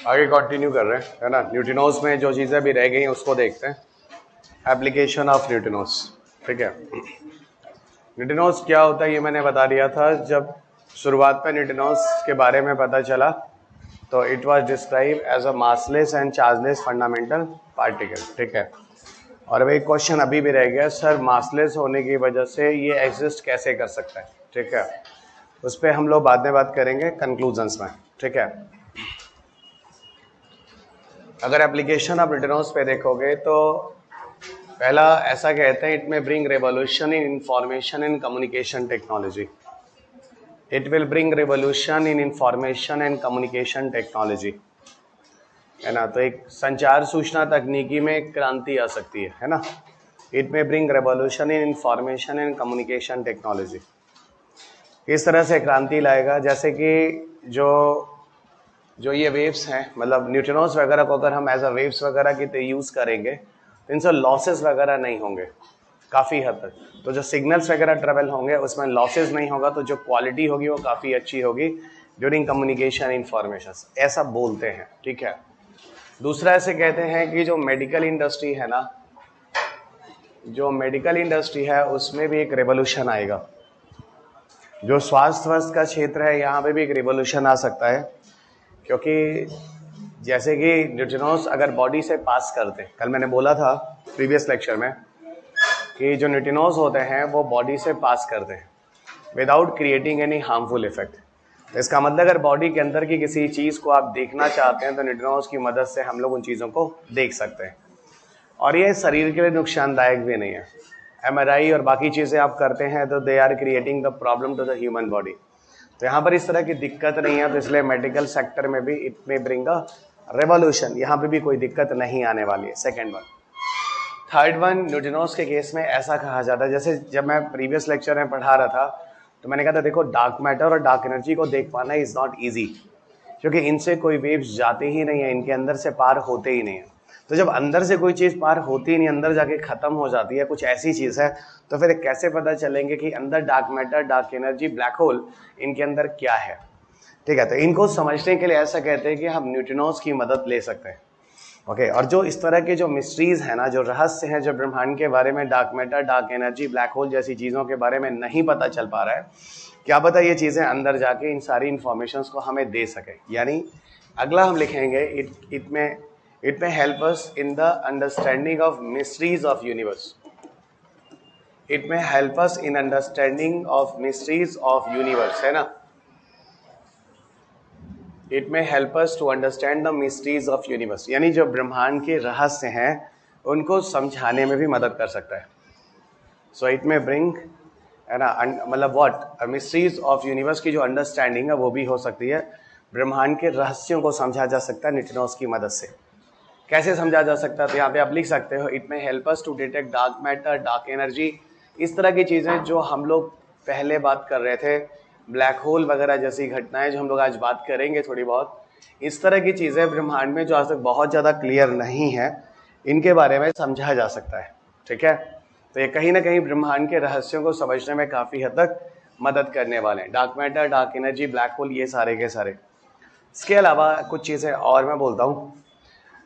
आगे कंटिन्यू कर रहे हैं, है ना। न्यूट्रिनोज में जो चीज़ें भी रह गई हैं उसको देखते हैं। एप्लीकेशन ऑफ न्यूट्रिनोज, ठीक है। न्यूट्रिनोज क्या होता है ये मैंने बता दिया था जब शुरुआत में न्यूट्रिनोज के बारे में पता चला, तो it was describe as a massless and chargeless fundamental particle, ठीक है। और अब एक क्वेश्चन अभी भी रह गया, सर मासलेस होने की वजह से ये एग्जिस्ट कैसे कर सकता है, ठीक है। उस पर हम लोग बाद में बात करेंगे कंक्लूजन्स में, ठीक है। अगर एप्लीकेशन ऑफ न्यूट्रिनोज पे देखोगे तो पहला ऐसा कहते हैं, इट में bring revolution in information and communication technology. It will bring revolution in information and communication technology, है ना। तो एक संचार सूचना तकनीकी में क्रांति आ सकती है ना। इट में bring revolution in information and communication technology. इस तरह से क्रांति लाएगा जैसे कि जो ये वेव्स हैं, मतलब न्यूट्रिनोज वगैरह को अगर हम एज अ वेव्स वगैरह की यूज़ करेंगे तो इनसे लॉसेस वगैरह नहीं होंगे काफ़ी हद तक। तो जो सिग्नल्स वगैरह ट्रेवल होंगे उसमें लॉसेस नहीं होगा, तो जो क्वालिटी होगी वो काफ़ी अच्छी होगी ड्यूरिंग कम्युनिकेशन इंफॉर्मेशन, ऐसा बोलते हैं, ठीक है। दूसरा ऐसे कहते हैं कि जो मेडिकल इंडस्ट्री है ना, जो मेडिकल इंडस्ट्री है उसमें भी एक रेवोल्यूशन आएगा। जो स्वास्थ्य का क्षेत्र है यहाँ पे भी एक रेवोल्यूशन आ सकता है, क्योंकि जैसे कि न्यूट्रिनोज अगर बॉडी से पास करते हैं, कल मैंने बोला था प्रीवियस लेक्चर में कि जो न्यूट्रिनोज होते हैं वो बॉडी से पास करते हैं without creating any harmful effect. तो इसका मतलब अगर बॉडी के अंदर की किसी चीज़ को आप देखना चाहते हैं तो न्यूट्रिनोज की मदद से हम लोग उन चीज़ों को देख सकते हैं, और ये शरीर के लिए नुकसानदायक भी नहीं है। MRI और बाकी चीज़ें आप करते हैं तो they are creating the problem to the human body. तो यहाँ पर इस तरह की दिक्कत नहीं है, तो इसलिए मेडिकल सेक्टर में भी it may bring a revolution, यहाँ पे भी कोई दिक्कत नहीं आने वाली है। Second one. Third one, neutrinos के केस में ऐसा कहा जाता है, जैसे जब मैं प्रीवियस लेक्चर में पढ़ा रहा था तो मैंने कहा था देखो डार्क मैटर और डार्क एनर्जी को देख पाना इज़ नॉट ईजी, क्योंकि इनसे कोई वेव्स जाते ही नहीं है, इनके अंदर से पार होते ही नहीं है। तो जब अंदर से कोई चीज़ पार होती ही नहीं, अंदर जाके ख़त्म हो जाती है, कुछ ऐसी चीज़ है, तो फिर कैसे पता चलेंगे कि अंदर dark matter, dark energy, black hole इनके अंदर क्या है, ठीक है। तो इनको समझने के लिए ऐसा कहते हैं कि हम न्यूट्रिनोज की मदद ले सकते हैं, ओके। और जो इस तरह के जो मिस्ट्रीज हैं ना, जो रहस्य हैं, जो ब्रह्मांड के बारे में, dark matter, dark energy, black hole जैसी चीज़ों के बारे में नहीं पता चल पा रहा है, क्या पता ये चीज़ें अंदर जाके इन सारी इंफॉर्मेशंस को हमें दे सके। यानी अगला हम लिखेंगे इट में help us in the understanding of mysteries of universe. It में help us in understanding of mysteries of universe, है ना। इट में help us to understand the mysteries of universe, यानी जो ब्रह्मांड के रहस्य हैं उनको समझाने में भी मदद कर सकता है। सो इट में ब्रिंग, है ना, मतलब व्हाट मिस्ट्रीज ऑफ यूनिवर्स की जो अंडरस्टैंडिंग है वो भी हो सकती है। ब्रह्मांड के रहस्यों को समझा जा सकता है न्यूट्रिनोज की मदद से। कैसे समझा जा सकता है, तो यहाँ पे आप लिख सकते हो इट में help us to detect dark matter, dark energy, इस तरह की चीज़ें जो हम लोग पहले बात कर रहे थे, ब्लैक होल वगैरह जैसी घटनाएं जो हम लोग आज बात करेंगे थोड़ी बहुत, इस तरह की चीज़ें ब्रह्मांड में जो आज तक बहुत ज़्यादा क्लियर नहीं है, इनके बारे में समझा जा सकता है, ठीक है। तो ये कहीं ना कहीं ब्रह्मांड के रहस्यों को समझने में काफ़ी हद तक मदद करने वाले हैं। Dark matter, dark energy, black hole, ये सारे के सारे। इसके अलावा कुछ चीज़ें और मैं बोलता हूँ।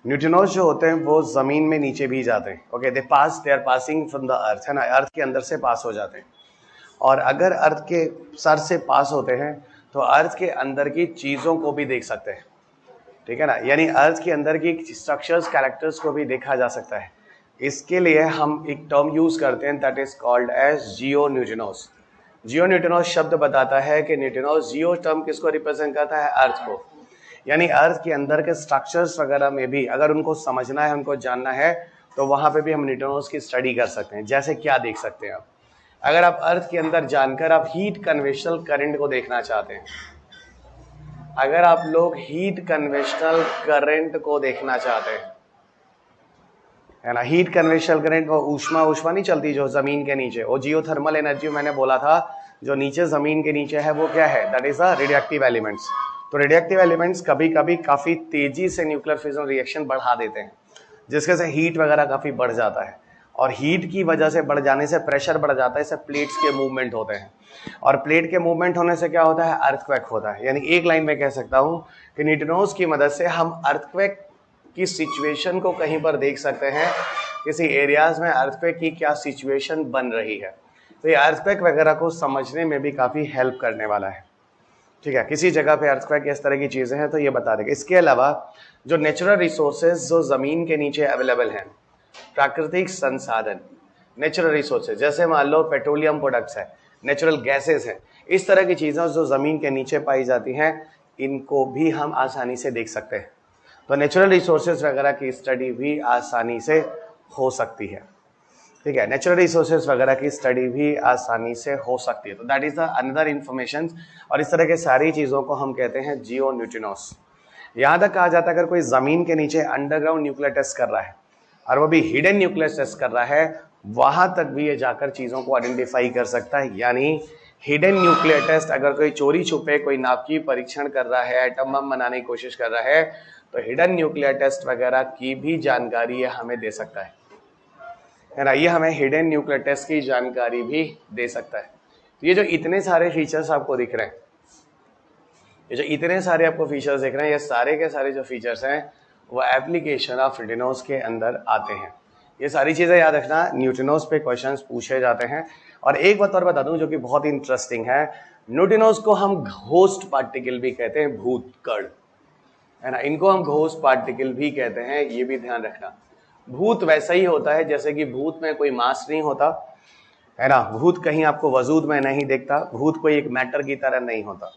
न्यूट्रिनोज जो होते हैं वो ज़मीन में नीचे भी जाते हैं, okay. They are passing from the earth, है ना, अर्थ के अंदर से पास हो जाते हैं। और अगर अर्थ के सर से पास होते हैं तो अर्थ के अंदर की चीज़ों को भी देख सकते हैं, ठीक है ना। यानी अर्थ के अंदर की स्ट्रक्चर्स, कैरेक्टर्स को भी देखा जा सकता है। इसके लिए हम एक टर्म यूज़ करते हैं, that is called as geo neutrinos. Geo neutrinos शब्द बताता है कि न्यूट्रिनोज, जियो टर्म किसको रिप्रेजेंट करता है, अर्थ को। यानी अर्थ के अंदर के स्ट्रक्चर्स वगैरह में भी अगर उनको समझना है, उनको जानना है, तो वहाँ पे भी हम न्यूट्रिनोज की स्टडी कर सकते हैं। जैसे क्या देख सकते हैं आप, अगर आप अर्थ के अंदर जानकर आप हीट कन्वेक्शनल करंट को देखना चाहते हैं, अगर आप लोग हीट कन्वेक्शनल करंट को देखना चाहते हैं, है ना, हीट कन्वेक्शनल करंट, वो ऊष्मा नहीं चलती जो जमीन के नीचे, वो जियोथर्मल एनर्जी मैंने बोला था जो नीचे जमीन के नीचे है, वो क्या है, that is a radioactive elements. तो रेडियोएक्टिव एलिमेंट्स कभी कभी काफ़ी तेजी से न्यूक्लियर फिजन रिएक्शन बढ़ा देते हैं, जिसके से हीट वगैरह काफ़ी बढ़ जाता है। और हीट की वजह से बढ़ जाने से प्रेशर बढ़ जाता है, इससे प्लेट्स के मूवमेंट होते हैं, और प्लेट के मूवमेंट होने से क्या होता है, अर्थक्वेक होता है। यानी एक लाइन में कह सकता हूं कि न्यूट्रिनोज की मदद से हम अर्थक्वेक की सिचुएशन को कहीं पर देख सकते हैं, किसी एरियाज में अर्थक्वेक की क्या सिचुएशन बन रही है, तो ये अर्थक्वेक वगैरह को समझने में भी काफी हेल्प करने वाला है। ठीक है, किसी जगह पे अर्थक्वेक इस तरह की चीजें हैं तो ये बता देगा। इसके अलावा जो नेचुरल रिसोर्सेज जो जमीन के नीचे अवेलेबल हैं, प्राकृतिक संसाधन, नेचुरल रिसोर्सेज, जैसे मान लो पेट्रोलियम प्रोडक्ट्स है, नेचुरल गैसेस हैं, इस तरह की चीजें जो जमीन के नीचे पाई जाती हैं, इनको भी हम आसानी से देख सकते हैं। तो नेचुरल रिसोर्सेज वगैरह की स्टडी भी आसानी से हो सकती है। ठीक है, नेचुरल रिसोर्सेज वगैरह की स्टडी भी आसानी से हो सकती है। तो that is the another information, और इस तरह के सारी चीजों को हम कहते हैं जियो न्यूट्रिनोस। यहां तक कहा जाता है अगर कोई जमीन के नीचे अंडरग्राउंड न्यूक्लियर टेस्ट कर रहा है और वो भी हिडन न्यूक्लियर टेस्ट कर रहा है, वहां तक भी ये जाकर चीजों को आइडेंटिफाई कर सकता है। यानी हिडन न्यूक्लियर टेस्ट, अगर कोई चोरी छुपे कोई नाभिकीय परीक्षण कर रहा है, एटम बम बनाने की कोशिश कर रहा है, तो हिडन न्यूक्लियर टेस्ट वगैरह की भी जानकारी ये हमें दे सकता है ना, ये हमें हिडन न्यूक्लियर टेस्ट की जानकारी भी दे सकता है। तो ये जो इतने सारे फीचर्स आपको दिख रहे हैं, ये जो इतने सारे आपको फीचर्स दिख रहे हैं, ये सारे के सारे जो फीचर्स हैं वो एप्लीकेशन ऑफ न्यूट्रिनोज के अंदर आते हैं। ये सारी चीजें याद रखना, न्यूट्रिनोज पे क्वेश्चंस पूछे जाते हैं। और एक बात और बता दूं जो कि बहुत इंटरेस्टिंग है, न्यूट्रिनोज को हम घोस्ट पार्टिकल भी कहते हैं, भूत कण, है ना, इनको हम घोस्ट पार्टिकल भी कहते हैं, ये भी ध्यान रखना। भूत वैसा ही होता है जैसे कि भूत में कोई मास नहीं होता, है ना, भूत कहीं आपको वजूद में नहीं देखता, भूत कोई एक मैटर की तरह नहीं होता,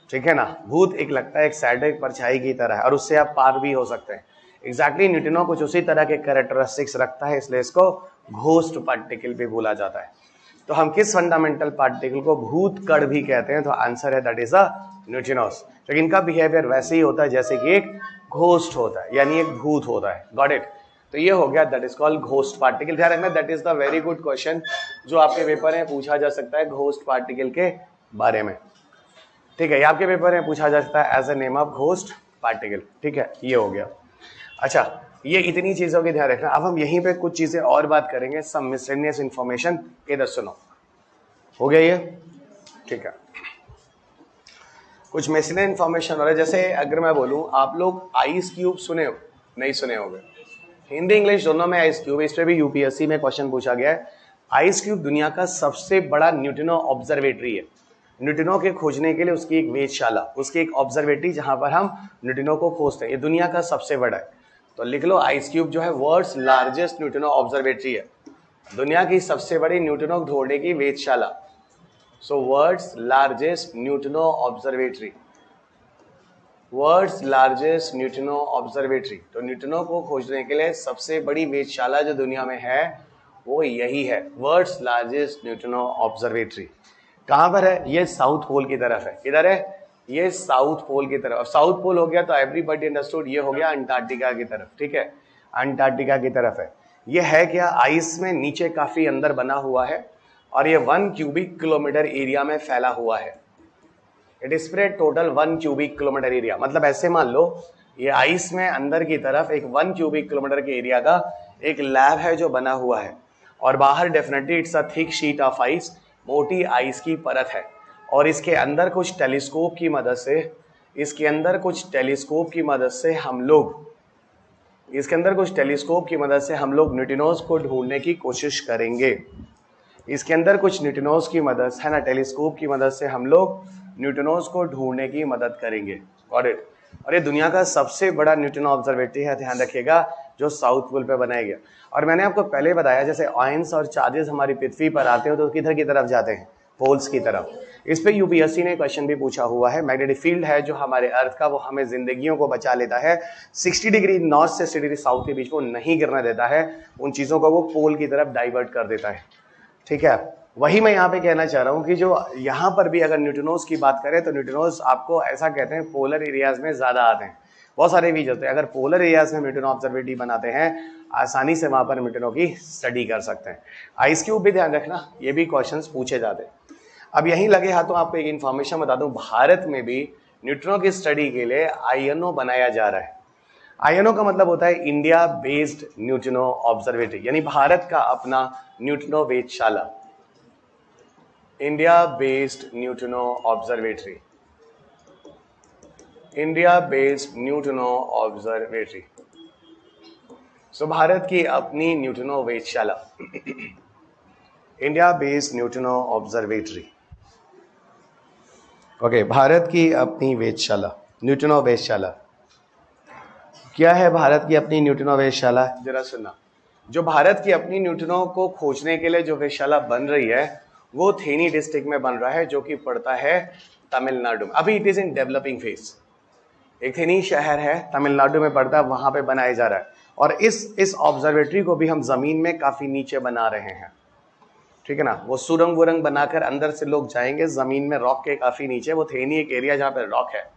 ठीक है ना, भूत एक लगता है एक शैडो, एक परछाई की तरह है, और उससे आप पार भी हो सकते हैं। एग्जैक्टली न्यूट्रिनो कुछ उसी तरह के कैरेक्टरिस्टिक्स रखता है, इसलिए इसको घोस्ट पार्टिकल भी बोला जाता है। तो हम किस फंडामेंटल पार्टिकल को भूत कण भी कहते हैं, तो आंसर है दैट इज अ न्यूट्रिनोस। तो इनका बिहेवियर वैसे ही होता है जैसे कि एक घोस्ट होता है, यानी एक भूत होता है। Got it? तो ये हो गया, that is called ghost particle. ध्यान रखना, that is the very good question जो आपके पेपर में पूछा जा सकता है घोस्ट पार्टिकल के बारे में। ठीक है, ये आपके पेपर में पूछा जा सकता है as a name of ghost particle. ठीक है, ये हो गया। अच्छा, ये इतनी चीजों की ध्यान रखना। अब हम यहीं पे कुछ चीजें और बात करेंगे, सम मिसलेनियस इंफॉर्मेशन। इधर सुनो, हो गया ये? ठीक है, कुछ मिसलेनियस इंफॉर्मेशन हो रहा है। जैसे अगर मैं बोलूं, आप लोग आइस क्यूब सुने हो? नहीं सुने होंगे, हिंदी इंग्लिश दोनों में आइस क्यूब, इस पे भी यूपीएससी में क्वेश्चन पूछा गया है। आइस क्यूब दुनिया का सबसे बड़ा न्यूट्रिनो ऑब्जर्वेटरी है। न्यूट्रिनो के खोजने के लिए उसकी एक वेधशाला, उसकी एक ऑब्जर्वेटरी जहां पर हम न्यूट्रिनो को खोजते हैं, ये दुनिया का सबसे बड़ा है। तो लिख लो, आइस क्यूब जो है वर्ल्ड्स लार्जेस्ट न्यूट्रिनो ऑब्जर्वेटरी है, दुनिया की सबसे बड़ी न्यूट्रिनो ढूंढने की वेधशाला। So world's largest neutrino observatory, world's largest neutrino observatory. तो न्यूट्रिनो को खोजने के लिए सबसे बड़ी वेधशाला जो दुनिया में है वो यही है, वर्ल्ड्स लार्जेस्ट न्यूट्रिनो ऑब्जर्वेटरी। कहां पर है? ये साउथ पोल की तरफ है। किधर है? ये साउथ पोल की तरफ। साउथ पोल हो गया तो एवरीबॉडी अंडरस्टूड, ये हो गया अंटार्कटिका की तरफ। ठीक है, अंटार्कटिका की तरफ है। ये है क्या? आइस में नीचे काफी अंदर बना हुआ है, और ये 1 क्यूबिक किलोमीटर एरिया में फैला हुआ है। It is spread total 1 cubic kilometre area. मतलब ऐसे मान लो, ये आइस में अंदर की तरफ एक 1 क्यूबिक किलोमीटर के एरिया का एक लैब है जो बना हुआ है, और बाहर definitely it's a thick sheet of ice, मोटी आइस की परत है। और इसके अंदर कुछ टेलीस्कोप की मदद से, इसके अंदर कुछ टेलीस्कोप की मदद से हम लोग, इसके अंदर कुछ टेलीस्कोप की मदद से हम लोग न्यूट्रिनोज को ढूंढने की कोशिश करेंगे। इसके अंदर कुछ न्यूट्रिनोज की मदद है ना, टेलीस्कोप की मदद से हम लोग न्यूट्रिनोज को ढूंढने की मदद करेंगे। Got it? और ये दुनिया का सबसे बड़ा न्यूट्रिनो ऑब्जर्वेटरी है, ध्यान रखिएगा, जो साउथ पोल पे बनाया गया। और मैंने आपको पहले बताया, जैसे आयंस और चार्जेस हमारी पृथ्वी पर आते हो तो किधर की तरफ जाते हैं? पोल्स की तरफ। इस पे यूपीएससी ने क्वेश्चन भी पूछा हुआ है। मैग्नेटिक फील्ड है जो हमारे अर्थ का, वो हमें जिंदगियों को बचा लेता है। 60 डिग्री नॉर्थ से 60 डिग्री साउथ के बीच में नहीं गिरने देता है, उन चीजों को वो पोल की तरफ डाइवर्ट कर देता है। ठीक है, वही मैं यहाँ पे कहना चाह रहा हूँ कि जो यहाँ पर भी अगर न्यूट्रिनोज की बात करें तो न्यूट्रिनोज आपको ऐसा कहते हैं पोलर एरियाज में ज्यादा आते हैं। बहुत सारे बीज होते हैं, अगर पोलर एरियाज में न्यूट्रिनो ऑब्जर्वेटरी बनाते हैं, आसानी से वहां पर न्यूट्रिनो की स्टडी कर सकते हैं। आइस क्यूब भी ध्यान रखना, ये भी क्वेश्चंस पूछे जाते हैं। अब यहीं लगे हाथों आपको एक इन्फॉर्मेशन बता दूं, भारत में भी न्यूट्रिनो की स्टडी के लिए आईएनओ बनाया जा रहा है। आईएनओ का मतलब होता है इंडिया बेस्ड न्यूट्रिनो ऑब्जर्वेटरी, यानी भारत का अपना न्यूट्रिनो वेधशाला, India based neutrino observatory, India based neutrino observatory. So Bharat की अपनी न्यूट्रिनो वेधशाला, India based neutrino observatory. Okay, Bharat की अपनी वेधशाला, न्यूट्रिनो वेधशाला। क्या है भारत की अपनी न्यूट्रिनो वेधशाला? जरा सुनना। जो भारत की अपनी न्यूट्रिनो को खोजने के लिए जो वेधशाला बन रही है वो थेनी डिस्ट्रिक्ट में बन रहा है, जो कि पड़ता है तमिलनाडु में। अभी it is in developing phase. एक थेनी शहर है, तमिलनाडु में पड़ता है, वहां पे बनाया जा रहा है। और इस ऑब्जर्वेटरी को भी हम जमीन में काफी नीचे बना रहे हैं, ठीक है ना। वो सुरंग वुरंग बनाकर अंदर से लोग जाएंगे जमीन में, रॉक के काफी नीचे। वो थेनी एक एरिया जहां पे रॉक है।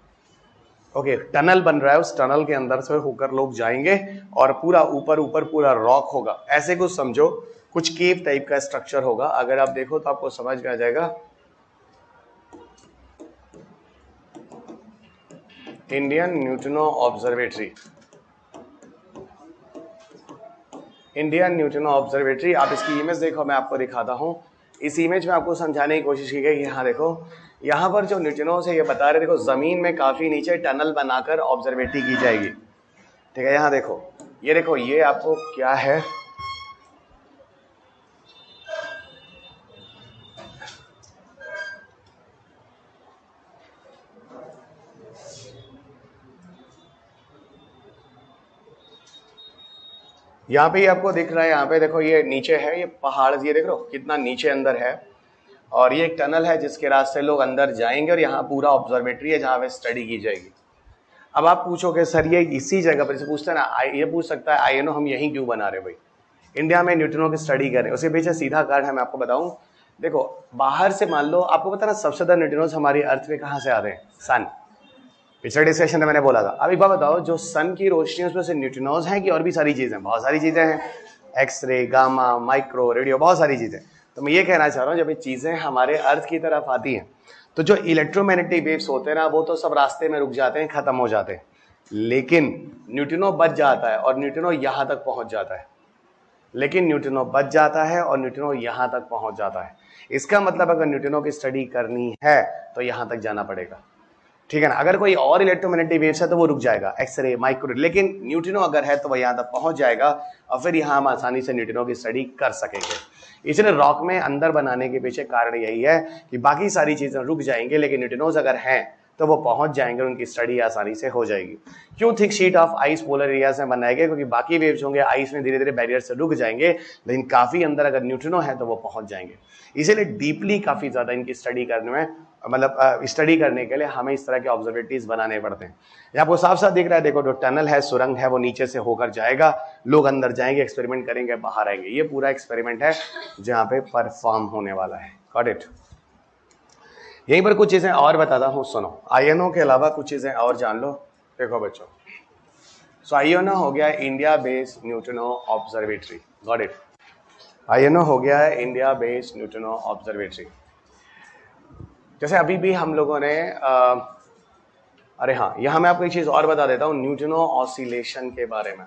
ओके, टनल बन रहा है, उस टनल के अंदर से होकर लोग जाएंगे और पूरा ऊपर ऊपर पूरा रॉक होगा। ऐसे कुछ समझो, कुछ केव टाइप का स्ट्रक्चर होगा। अगर आप देखो तो आपको समझ में आ जाएगा। Indian neutrino observatory, Indian neutrino observatory. आप इसकी इमेज देखो, मैं आपको दिखाता हूं। इस इमेज में आपको समझाने की कोशिश की गई। यहाँ देखो, यहाँ पर जो न्यूट्रिनोज है ये बता रहे, देखो जमीन में काफी नीचे टनल बनाकर ऑब्जर्वेटरी की जाएगी, ठीक है। यहाँ देखो, ये देखो, ये आपको क्या है, यहाँ पे आपको दिख रहा है। यहाँ पे देखो, ये नीचे है, ये पहाड़, ये देख लो कितना नीचे अंदर है। और ये एक टनल है जिसके रास्ते लोग अंदर जाएंगे और यहाँ पूरा ऑब्जर्वेटरी है जहाँ पे स्टडी की जाएगी। अब आप पूछोगे सर ये इसी जगह पर, पूछते हैं ना, ये पूछ सकता है आईएनओ हम यहीं क्यों बना रहे भाई, इंडिया में न्यूट्रिनो की स्टडी कर रहे हैं। उसके पीछे सीधा कारण है, मैं आपको बताऊं। देखो, बाहर से मान लो, आपको पता ना सबसे ज्यादा न्यूट्रिनोज हमारी अर्थ में कहाँ से आ रहे हैं? सन। पिछले डिस्कशन में मैंने बोला था। अब एक बात बताओ, जो सन की रोशनी उसमें से न्यूट्रिनोज हैं कि और भी सारी चीजें? बहुत सारी चीजें हैं, एक्सरे, गामा, माइक्रो, रेडियो, बहुत सारी चीजें। तो मैं ये कहना चाह रहा हूँ, जब ये चीजें हमारे अर्थ की तरफ आती हैं तो जो इलेक्ट्रोमैग्नेटिक वेव्स होते हैं ना, वो तो सब रास्ते में रुक जाते हैं, खत्म हो जाते हैं, लेकिन न्यूट्रिनो बच जाता है और न्यूट्रिनो यहां तक पहुंच जाता है। लेकिन न्यूट्रिनो बच जाता है और न्यूट्रिनो यहां तक पहुंच जाता है। इसका मतलब अगर न्यूट्रिनो की स्टडी करनी है तो यहां तक जाना पड़ेगा, ठीक है ना। अगर कोई और इलेक्ट्रोमैग्नेटिक वेव्स है तो वो रुक जाएगा, एक्सरे, माइक्रो, लेकिन न्यूट्रिनो अगर है तो वो यहाँ तक पहुंच जाएगा और फिर यहाँ हम आसानी से न्यूट्रिनो की स्टडी कर सकेंगे। इसलिए रॉक में अंदर बनाने के पीछे कारण यही है कि बाकी सारी चीजें रुक जाएंगे, लेकिन न्यूट्रिनोज अगर हैं तो वो पहुंच जाएंगे, उनकी स्टडी आसानी से हो जाएगी। क्यों thick sheet of ice polar areas में बनाए गए? क्योंकि बाकी वेव्स होंगे आइस में धीरे धीरे बैरियर से रुक जाएंगे, लेकिन काफी अंदर अगर न्यूट्रिनो है तो वो पहुंच जाएंगे। इसीलिए डीपली काफी ज्यादा इनकी स्टडी करने में, मतलब स्टडी करने के लिए हमें इस तरह के ऑब्जर्वेटरीज बनाने पड़ते हैं। यहाँ आपको साफ साफ दिख रहा है, देखो जो टनल है, सुरंग है, वो नीचे से होकर जाएगा, लोग अंदर जाएंगे, एक्सपेरिमेंट करेंगे, बाहर आएंगे। ये पूरा एक्सपेरिमेंट है जहाँ पे परफॉर्म होने वाला है। Got it. यहीं पर कुछ चीजें और बताता हूँ, सुनो। आईएनओ के अलावा कुछ चीजें और जान लो। देखो बच्चों, सो आईएनओ हो गया India based neutrino observatory. Got it. आईएनओ हो गया है इंडिया बेस्ड न्यूट्रिनो ऑब्जर्वेटरी। जैसे अभी भी हम लोगों ने अरे हाँ, यहां मैं आपको एक चीज और बता देता हूं, न्यूट्रिनो ऑसिलेशन के बारे में।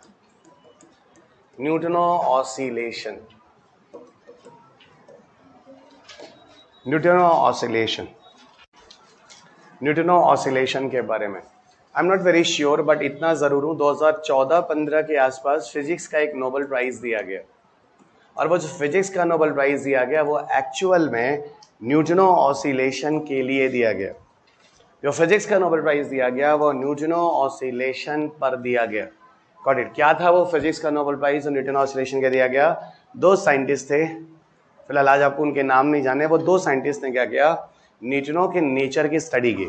Neutrino oscillation, neutrino oscillation, neutrino oscillation के बारे में I am not very sure, but इतना जरूर हूं 2014-15 के आसपास फिजिक्स का एक नोबेल प्राइज दिया गया। और वो जो फिजिक्स का नोबेल प्राइज दिया गया वो एक्चुअल में न्यूट्रिनो ऑसिलेशन के लिए दिया गया। जो फिजिक्स का नोबेल प्राइज दिया गया वो न्यूट्रिनो ऑसिलेशन पर दिया गया। Got it. क्या था वो फिजिक्स का नोबेल प्राइज जो न्यूट्रिनो ऑसिलेशन के दिया गया? दो साइंटिस्ट थे, फिलहाल आज आपको उनके नाम नहीं जाने। वो दो साइंटिस्ट ने क्या किया? न्यूट्रिनो के नेचर की स्टडी की,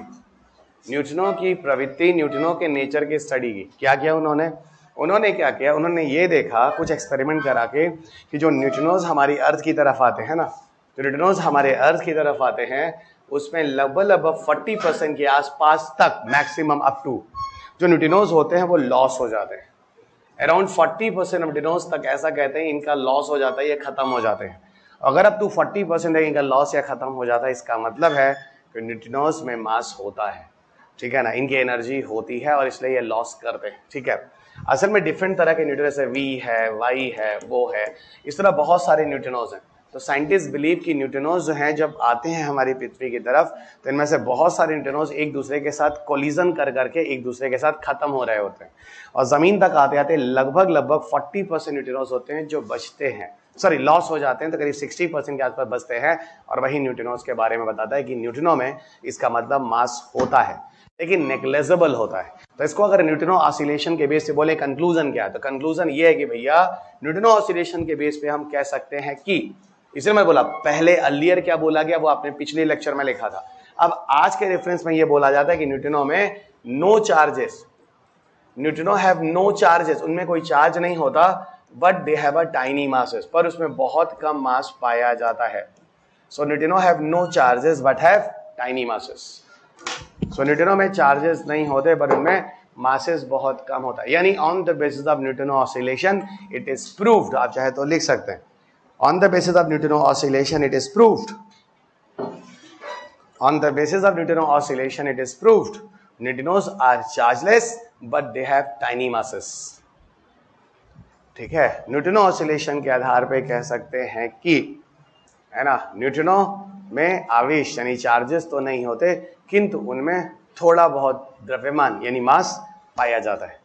न्यूट्रिनो की प्रवृत्ति, न्यूट्रिनो के नेचर की स्टडी की। क्या किया उन्होंने? उन्होंने क्या किया? उन्होंने ये देखा, कुछ एक्सपेरिमेंट करा के, कि जो न्यूट्रिनोज हमारी अर्थ की तरफ आते हैं ना, जो न्यूट्रिनोज हमारे अर्थ की तरफ आते हैं उसमें लगभग 40% के आसपास तक, मैक्सिमम अप टू, जो न्यूट्रिनोज होते हैं वो लॉस हो जाते हैं। अराउंड 40% न्यूट्रिनोज तक ऐसा कहते हैं इनका लॉस हो जाता है, ये खत्म हो जाते हैं। अगर अप टू 40% इनका लॉस या खत्म हो जाता है, इसका मतलब है कि न्यूट्रिनोज में मास होता है। ठीक है ना, इनकी एनर्जी होती है और इसलिए ये लॉस करते हैं, ठीक है। असल में डिफरेंट तरह के न्यूट्रिनोज है, वी है, वाई है, वो है, इस तरह बहुत सारे न्यूट्रिनोज हैं। तो साइंटिस्ट बिलीव कि न्यूट्रिनोज जो हैं जब आते हैं हमारी पृथ्वी की तरफ तो इनमें से बहुत सारे न्यूट्रिनोज एक दूसरे के साथ कोलिजन कर करके एक दूसरे के साथ खत्म हो रहे होते हैं और जमीन तक आते आते लगभग 40% न्यूट्रिनोज होते हैं जो बचते हैं, सॉरी लॉस हो जाते हैं, तो करीब 60% के आसपास बचते हैं। और वही न्यूट्रिनोज के बारे में बताता है कि न्यूट्रिनो में इसका मतलब मास होता है लेकिन नेग्लेजिबल होता है। तो इसको अगर न्यूट्रिनो ऑसिलेशन के बेस पे बोले कंक्लूजन क्या है, तो कंक्लूजन ये है कि भैया न्यूट्रिनो ऑसिलेशन के बेस पे हम कह सकते हैं कि, इसलिए मैं बोला पहले अर्लियर क्या बोला गया वो आपने पिछले लेक्चर में लिखा था, अब आज के रेफरेंस में ये बोला जाता है कि न्यूट्रिनो में no charges, neutrino have no charges, उनमें कोई चार्ज नहीं होता, but they have a tiny masses, पर उसमें बहुत कम मास पाया जाता है। So neutrino have no charges but have tiny masses. So neutrino में चार्जेस नहीं होते पर उनमें मासेस बहुत कम होता है, यानी on the basis of neutrino oscillation it is proved, आप चाहे तो लिख सकते हैं on the basis of neutrino oscillation it is proved, on the basis of neutrino oscillation it is proved neutrinos are chargeless but they have tiny masses, ठीक है। Neutrino oscillation के आधार पे कह सकते हैं कि, है ना, न्यूट्रिनो में आवेश यानी चार्जेस तो नहीं होते किंतु उनमें थोड़ा बहुत द्रव्यमान यानी मास पाया जाता है।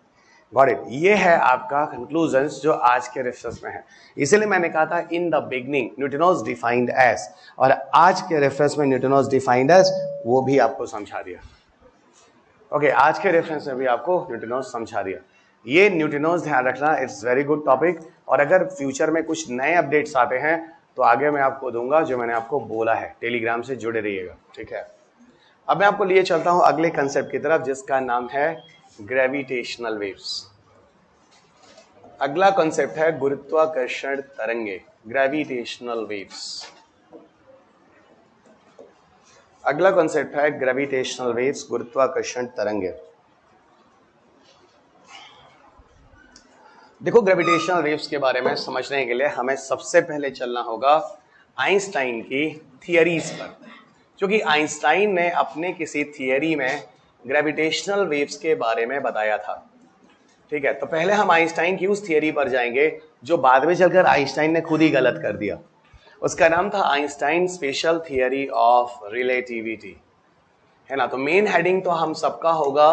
गॉट इट, ये है आपका कंक्लूजन्स जो आज के रेफरेंस में है। इसीलिए मैंने कहा था in the beginning neutrinos defined as, और आज के रेफरेंस में न्यूट्रिनोज डिफाइंड एज वो भी आपको समझा दिया। ओके, आज के रेफरेंस में भी आपको न्यूट्रिनोज समझा दिया। ये न्यूट्रिनोज ध्यान रखना, इट्स वेरी गुड टॉपिक, और अगर फ्यूचर में कुछ नए अपडेट्स आते हैं तो आगे मैं आपको दूंगा जो मैंने आपको बोला है, टेलीग्राम से जुड़े रहिएगा, ठीक है। अब मैं आपको लिए चलता हूं अगले कंसेप्ट की तरफ जिसका नाम है ग्रेविटेशनल वेव्स। अगला कंसेप्ट है गुरुत्वाकर्षण तरंगे, ग्रेविटेशनल वेव्स। अगला कंसेप्ट है ग्रेविटेशनल वेव्स, गुरुत्वाकर्षण तरंगे। देखो, ग्रेविटेशनल वेव्स के बारे में समझने के लिए हमें सबसे पहले चलना होगा आइंस्टाइन की थियरीज पर, क्योंकि आइंस्टाइन ने अपने किसी थियरी में ग्रेविटेशनल वेव्स के बारे में बताया था, ठीक है। तो पहले हम आइंस्टाइन की उस थियरी पर जाएंगे जो बाद में चलकर आइंस्टाइन ने खुद ही गलत कर दिया। उसका नाम था Einstein special theory of relativity, है ना। तो मेन हेडिंग तो हम सबका होगा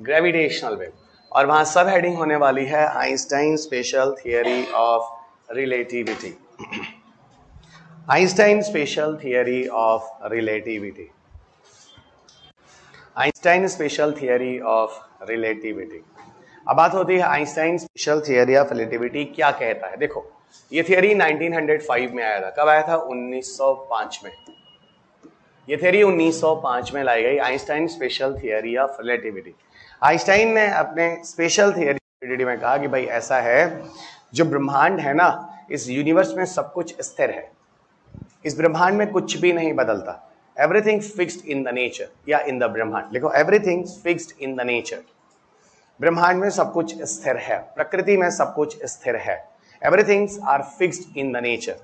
ग्रेविटेशनल वेव, और वहां सब हेडिंग होने वाली है Einstein special theory of relativity, Einstein special theory of relativity, Einstein special theory of relativity. अब बात होती है Einstein special theory of relativity क्या कहता है। देखो, ये थियरी 1905 में आया था। कब आया था? 1905 में। ये थियरी 1905 में लाई गई, Einstein special theory of relativity. Einstein ने अपने स्पेशल थियरी ऑफ रिलेटिविटी में कहा कि भाई ऐसा है, जो ब्रह्मांड है ना, इस यूनिवर्स में सब कुछ स्थिर है, इस ब्रह्मांड में कुछ भी नहीं बदलता। Everything fixed in the nature, या इन द ब्रह्मांड लिखो, everything fixed in the nature. ब्रह्मांड में सब कुछ स्थिर है, प्रकृति में सब कुछ स्थिर है। Everythings are fixed in the nature,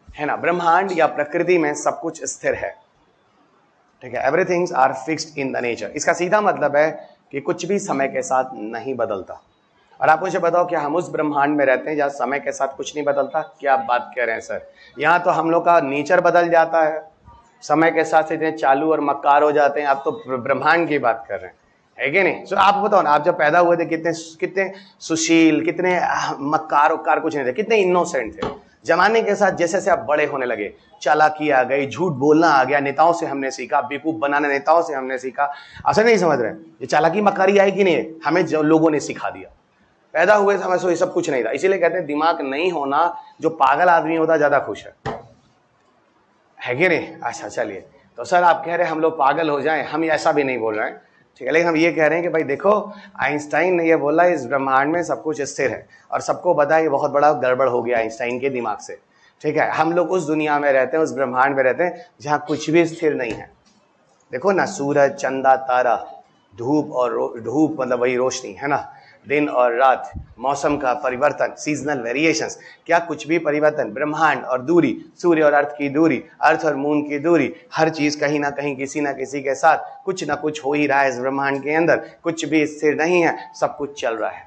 है ना। ब्रह्मांड या प्रकृति में सब कुछ स्थिर है, ठीक है। Everythings are fixed in the nature, इसका सीधा मतलब है कि कुछ भी समय के साथ नहीं बदलता। और आप मुझे बताओ, क्या हम उस ब्रह्मांड में रहते हैं जहाँ समय के साथ कुछ नहीं बदलता? क्या आप बात कह रहे हैं सर? यहाँ तो हम लोग का नेचर बदल जाता है, समय के साथ इतने चालू और मक्कार हो जाते हैं। आप तो ब्रह्मांड की बात कर रहे हैं, है कि नहीं? तो आप बताओ ना, आप जब पैदा हुए थे कितने कितने सुशील, कितने मक्कार उक्कार कुछ नहीं थे, कितने इनोसेंट थे। जमाने के साथ जैसे जैसे आप बड़े होने लगे, चालाकी आ गई, झूठ बोलना आ गया, नेताओं से हमने सीखा, बेवकूफ बनाना नेताओं से हमने सीखा। असर नहीं समझ रहे, ये चालाकी मक्कारी आई कि नहीं, हमें जो लोगों ने सिखा दिया। पैदा हुए समय से ये सब कुछ नहीं था। इसीलिए कहते हैं दिमाग नहीं होना, जो पागल आदमी होता ज्यादा खुश है कि नहीं? अच्छा चलिए, तो सर आप कह रहे हैं हम लोग पागल हो जाएं, हम ऐसा भी नहीं बोल रहे हैं, ठीक है। लेकिन हम ये कह रहे हैं कि भाई देखो, आइंस्टाइन ने ये बोला इस ब्रह्मांड में सब कुछ स्थिर है, और सबको पता ये बहुत बड़ा गड़बड़ हो गया आइंस्टाइन के दिमाग से, ठीक है। हम लोग उस दुनिया में रहते हैं, उस ब्रह्मांड में रहते हैं जहाँ कुछ भी स्थिर नहीं है। देखो ना, सूरज, चंदा, तारा, धूप और धूप मतलब वही रोशनी, है ना, दिन और रात, मौसम का परिवर्तन, सीजनल वेरिएशंस, क्या कुछ भी परिवर्तन, ब्रह्मांड और दूरी, सूर्य और अर्थ की दूरी, अर्थ और मून की दूरी, हर चीज कहीं ना कहीं किसी ना किसी के साथ कुछ ना कुछ हो ही रहा है इस ब्रह्मांड के अंदर, कुछ भी स्थिर नहीं है, सब कुछ चल रहा है।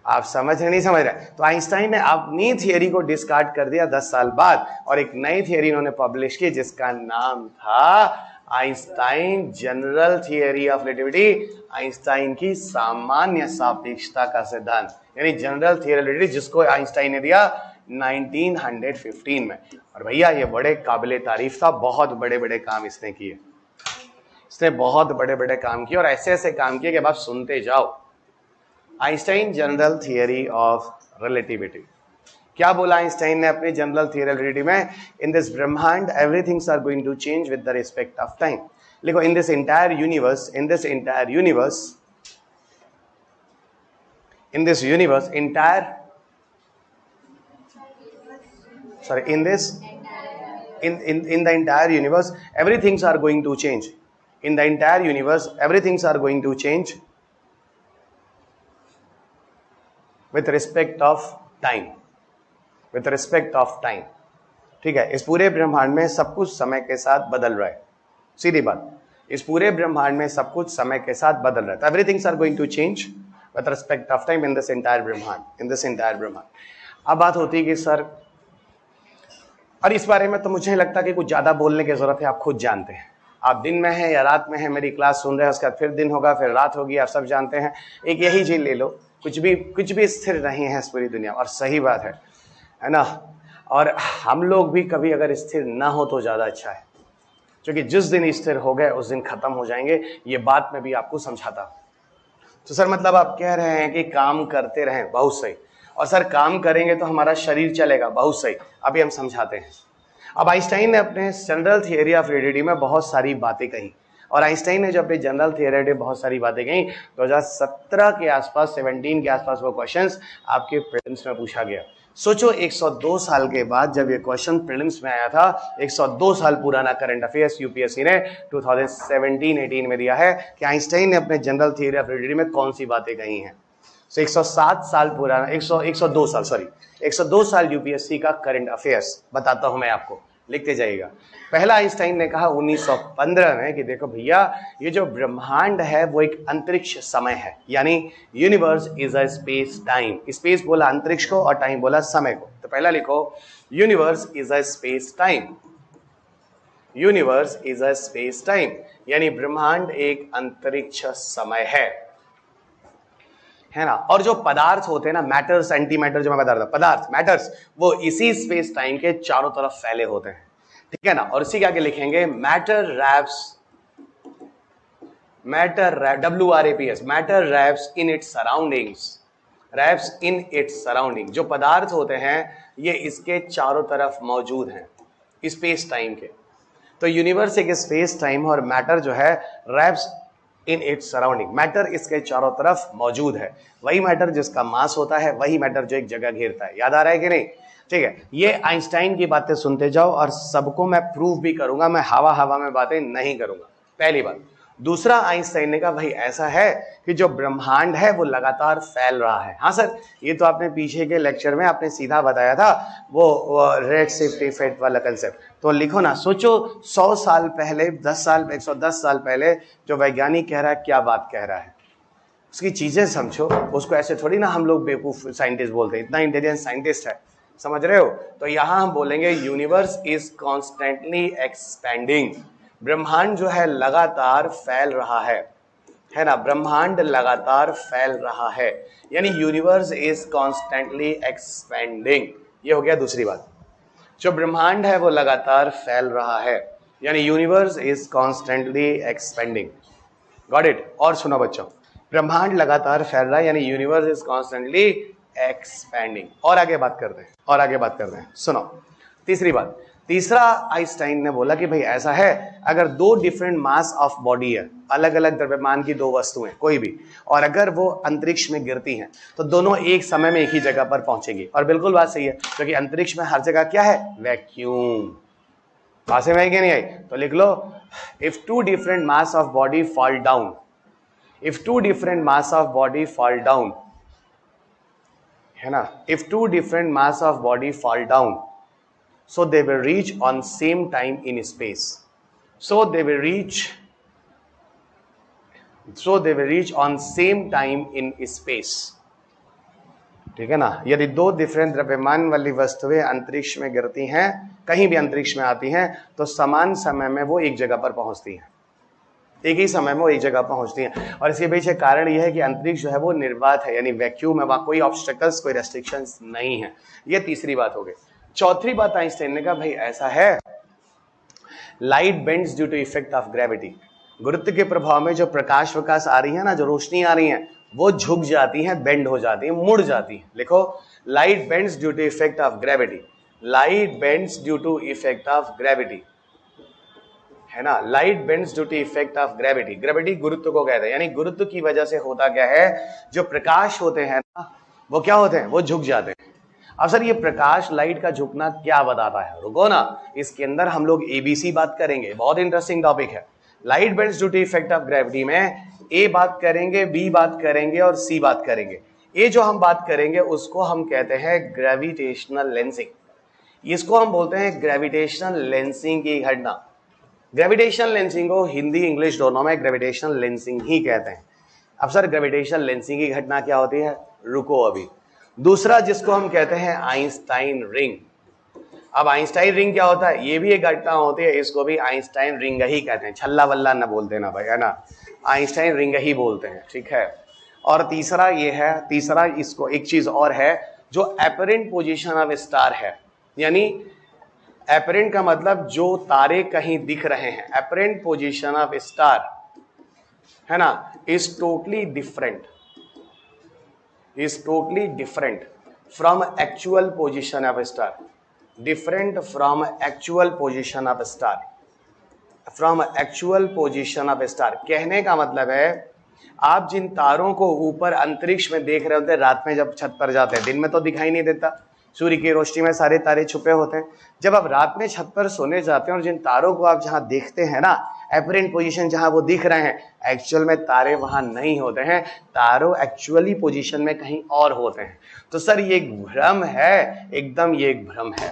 आप समझ रहे नहीं समझ रहे? तो आइंस्टाइन ने अपनी थियरी को डिस्कार्ड कर दिया 10 साल बाद और एक नई थियरी उन्होंने पब्लिश की जिसका नाम था Einstein general theory of relativity, Einstein की सामान्य सापेक्षता का सिद्धांत, यानी जनरल थियरी ऑफ रिलेटिविटी, जिसको आइंस्टाइन ने दिया 1915 में। और भैया ये बड़े काबिले तारीफ था, बहुत बड़े बड़े काम इसने किए, इसने बहुत बड़े बड़े काम किए और ऐसे ऐसे काम किए कि अब आप सुनते जाओ। Einstein general theory of relativity, क्या बोला आइंस्टाइन ने अपनी जनरल थियरी ऑफ रिलेटिविटी में? इन दिस ब्रह्मांड everythings are going to change with the respect of time. लिखो, in this entire universe, in this entire universe, in this universe entire, sorry, in this in the entire universe everything's are going to change. In the entire universe everything's are going to change with respect of time, with respect of time। ठीक है, इस पूरे ब्रह्मांड में सब कुछ समय के साथ बदल रहा है, सीधी बात, इस पूरे ब्रह्मांड में सब कुछ समय के साथ बदल रहा है। तो everything's are going to change with respect of time in this entire ब्रह्मांड, in this entire ब्रह्मांड। अब बात होती है कि सर, और इस बारे में तो मुझे लगता है कि कुछ ज्यादा बोलने की जरूरत है, आप खुद जानते हैं। आप दिन में हैं या रात में हैं, मेरी क्लास सुन रहे हैं, उसके बाद फिर दिन होगा, फिर रात होगी, आप सब जानते हैं। एक यही चीज ले लो, कुछ भी स्थिर नहीं है इस पूरी दुनिया, और सही बात है ना। और हम लोग भी कभी अगर स्थिर ना हो तो ज्यादा अच्छा है, क्योंकि जिस दिन स्थिर हो गए उस दिन खत्म हो जाएंगे। ये बात मैं भी आपको समझाता। तो सर मतलब आप कह रहे हैं कि काम करते रहें, बहुत सही। और सर काम करेंगे तो हमारा शरीर चलेगा, बहुत सही। अभी हम समझाते हैं। अब आइंस्टाइन ने अपने जनरल थियरी ऑफ रिलेटिविटी में बहुत सारी बातें कही, और आइंस्टाइन ने जो अपने जनरल थियरी में बहुत सारी बातें कही, 2017 के आसपास, 17 के आसपास वो क्वेश्चंस आपके प्रीलिम्स में पूछा गया। सोचो 102 साल के बाद जब ये क्वेश्चन प्रीलिम्स में आया था, 102 साल पुराना करंट अफेयर्स यूपीएससी ने 2017-18 में दिया है कि आइंस्टाइन ने अपने जनरल थियरी ऑफ रिलेटिविटी में कौन सी बातें कही हैं। 107 साल पुराना, 102 साल, सॉरी 102 साल यूपीएससी का करंट अफेयर्स बताता हूं मैं आपको, लिखते जाइएगा। पहला आइंस्टाइन ने कहा 1915 में कि देखो भैया, ये जो ब्रह्मांड है वो एक अंतरिक्ष समय है, यानी universe is a space time. Space बोला अंतरिक्ष को और टाइम बोला समय को। तो पहला लिखो, universe is a space time, universe is a space time, यानी ब्रह्मांड एक अंतरिक्ष समय है ना। और जो पदार्थ होते हैं ना, मैटर्स, एंटी मैटर, जो मैं बता रहा था, पदार्थ, मैटर्स, वो इसी स्पेस टाइम के चारों तरफ फैले होते हैं, ठीक है ना। और इसी के आगे लिखेंगे matter wraps, WRAPS, matter wraps in its surroundings, wraps in its surrounding. जो पदार्थ होते हैं ये इसके चारों तरफ मौजूद हैं, स्पेस टाइम के। तो यूनिवर्स एक स्पेस टाइम और मैटर जो है wraps in its surrounding, matter इसके चारों तरफ मौजूद है। वही मैटर जिसका मास होता है, वही मैटर जो एक जगह घेरता है। याद आ रहा है कि नहीं? ठीक है, ये आइंस्टाइन की बातें सुनते जाओ और सबको मैं प्रूव भी करूंगा, मैं हवा में बातें नहीं करूंगा, पहली बात। दूसरा, आइंस्टाइन ने कहा भाई ऐसा है कि जो ब्रह्मांड है वो लगातार फैल रहा है। हाँ सर, ये तो आपने पीछे के लेक्चर में आपने सीधा बताया था, वो रेड शिफ्ट इफेक्ट वाला कंसेप्ट। तो लिखो ना, सोचो 100 साल पहले, 110 साल पहले जो वैज्ञानिक कह रहा है, क्या बात कह रहा है, उसकी चीजें समझो। उसको ऐसे थोड़ी ना हम लोग बेवकूफ साइंटिस्ट बोलते हैं, इतना इंटेलिजेंट साइंटिस्ट है, समझ रहे हो। तो यहां हम बोलेंगे यूनिवर्स इज कॉन्स्टेंटली एक्सपेंडिंग, ब्रह्मांड जो है लगातार फैल रहा है ना, ब्रह्मांड लगातार फैल रहा है, यानी यूनिवर्स इज कॉन्स्टेंटली एक्सपेंडिंग। ये हो गया दूसरी बात, जो ब्रह्मांड है वो लगातार फैल रहा है, यानी universe is constantly expanding. Got it? और सुनो बच्चों, ब्रह्मांड लगातार फैल रहा है यानी यूनिवर्स इज कॉन्स्टेंटली एक्सपेंडिंग। और आगे बात करते हैं, सुनो तीसरी बात। तीसरा, आइंस्टाइन ने बोला कि भाई ऐसा है, अगर दो डिफरेंट मास ऑफ बॉडी है, अलग अलग द्रव्यमान की दो वस्तुएं कोई भी, और अगर वो अंतरिक्ष में गिरती हैं तो दोनों एक समय में एक ही जगह पर पहुंचेगी। और बिल्कुल बात सही है, क्योंकि अंतरिक्ष में हर जगह क्या है? वैक्यूम। पासे में आई कि नहीं आई? तो लिख लो, if two different mass of body fall down if two different mass of body fall down, है ना, if two different mass of body fall down, so they will reach on same time in space, so they will reach on same time in space, ठीक है ना। यदि दो different द्रव्यमान वाली वस्तुएं अंतरिक्ष में गिरती हैं, कहीं भी अंतरिक्ष में आती हैं, तो समान समय में वो एक जगह पर पहुंचती हैं, एक ही समय में वो एक जगह पहुंचती हैं। और इसके पीछे कारण यह है कि अंतरिक्ष जो है वो निर्वात है, यानी वैक्यूम है, वहां कोई ऑब्स्टेकल्स, कोई रेस्ट्रिक्शंस नहीं है। ये तीसरी बात हो गई। चौथी बात आइंस्टाइन ने कहा, भाई ऐसा है, light bends due to effect of gravity, गुरुत्व के प्रभाव में जो प्रकाश वकाश आ रही है ना, जो रोशनी आ रही है, वो झुक जाती हैं, बेंड हो जाती हैं, मुड़ जाती हैं। लिखो, light bends due to effect of gravity, light bends due to effect of gravity, है ना, light bends due to effect of gravity. Gravity गुरुत्व को कहते हैं, यानी गुरुत्व की वजह से होता क्या है, जो प्रकाश होते हैं ना, वो क्या होते हैं, वो झुक जाते हैं। अब सर ये प्रकाश लाइट का झुकना क्या बताता है, रुको ना, इसके अंदर हम लोग एबीसी बात करेंगे, बहुत इंटरेस्टिंग टॉपिक है। Light bends due to effect of gravity में ए बात करेंगे, बी बात करेंगे और सी बात करेंगे। ए जो हम बात करेंगे उसको हम कहते हैं ग्रेविटेशनल लेंसिंग, इसको हम बोलते हैं ग्रेविटेशनल लेंसिंग की घटना। ग्रेविटेशनल लेंसिंग को हिंदी इंग्लिश दोनों में ग्रेविटेशनल लेंसिंग ही कहते हैं। अब सर ग्रेविटेशनल लेंसिंग की घटना क्या होती है, रुको अभी। दूसरा जिसको हम कहते हैं आइंस्टाइन रिंग। अब आइंस्टाइन रिंग क्या होता है, ये भी एक घटना होती है, इसको भी आइंस्टाइन रिंग ही कहते हैं, छल्ला वल्ला ना बोलते ना भाई, है ना, आइंस्टाइन रिंग ही बोलते हैं, ठीक है। और तीसरा ये है, तीसरा इसको एक चीज और है, जो एपरेंट पोजीशन ऑफ स्टार है, यानी एपरेंट का मतलब जो तारे कहीं दिख रहे हैं, एपरेंट पोजीशन ऑफ स्टार, है ना, is totally different, is totally different from actual position of a star, different from actual position of a star, from actual position of a star। कहने का मतलब है, आप जिन तारों को ऊपर अंतरिक्ष में देख रहे होते हैं, रात में जब छत पर जाते हैं, दिन में तो दिखाई नहीं देता, सूर्य की रोशनी में सारे तारे छुपे होते हैं। जब आप रात में छत पर सोने जाते हैं और जिन तारों को आप जहां देखते हैं ना, एपरेंट पोजीशन जहां वो दिख रहे हैं, एक्चुअल में तारे वहां नहीं होते हैं, तारों एक्चुअली पोजीशन में कहीं और होते हैं। तो सर ये एक भ्रम है, एकदम ये एक भ्रम है।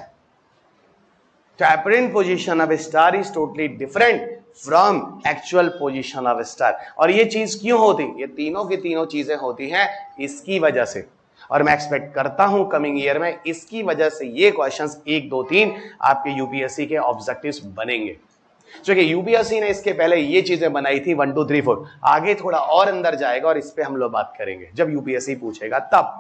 तो apparent position of star is totally different from actual position of star. और ये चीज क्यों होती, ये तीनों की तीनों चीजें होती हैं इसकी वजह से, और मैं एक्सपेक्ट करता हूं कमिंग ईयर में इसकी वजह से ये क्वेश्चंस 1, 2, 3 आपके यूपीएससी के ऑब्जेक्टिव्स बनेंगे। क्योंकि यूपीएससी ने इसके पहले ये चीजें बनाई थी 1, 2, 3, 4, आगे थोड़ा और अंदर जाएगा और इस पे हम लोग बात करेंगे जब यूपीएससी पूछेगा तब।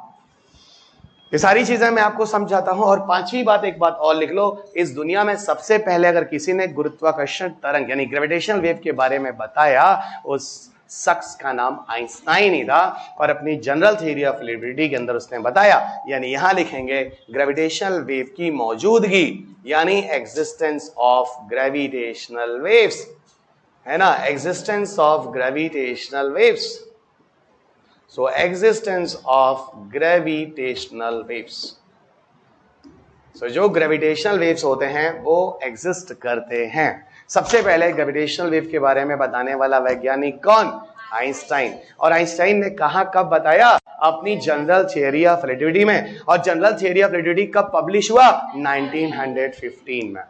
ये सारी चीजें मैं आपको समझाता हूं। और पांचवी बात, एक बात और लिख लो, इस दुनिया में सबसे पहले अगर किसी ने गुरुत्वाकर्षण तरंग यानी ग्रेविटेशनल वेव के बारे में बताया, उस शख्स का नाम आइंस्टाइन ही था, और अपनी जनरल थ्योरी ऑफ रिलेटिविटी के अंदर उसने बताया, यानी यहां लिखेंगे ग्रेविटेशनल वेव की मौजूदगी, यानी एग्जिस्टेंस ऑफ ग्रेविटेशनल वेव्स, है ना, existence of gravitational waves. So existence of gravitational waves, so जो ग्रेविटेशनल वेव्स होते हैं वो एग्जिस्ट करते हैं। सबसे पहले ग्रेविटेशनल वेव के बारे में बताने वाला वैज्ञानिक कौन, आइंस्टाइन। और आइंस्टाइन ने कहा, कब बताया, अपनी जनरल थियरी ऑफ रिलेटिविटी में। और जनरल थियरी ऑफ रिलेटिविटी कब पब्लिश हुआ, 1915 में।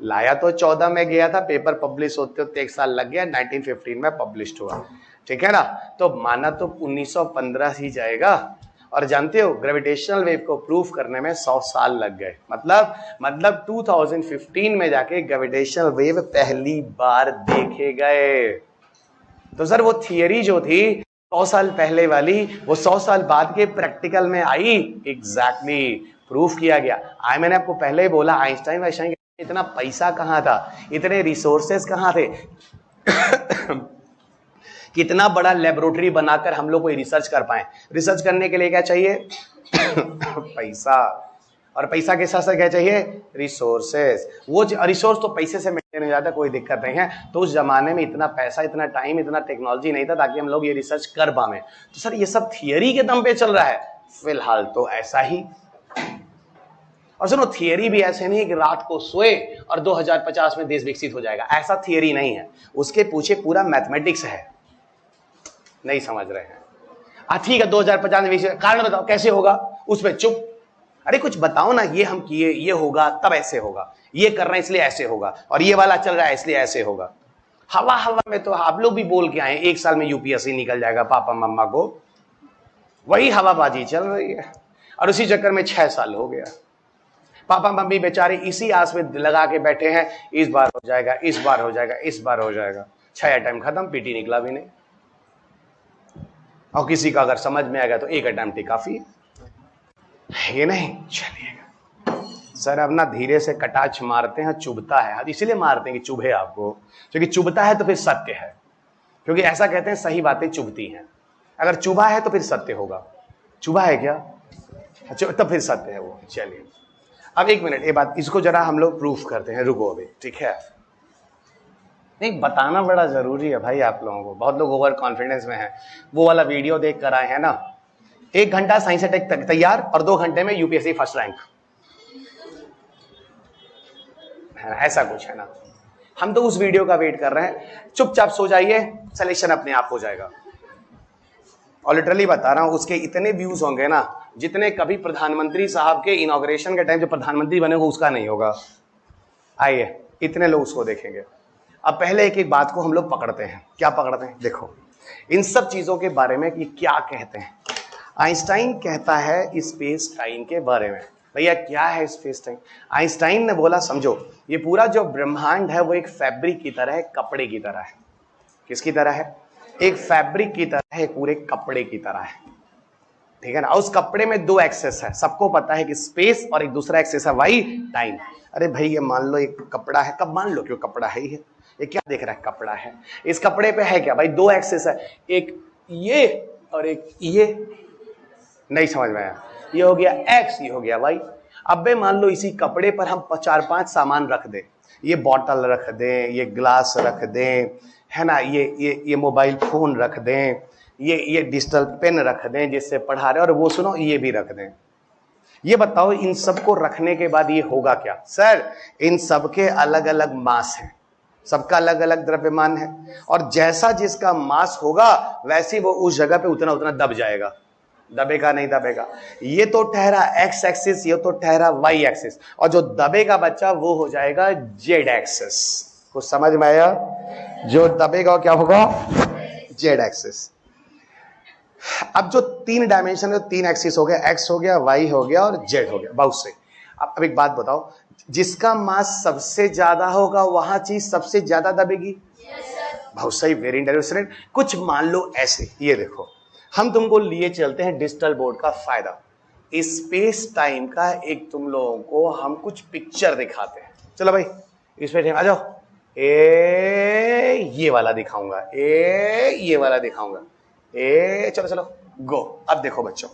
लाया तो 14 में गया था, पेपर पब्लिश होते होते 1 साल लग गया, 1915 में पब्लिश हुआ, ठीक है ना। तो माना तो 1915 ही जाएगा। और जानते हो ग्रेविटेशनल वेव को प्रूफ करने में 100 साल लग गए, मतलब 2015 में जाके ग्रेविटेशनल वेव पहली बार देखे गए। तो सर वो थियरी जो थी 100 साल पहले वाली, वो 100 साल बाद के प्रैक्टिकल में आई, एग्जैक्टली प्रूफ किया गया। मैंने आपको पहले ही बोला, आइंस्टाइन इतना पैसा कहां था, इतने रिसोर्सेस कहां थे कितना बड़ा लेबोरेटरी बनाकर हम लोग कोई रिसर्च कर पाए। रिसर्च करने के लिए क्या चाहिए पैसा, और पैसा के साथ साथ क्या चाहिए, रिसोर्सेस। वो रिसोर्स तो पैसे से मेंटेन हो जाता, कोई दिक्कत नहीं है। तो उस जमाने में इतना पैसा, इतना टाइम, इतना टेक्नोलॉजी नहीं था ताकि हम लोग ये रिसर्च कर पाए। तो सर ये सब थियरी के दम पे चल रहा है फिलहाल तो ऐसा ही। और सुनो, थियरी भी ऐसे नहीं कि रात को सोए और 2050 में देश विकसित हो जाएगा, ऐसा थियरी नहीं है। उसके पीछे पूरा मैथमेटिक्स है। नहीं समझ रहे हैं। ठीक है 2050 में कारण बताओ कैसे होगा, उस पर चुप। अरे कुछ बताओ ना, ये हम किए ये होगा तब ऐसे होगा, ये कर रहे हैं इसलिए ऐसे होगा, और ये वाला चल रहा है इसलिए ऐसे होगा। हवा हवा में तो आप लोग भी बोल के आए 1 साल में यूपीएससी निकल जाएगा पापा मम्मा को, वही हवाबाजी चल रही है और उसी चक्कर में 6 साल हो गया। पापा मम्मी बेचारे इसी आस में लगा के बैठे हैं, इस बार हो जाएगा, इस बार हो जाएगा, इस बार हो जाएगा। 6 अटेम्प्ट खत्म, पीटी निकला भी नहीं। और किसी का अगर समझ में आ गया तो 1 अटेम्प्ट ही काफी है। ये नहीं चलिएगा सर, अब ना धीरे से कटाक्ष मारते हैं, चुभता है, इसीलिए मारते हैं कि चुभे आपको, क्योंकि चुभता है तो फिर सत्य है, क्योंकि ऐसा कहते हैं सही बातें चुभती हैं। अगर चुभा है तो फिर सत्य होगा, चुभा है क्या तब फिर सत्य है वो। चलिए अब 1 मिनट ये बात, इसको जरा हम लोग प्रूफ करते हैं, रुको अभी, ठीक है। नहीं बताना बड़ा जरूरी है भाई आप लोगों को, बहुत लोग ओवर कॉन्फिडेंस में हैं। वो वाला वीडियो देख कर आए हैं ना, 1 घंटा साइंस अटैक तैयार और 2 घंटे में यूपीएससी फर्स्ट रैंक, ऐसा कुछ है ना। हम तो उस वीडियो का वेट कर रहे हैं, चुपचाप सो जाइए, सिलेक्शन अपने आप हो जाएगा। और लिटरली बता रहा हूं, उसके इतने व्यूज होंगे ना जितने कभी प्रधानमंत्री साहब के इनॉग्रेशन के टाइम जो प्रधानमंत्री बने उसका नहीं होगा। आइए इतने लोग उसको देखेंगे। अब पहले एक एक बात को हम लोग पकड़ते हैं। क्या पकड़ते हैं, देखो इन सब चीजों के बारे में कि क्या कहते हैं। आइंस्टाइन कहता है स्पेस टाइम के बारे में। भैया क्या है स्पेस टाइम? आइंस्टाइन ने बोला समझो, ये पूरा जो ब्रह्मांड है वो एक फैब्रिक की तरह है, कपड़े की तरह है। किसकी तरह है? एक फैब्रिक की तरह है, पूरे कपड़े की तरह है, ठीक है ना। उस कपड़े में 2 एक्सेस है, सबको पता है कि स्पेस, और एक दूसरा एक्सेस है वाई टाइम। अरे भाई ये मान लो एक कपड़ा है, कब मान लो क्यों कपड़ा है ही है, ये क्या देख रहा है कपड़ा है। इस कपड़े पे है क्या भाई? 2 एक्सेस है, एक ये और एक ये। नहीं समझ में आया? ये हो गया एक्स, ये हो गया वाई। अब मान लो इसी कपड़े पर हम 4-5 सामान रख दें, ये बॉटल रख दें, ये ग्लास रख दें, है ना, ये मोबाइल फोन रख दें, ये डिजिटल पेन रख दें जिससे पढ़ा रहे, और वो सुनो ये भी रख दें। ये बताओ इन सबको रखने के बाद ये होगा क्या? सर इन सबके अलग अलग मास हैं, सबका अलग अलग द्रव्यमान है, और जैसा जिसका मास होगा वैसे वो उस जगह पे उतना उतना दब जाएगा। दबेगा नहीं दबेगा? ये तो ठहरा एक्स एक्सिस, ये तो ठहरा वाई एक्सिस, और जो दबेगा बच्चा वो हो जाएगा जेड एक्सिस। कुछ समझ में आया? जो दबेगा क्या होगा? Z axis. अब जो 3 डायमेंशन है, 3 एक्सिस हो गया, एक्स हो गया, वाई हो गया और जेड हो गया, बहुत से। अब एक बात बताओ, जिसका मास सबसे ज्यादा होगा वहां चीज सबसे ज्यादा दबेगी। बहुत सही, वेरी इंटरेस्टिंग। कुछ मान लो ऐसे, ये देखो हम तुमको लिए चलते हैं डिजिटल बोर्ड का फायदा, स्पेस टाइम का एक तुम लोगों को हम कुछ पिक्चर दिखाते हैं। चलो भाई इस पे आ जाओ, ये वाला दिखाऊंगा, ये वाला दिखाऊंगा, चलो चलो गो। अब देखो बच्चों,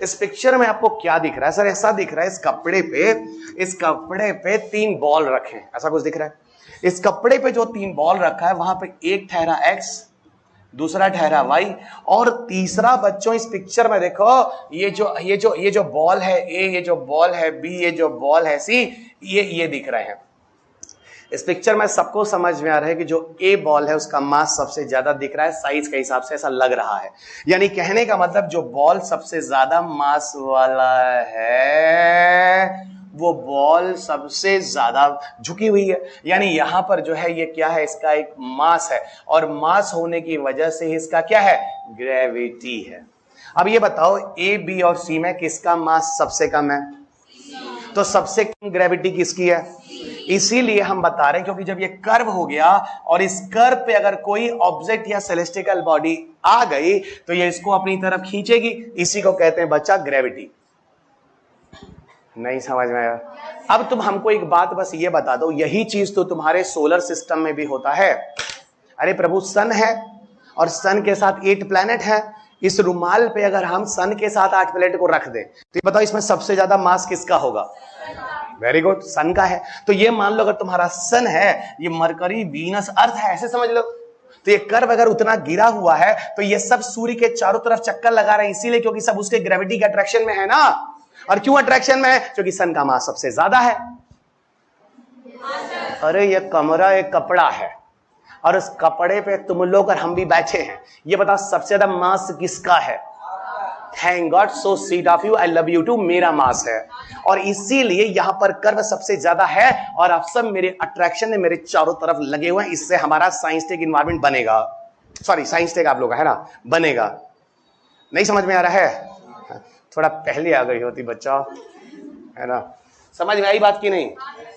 इस पिक्चर में आपको क्या दिख रहा है? सर ऐसा दिख रहा है इस कपड़े पे 3 बॉल रखे हैं, ऐसा कुछ दिख रहा है। इस कपड़े पे जो 3 बॉल रखा है वहां पे एक ठहरा एक्स, दूसरा ठहरा वाई, और तीसरा बच्चों इस पिक्चर में देखो ये जो बॉल है ए, ये जो बॉल है बी, ये जो बॉल है सी, ये दिख रहे हैं। इस पिक्चर में सबको समझ में आ रहा है कि जो ए बॉल है उसका मास सबसे ज्यादा दिख रहा है, साइज के हिसाब से ऐसा लग रहा है। यानी कहने का मतलब जो बॉल सबसे ज्यादा मास वाला है वो बॉल सबसे ज्यादा झुकी हुई है। यानी यहां पर जो है ये क्या है? इसका एक मास है, और मास होने की वजह से इसका क्या है? ग्रेविटी है। अब ये बताओ ए बी और सी में किसका मास सबसे कम है? तो सबसे कम ग्रेविटी किसकी है? इसीलिए हम बता रहे हैं, क्योंकि जब ये कर्व हो गया और इस कर्व पे अगर कोई ऑब्जेक्ट या सेलेस्टिकल बॉडी आ गई तो ये इसको अपनी तरफ खींचेगी। इसी को कहते हैं बच्चा ग्रेविटी। नहीं समझ में आया? अब तुम हमको एक बात बस ये बता दो, यही चीज तो तुम्हारे सोलर सिस्टम में भी होता है। अरे प्रभु सन है और सन के साथ 8 प्लैनेट है। इस रुमाल पे अगर हम सन के साथ 8 प्लैनेट को रख दें तो ये बताओ इसमें सबसे ज्यादा मास किसका होगा? वेरी गुड, सन का है। तो ये मान लो अगर तुम्हारा सन है, ये मरकरी, वीनस, अर्थ है, ऐसे समझ लो। तो ये कर्व अगर उतना गिरा हुआ है तो ये सब सूर्य के चारों तरफ चक्कर लगा रहे हैं, इसीलिए क्योंकि सब उसके ग्रेविटी के अट्रैक्शन में है ना। और क्यों अट्रैक्शन में है? क्योंकि सन का मास सबसे ज्यादा है। अरे ये कमरा एक कपड़ा है, और उस कपड़े पे तुम लोग और हम भी बैठे हैं। ये बताओ सबसे ज्यादा मास किसका है? Thank god, so sweet of you, I love you too, मेरा मास है। और इसीलिए यहां पर कर्व सबसे ज्यादा है और आप सब मेरे अट्रैक्शन में मेरे चारों तरफ लगे हुए हैं। इससे हमारा साइंस टेक इन्वायरमेंट बनेगा। सॉरी, साइंस टेक आप लोग है ना, बनेगा। नहीं समझ में आ रहा है? थोड़ा पहले आ गई होती बच्चा, है ना। समझ में आई बात की नहीं?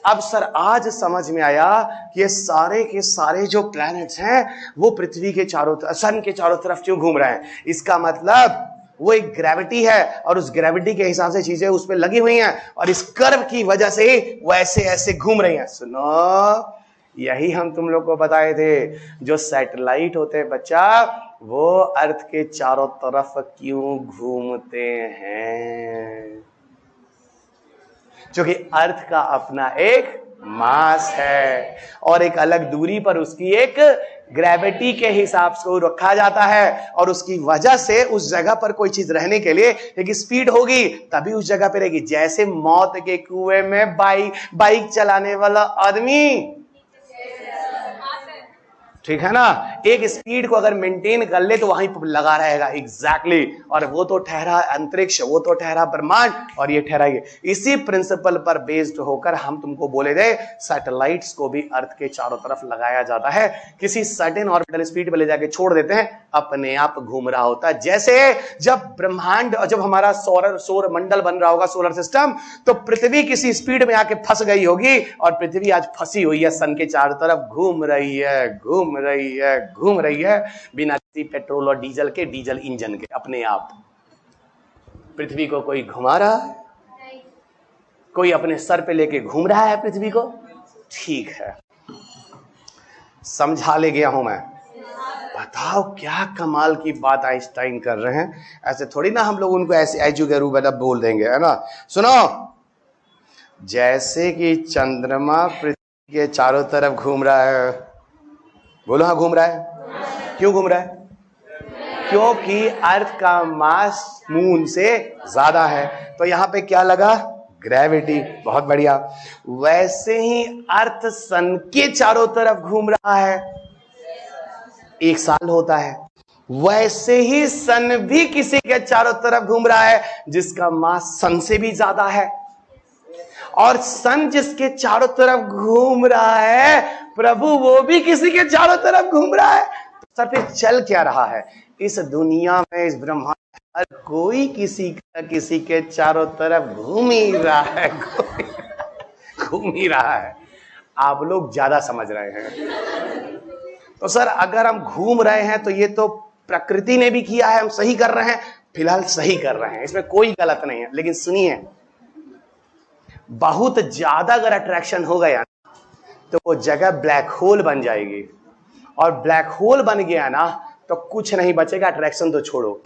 अब सर आज समझ में आया कि ये सारे के सारे जो प्लैनेट्स हैं वो पृथ्वी के चारों तरफ, सन के चारों तरफ क्यों घूम रहे हैं। इसका मतलब वो एक ग्रेविटी है और उस ग्रेविटी के हिसाब से चीजें उस पर लगी हुई हैं और इस कर्व की वजह से वो ऐसे ऐसे घूम रही हैं। सुनो, यही हम तुम लोग को बताए थे। जो सैटेलाइट होते हैं बच्चा, वो अर्थ के चारों तरफ क्यों घूमते हैं? क्योंकि अर्थ का अपना एक मास है और एक अलग दूरी पर उसकी एक ग्रेविटी के हिसाब से रखा जाता है और उसकी वजह से उस जगह पर कोई चीज रहने के लिए एक स्पीड होगी, तभी उस जगह पे रहेगी। जैसे मौत के कुएं में बाइक चलाने वाला आदमी, ठीक है ना, एक स्पीड को अगर मेंटेन कर ले तो वहीं पर लगा रहेगा। एग्जैक्टली। और वो तो ठहरा अंतरिक्ष, वो तो ठहरा ब्रह्मांड और ये ठहरा ये। इसी प्रिंसिपल पर बेस्ड होकर हम तुमको बोले थे सैटेलाइट्स को भी अर्थ के चारों तरफ लगाया जाता है। किसी सर्टेन ऑर्बिटल स्पीड पे ले जाके छोड़ देते हैं, अपने आप घूम रहा होता है। जैसे जब ब्रह्मांड, जब हमारा सौर मंडल बन रहा होगा, सोलर सिस्टम, तो पृथ्वी किसी स्पीड में आके फंस गई होगी और पृथ्वी आज फंसी हुई है, सन के चारों तरफ घूम रही है, घूम रही है बिना किसी पेट्रोल और डीजल के, डीजल इंजन के, अपने आप। पृथ्वी को कोई घुमा रहा है? कोई अपने सर पे लेके घूम रहा है पृथ्वी को? ठीक है, समझा ले गया हूं मैं। बताओ क्या कमाल की बात आइंस्टाइन कर रहे हैं। ऐसे थोड़ी ना हम लोग उनको ऐसे एजू के रूप में बोल देंगे, है ना। सुनो, जैसे कि चंद्रमा पृथ्वी के चारों तरफ घूम रहा है, बोलो हाँ घूम रहा है। क्यों घूम रहा है? क्योंकि अर्थ का मास मून से ज्यादा है। तो यहां पे क्या लगा? ग्रेविटी। बहुत बढ़िया। वैसे ही अर्थ सन के चारों तरफ घूम रहा है, एक साल होता है। वैसे ही सन भी किसी के चारों तरफ घूम रहा है जिसका मास सन से भी ज्यादा है। और सन जिसके चारों तरफ घूम रहा है, प्रभु वो भी किसी के चारों तरफ घूम रहा है। तो सर फिर चल क्या रहा है इस दुनिया में, इस ब्रह्मांड में? हर कोई किसी के चारों तरफ घूम ही रहा है, घूम ही रहा है। आप लोग ज्यादा समझ रहे हैं। तो सर अगर हम घूम रहे हैं तो ये तो प्रकृति ने भी किया है, हम सही कर रहे हैं। फिलहाल सही कर रहे हैं, इसमें कोई गलत नहीं है। लेकिन सुनिए, बहुत ज्यादा अगर अट्रैक्शन हो गया तो वो जगह ब्लैक होल बन जाएगी, और ब्लैक होल बन गया ना तो कुछ नहीं बचेगा, अट्रैक्शन तो छोड़ो।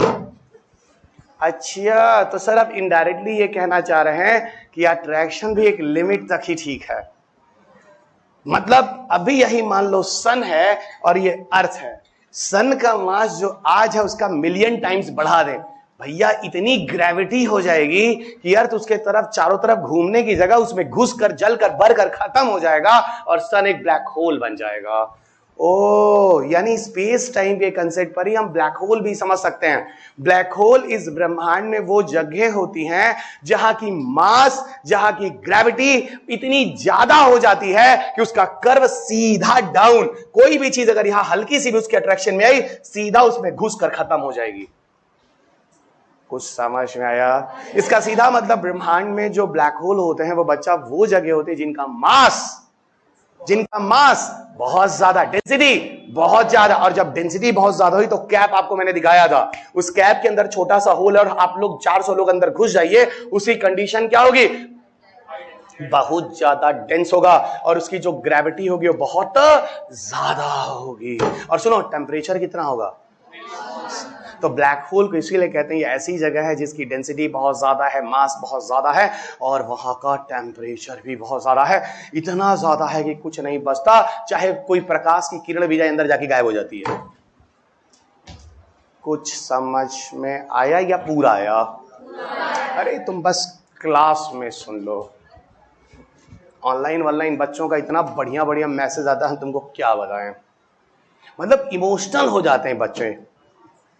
अच्छा, तो सर आप इनडायरेक्टली ये कहना चाह रहे हैं कि अट्रैक्शन भी एक लिमिट तक ही ठीक है। मतलब अभी यही मान लो सन है और ये अर्थ है, सन का मास जो आज है उसका मिलियन टाइम्स बढ़ा दें, भैया इतनी ग्रेविटी हो जाएगी कि अर्थ उसके तरफ चारों तरफ घूमने की जगह उसमें घुस कर जल कर भर कर खत्म हो जाएगा और सन एक ब्लैक होल बन जाएगा। ओ, यानी स्पेस टाइम के कंसेप्ट पर ही हम ब्लैक होल भी समझ सकते हैं। ब्लैक होल इस ब्रह्मांड में वो जगह होती हैं जहां की मास, जहां की ग्रेविटी इतनी ज्यादा हो जाती है कि उसका कर्व सीधा डाउन, कोई भी चीज अगर यहां हल्की सी भी उसके अट्रैक्शन में आई, सीधा उसमें घुस कर खत्म हो जाएगी। कुछ समझ में आया? इसका सीधा मतलब ब्रह्मांड में जो ब्लैक होल होते हैं वो बच्चा वो जगह होती है जिनका मास बहुत ज्यादा, डेंसिटी बहुत ज्यादा। और जब डेंसिटी बहुत ज्यादा हुई तो कैप आपको मैंने दिखाया था, उस कैप के अंदर छोटा सा होल है और आप लोग 400 लोग अंदर घुस जाइए, उसी कंडीशन क्या होगी? बहुत ज्यादा डेंस होगा और उसकी जो ग्रेविटी होगी वो बहुत ज्यादा होगी। और सुनो, टेम्परेचर कितना होगा? तो ब्लैक होल को इसीलिए कहते हैं ये ऐसी जगह है जिसकी डेंसिटी बहुत ज्यादा है, मास बहुत ज्यादा है और वहां का टेम्परेचर भी बहुत ज्यादा है। इतना ज्यादा है कि कुछ नहीं बचता, चाहे कोई प्रकाश की किरण भी जाए अंदर जाके गायब हो जाती है। कुछ समझ में आया या पूरा आया? अरे तुम बस क्लास में सुन लो, ऑनलाइन बच्चों का इतना बढ़िया बढ़िया मैसेज आता है, तुमको क्या बताएं। मतलब इमोशनल हो जाते हैं बच्चे,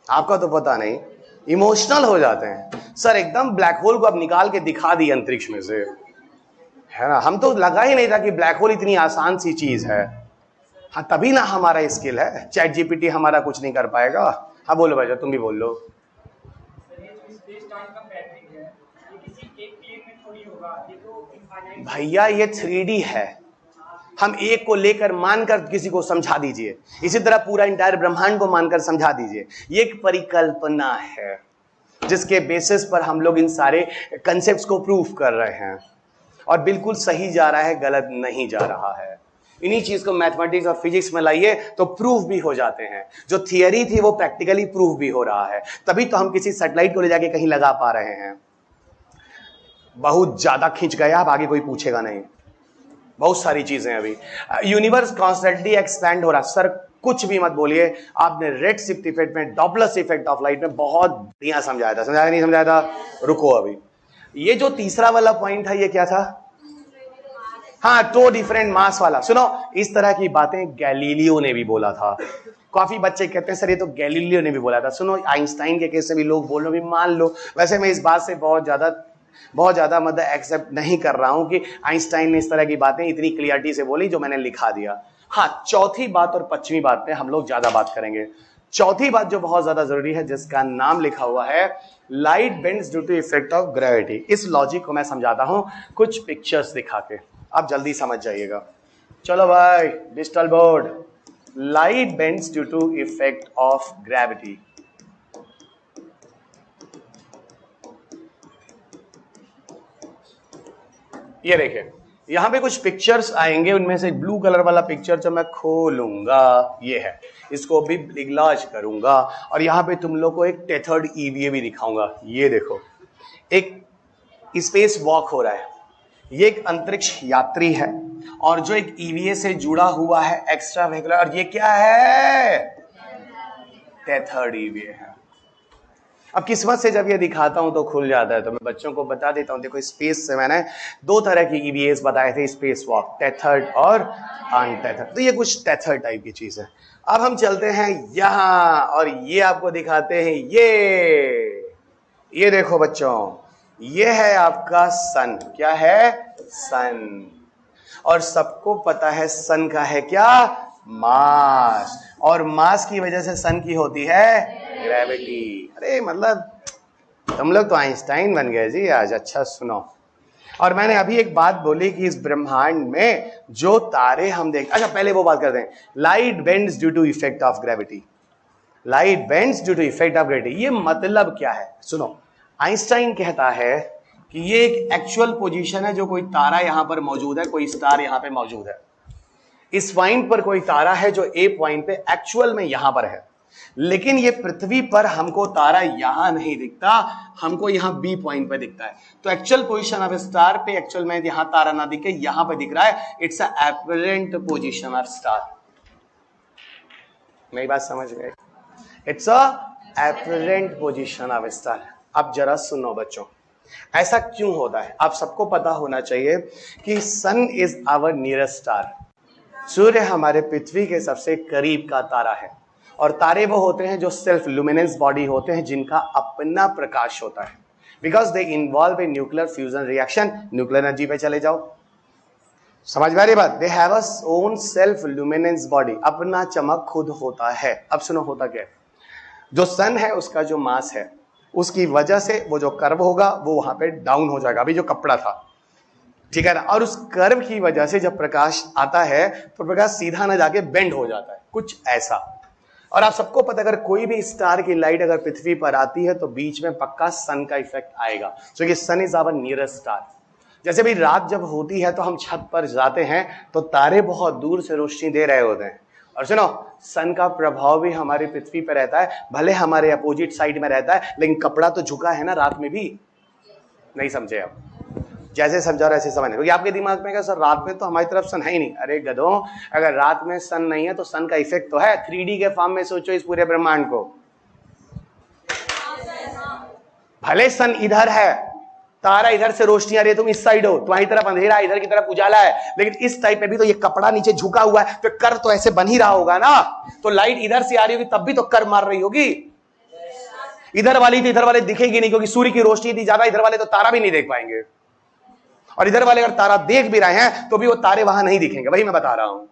आपका तो पता नहीं, इमोशनल हो जाते हैं। सर एकदम ब्लैक होल को अब निकाल के दिखा दी अंतरिक्ष में से, है ना, हम तो लगा ही नहीं था कि ब्लैक होल इतनी आसान सी चीज है। हाँ तभी ना हमारा स्किल है, चैट जीपीटी हमारा कुछ नहीं कर पाएगा। हाँ बोलो भाई, तुम भी बोल लो। भैया ये 3D है, हम एक को लेकर मानकर किसी को समझा दीजिए, इसी तरह पूरा इंटायर ब्रह्मांड को मानकर समझा दीजिए। ये एक परिकल्पना है जिसके बेसिस पर हम लोग इन सारे कंसेप्ट्स को प्रूफ कर रहे हैं, और बिल्कुल सही जा रहा है, गलत नहीं जा रहा है। इन्हीं चीज को मैथमेटिक्स और फिजिक्स में लाइए तो प्रूफ भी हो जाते हैं। जो थियरी थी वो प्रैक्टिकली प्रूफ भी हो रहा है, तभी तो हम किसी सैटेलाइट को ले जाके कहीं लगा पा रहे हैं। बहुत ज्यादा खींच गया, अब आगे कोई पूछेगा नहीं। बहुत सारी चीजें अभी, यूनिवर्स कॉन्स्टेंटली एक्सपैंड हो रहा। सर कुछ भी मत बोलिए, आपने रेड शिफ्ट इफेक्ट में, डॉपलर इफेक्ट ऑफ लाइट में बहुत बढ़िया समझाया था। समझाया नहीं समझाया था? रुको अभी, ये जो तीसरा वाला पॉइंट था ये क्या था? हाँ, टू डिफरेंट मास वाला। सुनो, इस तरह की बातें गैलीलियो ने भी बोला था। काफी बच्चे कहते हैं सर ये तो गैलीलियो ने भी बोला था। सुनो, आइंस्टाइन के केस से भी लोग बोल रहे, भी मान लो। वैसे मैं इस बात से बहुत ज्यादा मतलब एक्सेप्ट नहीं कर रहा हूं कि आइंस्टाइन ने इस तरह की बातें इतनी क्लियरिटी से बोली जो मैंने लिखा दिया। हाँ, चौथी बात और पांचवी बात पे हम लोग ज्यादा बात करेंगे। चौथी बात जो बहुत ज्यादा जरूरी है, जिसका नाम लिखा हुआ है light bends due to effect of gravity. इस लॉजिक को मैं समझाता हूं कुछ पिक्चर्स दिखा के, आप जल्दी समझ जाइएगा। चलो भाई, digital board, light bends due to effect of gravity. ये देखिए, यहां पे कुछ पिक्चर्स आएंगे, उनमें से ब्लू कलर वाला पिक्चर जो मैं खोलूंगा ये है, इसको भी इलाज करूंगा, और यहां पे तुम लोग को एक टेथर्ड ईवीए भी दिखाऊंगा। ये देखो, एक स्पेस वॉक हो रहा है, ये एक अंतरिक्ष यात्री है, और जो एक ईवीए से जुड़ा हुआ है एक्स्ट्रा व्हीकलर, और ये क्या है? टेथर्ड ईवीए है। अब किस्मत से जब ये दिखाता हूं तो खुल जाता है, तो मैं बच्चों को बता देता हूं। देखो, स्पेस से मैंने दो तरह की ईवीएस बताए थे, स्पेस वॉक, टेथर्ड और अनटेथर्ड। तो ये कुछ टेथर्ड टाइप की चीज है। अब हम चलते हैं यहां, और ये आपको दिखाते हैं। ये देखो बच्चों, ये है आपका सन। क्या है? सन। और सबको पता है सन का है क्या? मास। और मास की वजह से सन की होती है ग्रेविटी। अरे मतलब तुम लोग तो आइंस्टाइन बन गए जी आज। अच्छा सुनो, और मैंने अभी एक बात बोली कि इस ब्रह्मांड में जो तारे हम देख, अच्छा पहले वो बात करते हैं। Light bends due to effect of gravity. Light bends due to effect of gravity, ये मतलब क्या है? सुनो, आइंस्टाइन कहता है कि ये एक एक्चुअल पोजीशन है, जो कोई तारा यहां पर मौजूद है, कोई स्टार यहां पे मौजूद है। इस पॉइंट पर कोई तारा है जो ए पॉइंट पे एक्चुअल में यहां पर है, लेकिन ये पृथ्वी पर हमको तारा यहां नहीं दिखता, हमको यहां बी पॉइंट पे दिखता है। तो एक्चुअल पोजीशन ऑफ स्टार पे एक्चुअल में यहां तारा ना दिखे, यहां पे दिख रहा है। It's a apparent position of star. मेरी बात समझ गए? It's a apparent position of star. अब जरा सुनो बच्चों, ऐसा क्यों होता है? आप सबको पता होना चाहिए कि सन इज आवर नियरेस्ट स्टार। सूर्य हमारे पृथ्वी के सबसे करीब का तारा है, और तारे वो होते हैं जो सेल्फ लुमिनेंस बॉडी होते हैं, जिनका अपना प्रकाश होता है, because they involve in nuclear fusion reaction. Nuclear energy पे चले जाओ, समझ में आ रही बात? दे have a own self luminous body, अपना चमक खुद होता है। अब सुनो होता क्या है, जो सन है उसका जो मास है, उसकी वजह से वो जो कर्व होगा वो वहां पे डाउन हो जाएगा, अभी जो कपड़ा था, ठीक है ना, और उस कर्व की वजह से जब प्रकाश आता है तो प्रकाश सीधा ना जाके बेंड हो जाता है, कुछ ऐसा। और आप सबको पता, अगर कोई भी स्टार की लाइट अगर पृथ्वी पर आती है तो बीच में पक्का सन का इफेक्ट आएगा, क्योंकि सन इज आवर नियरेस्ट स्टार। जैसे भी रात जब होती है तो हम छत पर जाते हैं तो तारे बहुत दूर से रोशनी दे रहे होते हैं, और सुनो, सन का प्रभाव भी हमारी पृथ्वी पर रहता है, भले हमारे अपोजिट साइड में रहता है, लेकिन कपड़ा तो झुका है ना रात में भी। नहीं समझे आप? जैसे समझा रहे ऐसे समझ, क्योंकि आपके दिमाग में क्या, सर रात में तो हमारी तरफ सन है ही नहीं। अरे गधों, अगर रात में सन नहीं है तो सन का इफेक्ट तो है। 3D के फॉर्म में सोचो इस पूरे ब्रह्मांड को। भले सन इधर है, तारा इधर से रोशनी आ रही है, तुम इस साइड हो, तुम्हारी तरफ अंधेरा है, इधर की तरफ उजाला है, लेकिन इस टाइप में भी तो ये कपड़ा नीचे झुका हुआ है, तो कर तो ऐसे बन ही रहा होगा ना। तो लाइट इधर से आ रही होगी तब भी तो कर मार रही होगी। इधर वाली थी, इधर वाले दिखेगी नहीं, क्योंकि सूर्य की रोशनी थी ज्यादा, इधर वाले तो तारा भी नहीं देख पाएंगे। और इधर वाले अगर तारा देख भी रहे हैं तो भी वो तारे वहां नहीं दिखेंगे। वही मैं बता रहा हूं।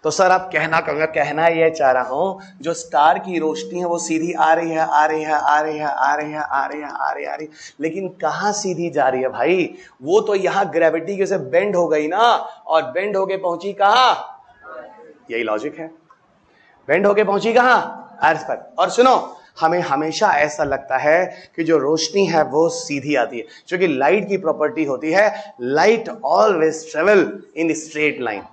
तो सर आप कहना ये चाह रहा हूं, जो स्टार की रोशनी है वो सीधी आ रही है, आ रही है, आ रही है, आ रही है, आ रही है, आ रही है, आ रही है, लेकिन कहां सीधी जा रही है भाई? वो तो यहां ग्रेविटी की वजह से बेंड हो गई ना, और बेंड होके पहुंची कहां? यही लॉजिक है, बेंड होके पहुंची कहां? अर्थ पर। और सुनो, हमें हमेशा ऐसा लगता है कि जो रोशनी है वो सीधी आती है, क्योंकि लाइट की प्रॉपर्टी होती है light always travel in straight line.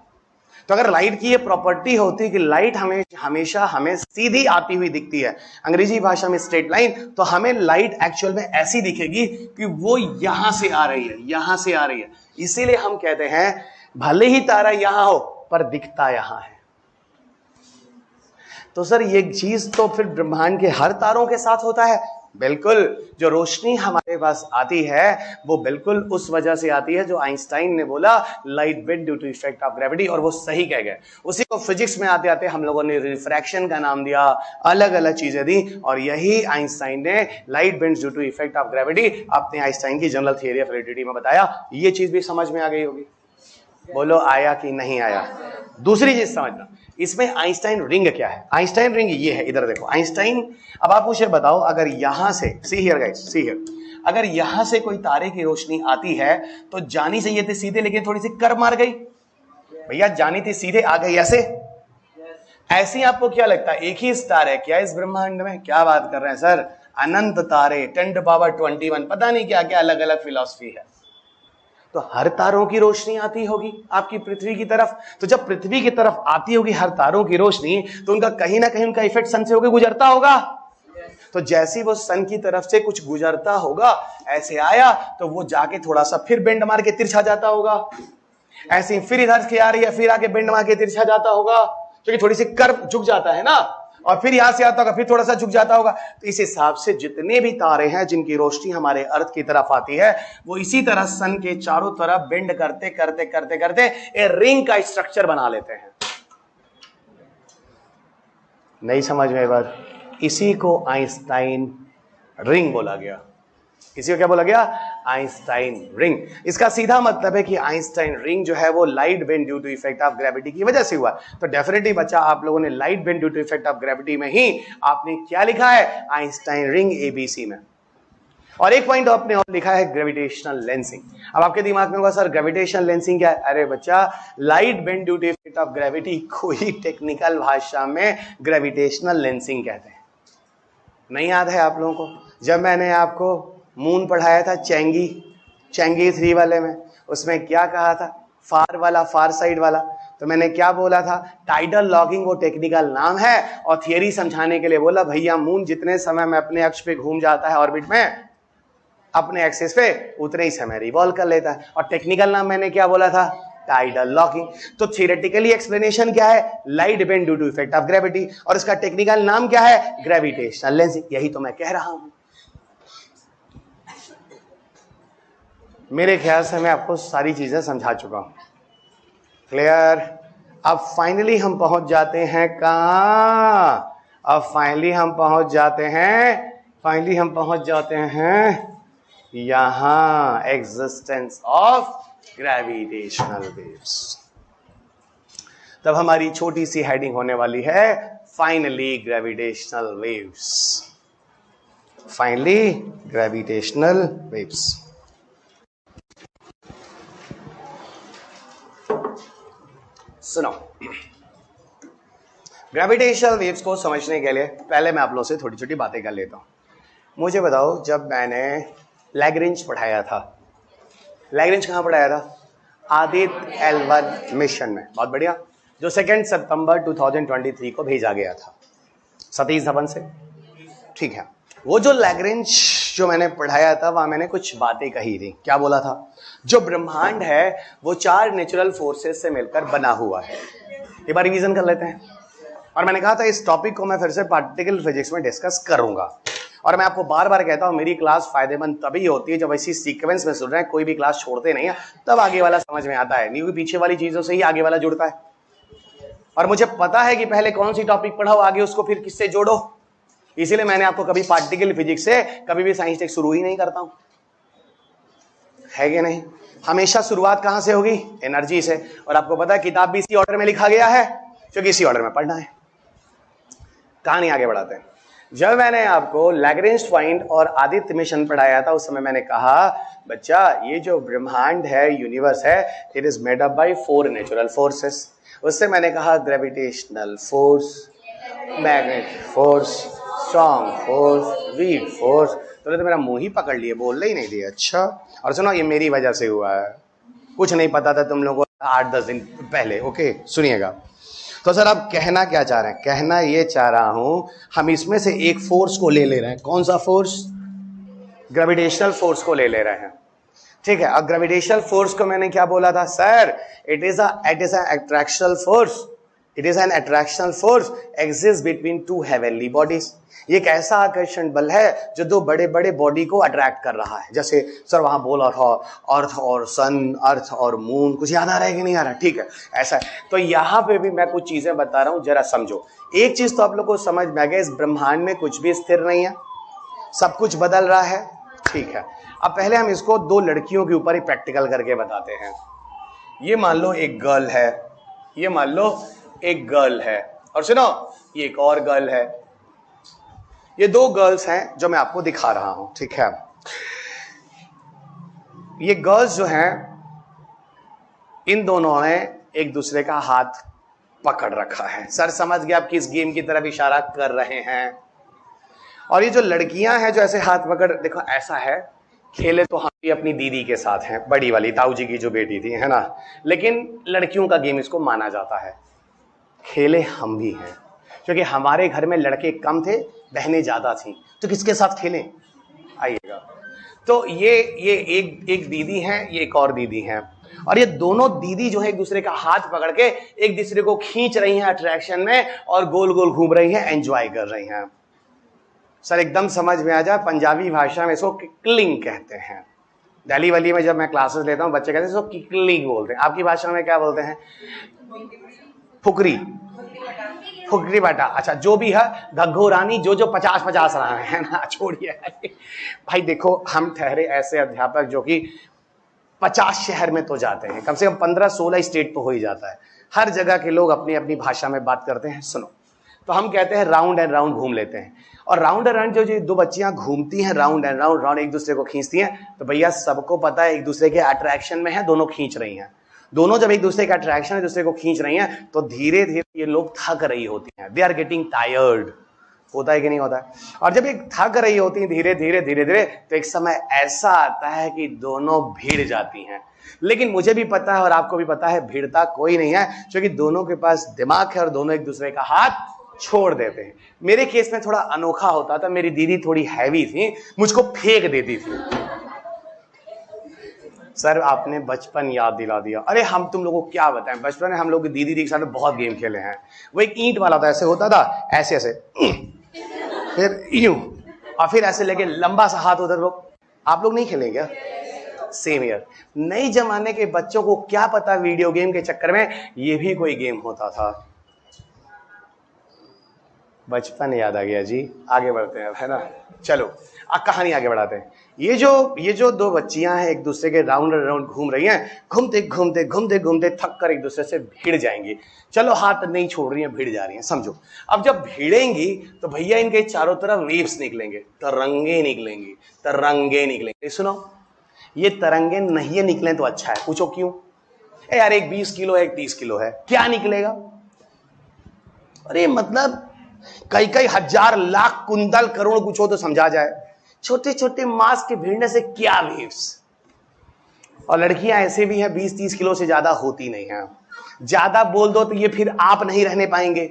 तो अगर लाइट की ये प्रॉपर्टी होती कि लाइट हमेशा हमें सीधी आती हुई दिखती है, अंग्रेजी भाषा में स्ट्रेट लाइन, तो हमें लाइट एक्चुअल में ऐसी दिखेगी कि वो यहां से आ रही है, यहां से आ रही है। इसीलिए हम कहते हैं भले ही तारा यहां हो पर दिखता यहां है। तो सर ये चीज तो फिर ब्रह्मांड के हर तारों के साथ होता है? बिल्कुल। जो रोशनी हमारे पास आती है वो बिल्कुल उस वजह से आती है जो आइंस्टाइन ने बोला, light bend due to effect of gravity, और वो सही कह गए। उसी को फिजिक्स में आते आते हम लोगों ने रिफ्रैक्शन का नाम दिया, अलग अलग चीजें दी, और यही आइंस्टाइन ने light bends due to effect of gravity अपने आइंस्टाइन की जनरल थियरी ऑफ रिलेटिविटी में बताया। ये चीज भी समझ में आ गई होगी? बोलो आया कि नहीं आया? दूसरी चीज समझना, इसमें आइंस्टाइन रिंग क्या है? आइंस्टाइन रिंग ये है, इधर देखो आइंस्टाइन। अब आप मुझे बताओ, अगर यहां से, see here guys, see here, अगर यहां से कोई तारे की रोशनी आती है तो जानी चाहिए थी सीधे, लेकिन थोड़ी सी कर्व मार गई। भैया जानी थी सीधे, आ गई ऐसे। ऐसी आपको क्या लगता है एक ही स्टार है क्या इस ब्रह्मांड में? क्या बात कर रहे हैं सर, अनंत तारे, 10⁻21, पता नहीं क्या क्या अलग अलग फिलॉसफी है। तो हर तारों की रोशनी आती होगी आपकी पृथ्वी की तरफ। तो जब पृथ्वी की तरफ आती होगी हर तारों की रोशनी, तो उनका कहीं ना कहीं उनका इफेक्ट सन से होकर गुजरता होगा। तो जैसी वो सन की तरफ से कुछ गुजरता होगा, ऐसे आया तो वो जाके थोड़ा सा फिर बेंड मार के तिरछा जाता होगा, ऐसे फिर इधर से आ रही है, फिर आके बेंड मार के तिरछा जाता होगा, क्योंकि थोड़ी सी कर्व झुक जाता है ना, और फिर यहां से आता होगा, फिर थोड़ा सा झुक जाता होगा। तो इस हिसाब से जितने भी तारे हैं जिनकी रोशनी हमारे अर्थ की तरफ आती है, वो इसी तरह सन के चारों तरफ बेंड करते करते करते करते एक रिंग का स्ट्रक्चर बना लेते हैं। नहीं समझ में बात? इसी को आइंस्टाइन रिंग बोला गया। इसी को क्या बोला गया? Einstein ring. इसका सीधा मतलब है कि आइंस्टाइन रिंग जो है वो light bend due to effect of gravity की वजह से हुआ। तो डेफिनेटली बच्चा, आप लोगों ने light bend due to effect of gravity में ही आपने क्या लिखा है? आइंस्टाइन रिंग एबीसी में। और एक पॉइंट आपने और लिखा है ग्रेविटेशनल लेंसिंग। अब आपके दिमाग में होगा सर ग्रेविटेशनल लेंसिंग क्या है? अरे बच्चा, light bend due to effect of gravity को ही टेक्निकल भाषा में ग्रेविटेशनल लेंसिंग कहते हैं। नहीं याद है आप लोगों को? जब मैंने आपको मून पढ़ाया था चैंगी 3 वाले में, उसमें क्या कहा था? फार साइड वाला। तो मैंने क्या बोला था? टाइडल लॉगिंग वो टेक्निकल नाम है, और थियरी समझाने के लिए बोला भैया मून जितने समय में अपने अक्ष पे घूम जाता है ऑर्बिट में, अपने एक्सिस पे, उतने ही समय रिवॉल्व कर लेता है। और टेक्निकल नाम मैंने क्या बोला था? Tidal locking. तो थियोरेटिकली एक्सप्लेनेशन क्या है? Light bend due to effect of gravity, और इसका टेक्निकल नाम क्या है? Gravitational lensing. यही तो मैं कह रहा हूं। मेरे ख्याल से मैं आपको सारी चीजें समझा चुका हूं। क्लियर? अब फाइनली हम पहुंच जाते हैं कहां? अब फाइनली हम पहुंच जाते हैं यहां, एग्जिस्टेंस ऑफ ग्रेविटेशनल वेव्स। तब हमारी छोटी सी हेडिंग होने वाली है finally gravitational waves. Finally gravitational waves. सुनो, ग्रेविटेशनल वेव्स को समझने के लिए पहले मैं आप लोगों से थोड़ी छोटी बातें कर लेता हूं। मुझे बताओ, जब मैंने लैग्रेंज पढ़ाया था, लैग्रेंज कहां पढ़ाया था? आदित्य L1 मिशन में। बहुत बढ़िया। जो 2 सितंबर 2023 को भेजा गया था सतीश धवन से। ठीक है, वो जो लैग्रेंज जो मैंने पढ़ाया था, वहां मैंने कुछ बातें कही थी। क्या बोला था? जो ब्रह्मांड है वो 4 नेचुरल फोर्सेस से मिलकर बना हुआ है। एक बार रिवीजन कर लेते हैं। और मैंने कहा था इस टॉपिक को मैं फिर से पार्टिकल फिजिक्स में डिस्कस करूंगा। और मैं आपको बार बार कहता हूं मेरी क्लास फायदेमंद तभी होती है जब ऐसी सीक्वेंस में सुन रहे हैं, कोई भी क्लास छोड़ते नहीं है, तब आगे वाला समझ में आता है, नहीं कि पीछे वाली चीजों से ही आगे वाला जुड़ता है। और मुझे पता है कि पहले कौन सी टॉपिक पढ़ाओ, आगे उसको फिर किससे जोड़ो, इसीलिए मैंने आपको कभी पार्टिकल फिजिक्स से, कभी भी साइंस टेक शुरू ही नहीं करता हूं, है कि नहीं? हमेशा शुरुआत कहां से होगी? एनर्जी से। और आपको पता है किताब भी इसी ऑर्डर में लिखा गया है, क्योंकि इसी ऑर्डर में पढ़ना है। कहानी आगे बढ़ाते हैं। जब मैंने आपको लैग्रेंज पॉइंट और आदित्य मिशन पढ़ाया था, उस समय मैंने कहा बच्चा ये जो ब्रह्मांड है, यूनिवर्स है, it is made up by 4 natural forces. उससे मैंने कहा gravitational force, magnetic force, strong force, weak force. तो मेरा मुंह ही पकड़ लिए, बोलने ही नहीं दिए। अच्छा, और सुनो ये मेरी वजह से हुआ है, कुछ नहीं पता था तुम लोगों को 8-10 दिन पहले। ओके सुनिएगा। तो सर आप कहना क्या चाह रहे हैं? कहना ये चाह रहा हूं हम इसमें से एक फोर्स को ले रहे हैं। कौन सा फोर्स? ग्रेविटेशनल फोर्स को ले रहे हैं, ठीक है। अब ग्रेविटेशनल फोर्स को मैंने क्या बोला था? Sir it is an attractional force, it is an attractional force exist between 2 heavenly bodies. ये एक ऐसा आकर्षण बल है जो 2 बड़े बड़े बॉडी को अट्रैक्ट कर रहा है। जैसे सर वहां बोला था अर्थ और सन, अर्थ और मून, कुछ याद आ रहा है कि नहीं आ रहा? ठीक है, ऐसा है। तो यहाँ पे भी मैं कुछ चीजें बता रहा हूं, जरा समझो। एक चीज तो आप लोग को समझ में आ गया, इस ब्रह्मांड में कुछ भी स्थिर नहीं है, सब कुछ बदल रहा है, ठीक है। अब पहले हम इसको 2 लड़कियों के ऊपर ही प्रैक्टिकल करके बताते हैं। ये मान लो एक गर्ल है, ये मान लो एक गर्ल है, और सुनो ये एक और गर्ल है। ये 2 गर्ल्स हैं जो मैं आपको दिखा रहा हूं, ठीक है। ये गर्ल्स जो हैं, इन दोनों ने एक दूसरे का हाथ पकड़ रखा है। सर समझ गया आप किस गेम की तरफ इशारा कर रहे हैं। और ये जो लड़कियां हैं जो ऐसे हाथ पकड़, देखो ऐसा है, खेले तो हम भी अपनी दीदी के साथ हैं, बड़ी वाली ताऊ जी की जो बेटी थी, है ना, लेकिन लड़कियों का गेम इसको माना जाता है। खेले हम भी हैं, क्योंकि हमारे घर में लड़के कम थे, बहनें ज्यादा थीं, तो किसके साथ खेलें? आइएगा। तो ये एक दीदी हैं, ये एक और दीदी हैं, और ये दोनों दीदी जो है एक दूसरे का हाथ पकड़ के एक दूसरे को खींच रही हैं अट्रैक्शन में, और गोल गोल घूम रही हैं, एंजॉय कर रही हैं। सर एकदम समझ में आ जाए, पंजाबी भाषा में इसको किकलिंग कहते हैं। दिल्ली वाली में जब मैं क्लासेस लेता हूं, बच्चे कहते हैं इसको किकलिंग बोलते हैं। आपकी भाषा में क्या बोलते हैं? फुकरी, फुकरी बाटा। अच्छा जो भी है, घग्घोरानी, जो 50-50 रहा है ना, छोड़िए भाई। देखो हम ठहरे ऐसे अध्यापक जो कि 50 शहर में तो जाते हैं, कम से कम 15-16 स्टेट तो हो ही जाता है। हर जगह के लोग अपनी अपनी भाषा में बात करते हैं। सुनो, तो हम कहते हैं राउंड एंड राउंड घूम लेते हैं। और राउंड एंड राउंड जो 2 बच्चियां घूमती हैं, राउंड एंड राउंड राउंड एक दूसरे को खींचती हैं, तो भैया सबको पता है एक दूसरे के अट्रैक्शन में है, दोनों खींच रही हैं। दोनों जब एक दूसरे का अट्रैक्शन है, दूसरे को खींच रही हैं, तो धीरे धीरे ये लोग थक रही होती हैं। दे आर गेटिंग टायर्ड, होता है कि नहीं होता है? और जब एक थक रही होती है धीरे धीरे धीरे धीरे, तो एक समय ऐसा आता है कि दोनों भिड़ जाती हैं। लेकिन मुझे भी पता है और आपको भी पता है, भिड़ता कोई नहीं है, क्योंकि दोनों के पास दिमाग है और दोनों एक दूसरे का हाथ छोड़ देते हैं। मेरे केस में थोड़ा अनोखा होता था, मेरी दीदी थोड़ी हैवी थी, मुझको फेंक देती थी। सर आपने बचपन याद दिला दिया। अरे हम तुम लोगों को क्या बताएं, बचपन में हम लोग दीदी के साथ बहुत गेम खेले हैं। वो एक ईंट वाला था, ऐसे होता था, ऐसे ऐसे, फिर यूं, और फिर ऐसे लेके लंबा सा हाथ उधर। लोग आप लोग नहीं खेले क्या? Same year. नए जमाने के बच्चों को क्या पता, वीडियो गेम के चक्कर में ये भी कोई गेम होता था। बचपन याद आ गया जी। आगे बढ़ते हैं, है ना। चलो अब कहानी आगे बढ़ाते हैं। ये जो 2 बच्चियां हैं एक दूसरे के राउंड राउंड घूम रही हैं, घूमते घूमते घूमते घूमते थक कर एक दूसरे से भिड़ जाएंगी। चलो हाथ नहीं छोड़ रही हैं, भिड़ जा रही हैं, समझो। अब जब भिड़ेंगी तो भैया इनके चारों तरफ वेव्स निकलेंगे, तरंगे निकलेंगी, तरंगे निकलेंगे। सुनो, ये तरंगे नहीं निकले तो अच्छा है। पूछो क्यों? यार एक 20 किलो है, एक 30 किलो है, क्या निकलेगा? अरे मतलब कई हजार लाख कुंतल करोड़ कुछ हो तो समझा जाए। छोटे छोटे मांस के भिड़ने से क्या वेव्स। और लड़कियां ऐसे भी हैं 20-30 किलो से ज्यादा होती नहीं हैं। ज्यादा बोल दो तो ये फिर आप नहीं रहने पाएंगे,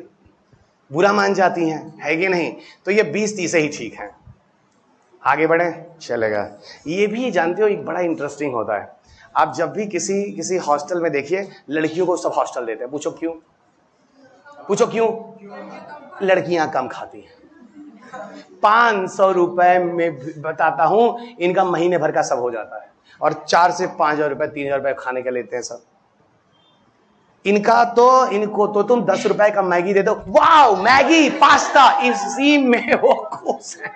बुरा मान जाती हैं, है कि नहीं? तो ये 20-30 ही ठीक है। आगे बढ़े, चलेगा। ये भी जानते हो एक बड़ा इंटरेस्टिंग होता है। आप जब भी किसी हॉस्टल में देखिए, लड़कियों को सब हॉस्टल देते हैं। पूछो क्यों? पूछो क्यों? लड़कियां कम खाती हैं। 500 रुपए में बताता हूं इनका महीने भर का सब हो जाता है, और 4 से 5,000 रुपए 3,000 रुपए खाने के लेते हैं सब। इनको तो तुम 10 रुपए का मैगी दे दो, वाओ मैगी पास्ता, इसी में वो खुश है।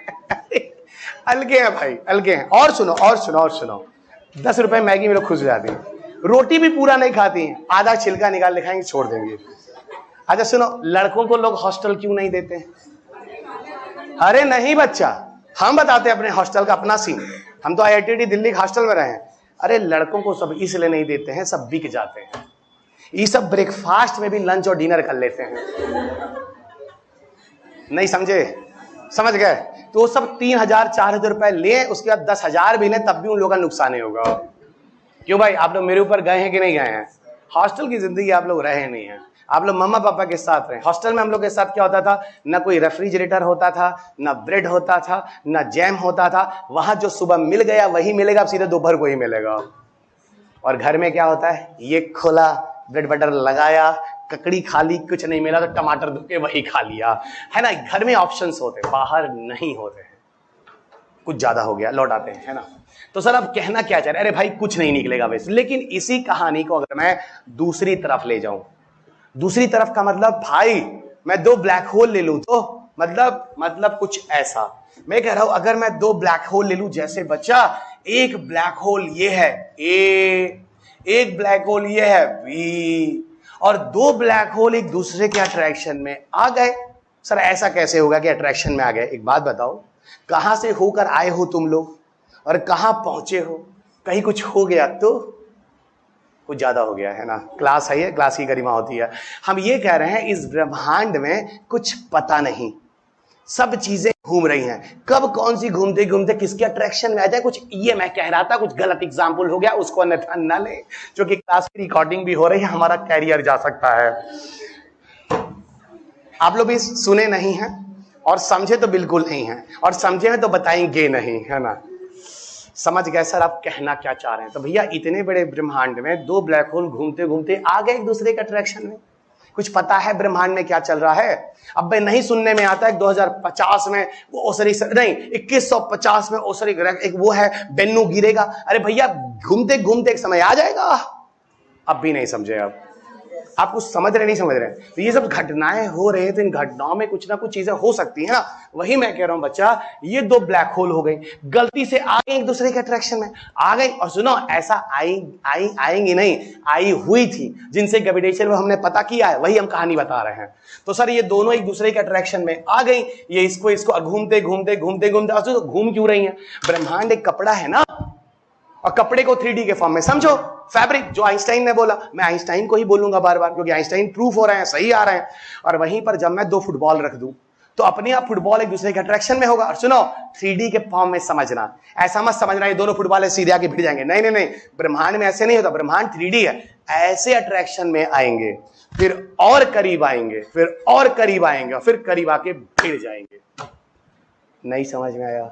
अलगे हैं भाई, अलगे हैं। और सुनो 10 रुपए मैगी में लोग खुश हो जाते हैं, रोटी भी पूरा नहीं खाती हैं, आधा छिलका निकाल दिखाएंगे छोड़ देंगे। अच्छा सुनो, लड़कों को लोग हॉस्टल क्यों नहीं देते हैं? अरे नहीं बच्चा, हम बताते हैं अपने हॉस्टल का अपना सीन। हम तो IITT दिल्ली हॉस्टल में रहे हैं। अरे लड़कों को सब इसलिए नहीं देते हैं, सब बिक जाते हैं। ये सब ब्रेकफास्ट में भी लंच और डिनर कर लेते हैं। नहीं समझे? समझ गए? तो वो सब 3,000 4,000 रुपए ले, उसके बाद 10,000 भी ले, तब भी उन लोगों का नुकसान नहीं होगा। क्यों भाई, आप लोग मेरे ऊपर गए हैं कि नहीं गए हैं? हॉस्टल की जिंदगी आप लोग रहे नहीं हैं, आप लोग मम्मा पापा के साथ रहे। हॉस्टल में हम लोग के साथ क्या होता था? ना कोई रेफ्रिजरेटर होता था, ना ब्रेड होता था, ना जैम होता था। वहां जो सुबह मिल गया वही मिलेगा, सीधे दोपहर को ही मिलेगा। और घर में क्या होता है? ये खोला, ब्रेड बटर लगाया, ककड़ी खा ली, कुछ नहीं मिला तो टमाटर धो के वही खा लिया, है ना। घर में ऑप्शंस होते, बाहर नहीं होते हैं। कुछ ज्यादा हो गया, लौट आते हैं, है ना। तो सर अब कहना क्या चाह रहे? अरे भाई कुछ नहीं निकलेगा वैसे। लेकिन इसी कहानी को अगर मैं दूसरी तरफ ले जाऊं, दूसरी तरफ का मतलब भाई मैं 2 ब्लैक होल ले लूं तो मतलब कुछ ऐसा। मैं कह रहा हूं अगर मैं 2 ब्लैक होल ले लूं, जैसे बच्चा एक ब्लैक होल ये है ए, एक ब्लैक होल ये है बी, और 2 ब्लैक होल एक दूसरे के अट्रैक्शन में आ गए। सर ऐसा कैसे होगा कि अट्रैक्शन में आ गए? एक बात बताओ, कहां से होकर आए हो तुम लोग और कहां पहुंचे हो? कहीं कुछ हो गया तो कुछ ज्यादा हो गया, है ना। क्लास है, क्लास की गरिमा होती है। हम ये कह रहे हैं इस ब्रह्मांड में कुछ पता नहीं, सब चीजें घूम रही हैं। कब कौन सी घूमते घूमते किसके अट्रैक्शन में आ जाए, कुछ ये मैं कह रहा था। कुछ गलत एग्जाम्पल हो गया, उसको अन्यथा न ले, जो कि क्लास की रिकॉर्डिंग भी हो रही है, हमारा कैरियर जा सकता है। आप लोग भी सुने नहीं हैं और समझे तो बिल्कुल नहीं हैं, और समझे हैं तो बताएंगे नहीं, है ना। समझ गए सर आप कहना क्या चाह रहे हैं? तो भैया इतने बड़े ब्रह्मांड में 2 ब्लैक होल घूमते घूमते आ गए एक दूसरे के अट्रैक्शन में। कुछ पता है ब्रह्मांड में क्या चल रहा है? अब भाई नहीं सुनने में आता है 2050 में वो ओसरी नहीं 2150 में ओसरी एक वो है बेन्नू गिरेगा। अरे भैया घूमते घूमते एक समय आ जाएगा। अब भी नहीं समझे आप कुछ समझ रहे नहीं समझ रहे। तो ये सब घटनाएं हो रही हैं, तो इन घटनाओं में कुछ ना कुछ चीजें हो सकती है ना। वही मैं कह रहा हूं बच्चा, ये 2 ब्लैक होल हो गई, गलती से आ गए एक दूसरे के अट्रैक्शन में आ गई। और सुनो ऐसा आएंगी नहीं, आई हुई थी, जिनसे ग्रेविटेशन में हमने पता किया है, वही हम कहानी बता रहे हैं। तो सर ये दोनों एक दूसरे के अट्रैक्शन में आ गई, ये इसको घूमते घूमते घूम क्यों रही है? ब्रह्मांड एक कपड़ा है ना, और कपड़े को 3D के फॉर्म में समझो, फैब्रिक, जो आइंस्टाइन ने बोला, मैं आइंस्टाइन को ही बोलूंगा बार बार, क्योंकि आइंस्टाइन प्रूफ हो रहे हैं, सही आ रहे हैं। और वहीं पर जब मैं 2 फुटबॉल रख दूं तो अपने आप फुटबॉल एक दूसरे के अट्रैक्शन में होगा। और सुनो 3D के फॉर्म में समझना, ऐसा मत समझना ये दोनों फुटबॉल सीधे आके भिड़ जाएंगे, नहीं नहीं नहीं, ब्रह्मांड में ऐसे नहीं होता। ब्रह्मांड 3D है, ऐसे अट्रैक्शन में आएंगे, फिर और करीब आएंगे, फिर और करीब आएंगे, और फिर करीब आके भिड़ जाएंगे। नहीं समझ में आया?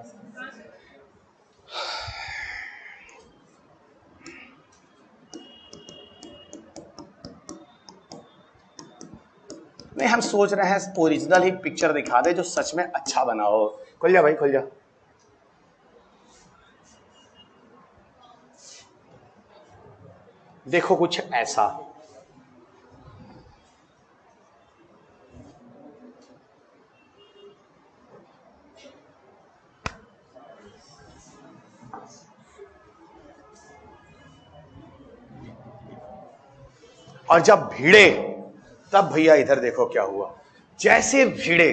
नहीं, हम सोच रहे हैं ओरिजिनल ही पिक्चर दिखा दे जो सच में अच्छा बना हो। खुल जा भाई, खुल जा। देखो कुछ ऐसा, और जब भिड़े तब भैया इधर देखो क्या हुआ। जैसे भिड़े,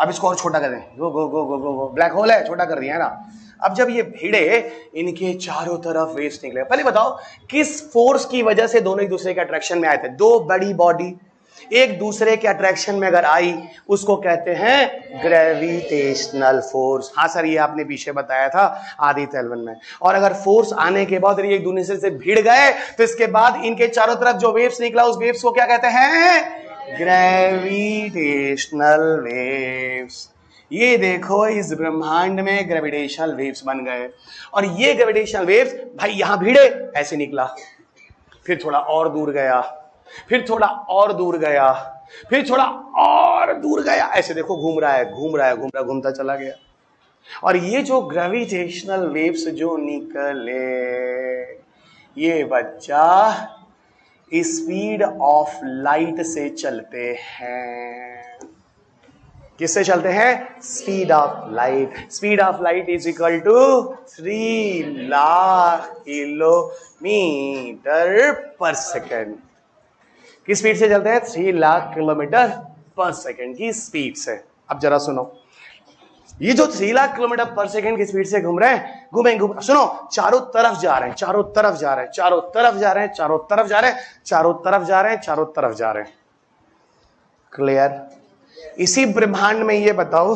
अब इसको और छोटा कर दें, गो गो गो गो गो गो, ब्लैक होल है, छोटा कर दिया है ना। अब जब ये भिड़े, इनके चारों तरफ वेव्स निकले। पहले बताओ किस फोर्स की वजह से दोनों एक दूसरे के अट्रैक्शन में आए थे? 2 बड़ी बॉडी एक दूसरे के अट्रैक्शन में अगर आई, उसको कहते हैं ग्रेविटेशनल फोर्स। हाँ सर, ये आपने पीछे बताया था आदि तलवन में। और अगर फोर्स आने के बाद ये एक दूसरे से भिड़ गए, तो इसके बाद इनके चारों तरफ जो वेव्स निकला, उस वेव्स को क्या कहते हैं? Gravitational waves. ये देखो इस ब्रह्मांड में ग्रेविटेशनल वेव्स बन गए, और ये ग्रेविटेशनल वेव्स भाई यहां भिड़े, ऐसे निकला, फिर थोड़ा और दूर गया, फिर थोड़ा और दूर गया, फिर थोड़ा और दूर गया, ऐसे देखो घूम रहा है, घूम रहा है, घूम रहा, घूमता चला गया। और ये जो ग्रेविटेशनल वेव्स जो निकले, ये बच्चा स्पीड ऑफ लाइट से चलते हैं। किससे चलते हैं? Speed of light. Speed of light is equal to 3 lakh kilometre per second. किस स्पीड से चलते हैं? 3 लाख किलोमीटर पर सेकेंड की स्पीड से। अब जरा सुनो, ये जो 3 लाख किलोमीटर पर सेकेंड की स्पीड से घूम रहे हैं, घूमें, सुनो, चारों तरफ जा रहे हैं, चारों तरफ जा रहे हैं, चारों तरफ जा रहे हैं, चारों तरफ जा रहे हैं, चारों तरफ जा रहे हैं, चारों तरफ जा रहे हैं। क्लियर? इसी ब्रह्मांड में ये बताओ,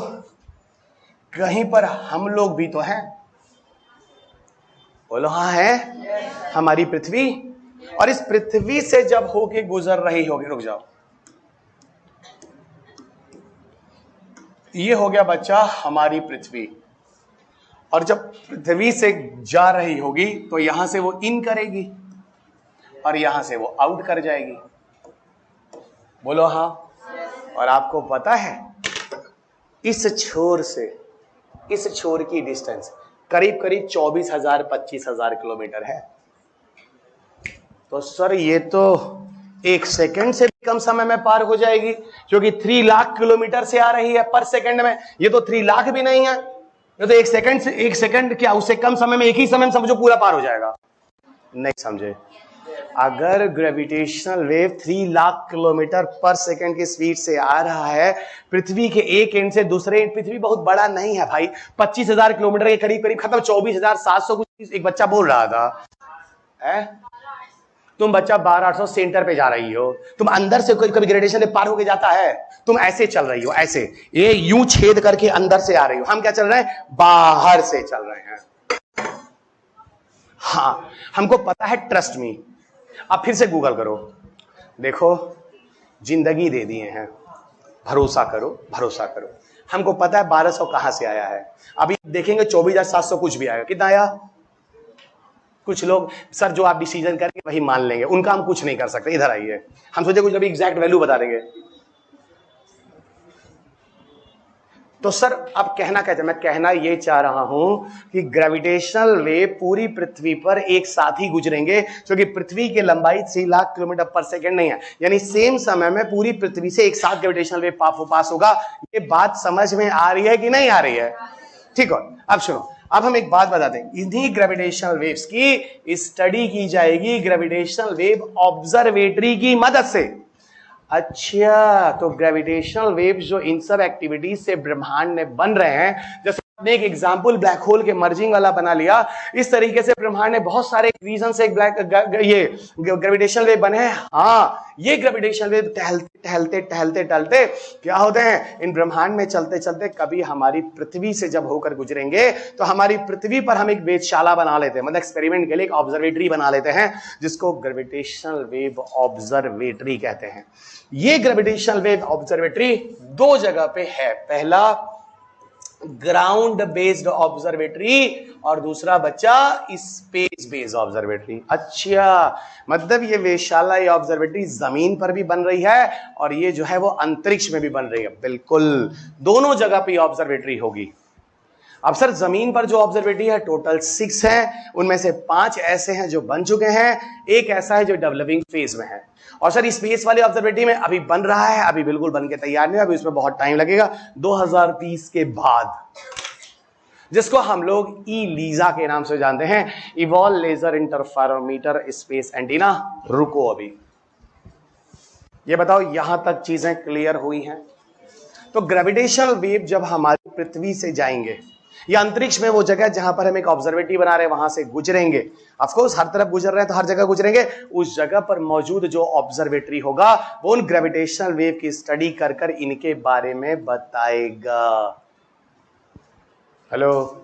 कहीं पर हम लोग भी तो हैं? बोलो हाँ है। हमारी पृथ्वी, और इस पृथ्वी से जब होके गुजर रही होगी, रुक जाओ, ये हो गया बच्चा हमारी पृथ्वी, और जब पृथ्वी से जा रही होगी तो यहां से वो इन करेगी और यहां से वो आउट कर जाएगी। बोलो हाँ। और आपको पता है इस छोर से इस छोर की डिस्टेंस करीब करीब 24,000 25,000 किलोमीटर है। तो सर ये तो 1 सेकंड से भी कम समय में पार हो जाएगी, क्योंकि 3 लाख किलोमीटर से आ रही है पर सेकंड में। ये तो 3 लाख भी नहीं है, ये तो 1 सेकंड क्या, उससे कम समय में, एक ही समय में समझो पूरा पार हो जाएगा। नहीं समझे? अगर ग्रेविटेशनल वेव 3 लाख किलोमीटर पर सेकंड की स्पीड से आ रहा है पृथ्वी के एक एंड से दूसरे एंड, पृथ्वी बहुत बड़ा नहीं है भाई, 25,000 किलोमीटर के करीब करीब खत्म, 24,700 कुछ एक बच्चा बोल रहा था है? तुम बच्चा 12,800 सेंटर पे जा रही हो, तुम अंदर से कभी ग्रेविटेशन वेव पार होके जाता है? तुम ऐसे चल रही हो, ऐसे ये यूं छेद करके अंदर से आ रही हो। हम क्या चल रहे हैं? बाहर से चल रहे हैं। हाँ, हमको पता है, ट्रस्ट मी। अब फिर से गूगल करो, देखो जिंदगी दे दिए हैं, भरोसा करो, भरोसा करो। हमको पता है 1200 कहां से आया है, अभी देखेंगे 24,700 कुछ भी आएगा। कितना आया? कुछ लोग सर जो आप डिसीजन करेंगे वही मान लेंगे, उनका हम कुछ नहीं कर सकते। इधर आइए, हम सोचे कुछ अभी एग्जैक्ट वैल्यू बता देंगे। तो सर अब कहना क्या, मैं कहना ये चाह रहा हूं कि ग्रेविटेशनल वेव पूरी पृथ्वी पर एक साथ ही गुजरेंगे, क्योंकि पृथ्वी की लंबाई 3 लाख किलोमीटर पर सेकंड नहीं है, यानी सेम समय में पूरी पृथ्वी से एक साथ ग्रेविटेशनल वेव पास होगा। ये बात समझ में आ रही है कि नहीं आ रही है? ठीक है, अब सुनो, अब हम एक बात बताते हैं, इन्हीं ग्रेविटेशनल वेव्स की स्टडी की जाएगी ग्रेविटेशनल वेव ऑब्जर्वेटरी की मदद से। अच्छा, तो ग्रेविटेशनल वेव्स जो इन सब एक्टिविटीज से ब्रह्मांड में बन रहे हैं, जैसे आपने एक एग्जांपल ब्लैक होल के मर्जिंग वाला बना लिया, इस तरीके से ब्रह्मांड में बहुत सारे रीजन से ये ग्रेविटेशनल वेव बने हैं। हाँ, ये ग्रेविटेशनल वेव टहलते क्या होते हैं, इन ब्रह्मांड में चलते चलते कभी हमारी पृथ्वी से जब होकर गुजरेंगे तो हमारी पृथ्वी पर हम एक वेधशाला बना लेते हैं, मतलब एक्सपेरिमेंट के लिए एक ऑब्जर्वेटरी बना लेते हैं, जिसको ग्रेविटेशनल वेव ऑब्जर्वेटरी कहते हैं। ये ग्रेविटेशनल वेव ऑब्जर्वेटरी 2 जगह पे है, पहला ग्राउंड बेस्ड ऑब्जर्वेटरी और दूसरा बच्चा स्पेस बेस्ड ऑब्जर्वेटरी। अच्छा, मतलब ये वेधशाला, ये ऑब्जर्वेटरी जमीन पर भी बन रही है और ये जो है वो अंतरिक्ष में भी बन रही है। बिल्कुल, दोनों जगह पे ऑब्जर्वेटरी होगी। अब सर जमीन पर जो ऑब्जर्वेटरी है टोटल 6 है, उनमें से 5 ऐसे हैं जो बन चुके हैं, एक ऐसा है जो डेवलपिंग फेज में है, और सर स्पेस वाले ऑब्जर्वेटरी में अभी बन रहा है, अभी बिल्कुल बन के तैयार नहीं है, अभी इसमें बहुत टाइम लगेगा, 2030 के बाद, जिसको हम लोग ईलीजा के नाम से जानते हैं, evolve laser interferometer space antenna. रुको, अभी ये बताओ यहां तक चीजें क्लियर हुई हैं? तो ग्रेविटेशनल वेव जब हमारी पृथ्वी से जाएंगे या अंतरिक्ष में वो जगह जहां पर हम एक ऑब्जर्वेटरी बना रहे हैं वहां से गुजरेंगे, ऑफ कोर्स हर तरफ गुजर रहे हैं तो हर जगह गुजरेंगे, उस जगह पर मौजूद जो ऑब्जर्वेटरी होगा वो उन ग्रेविटेशनल वेव की स्टडी कर कर इनके बारे में बताएगा। हेलो,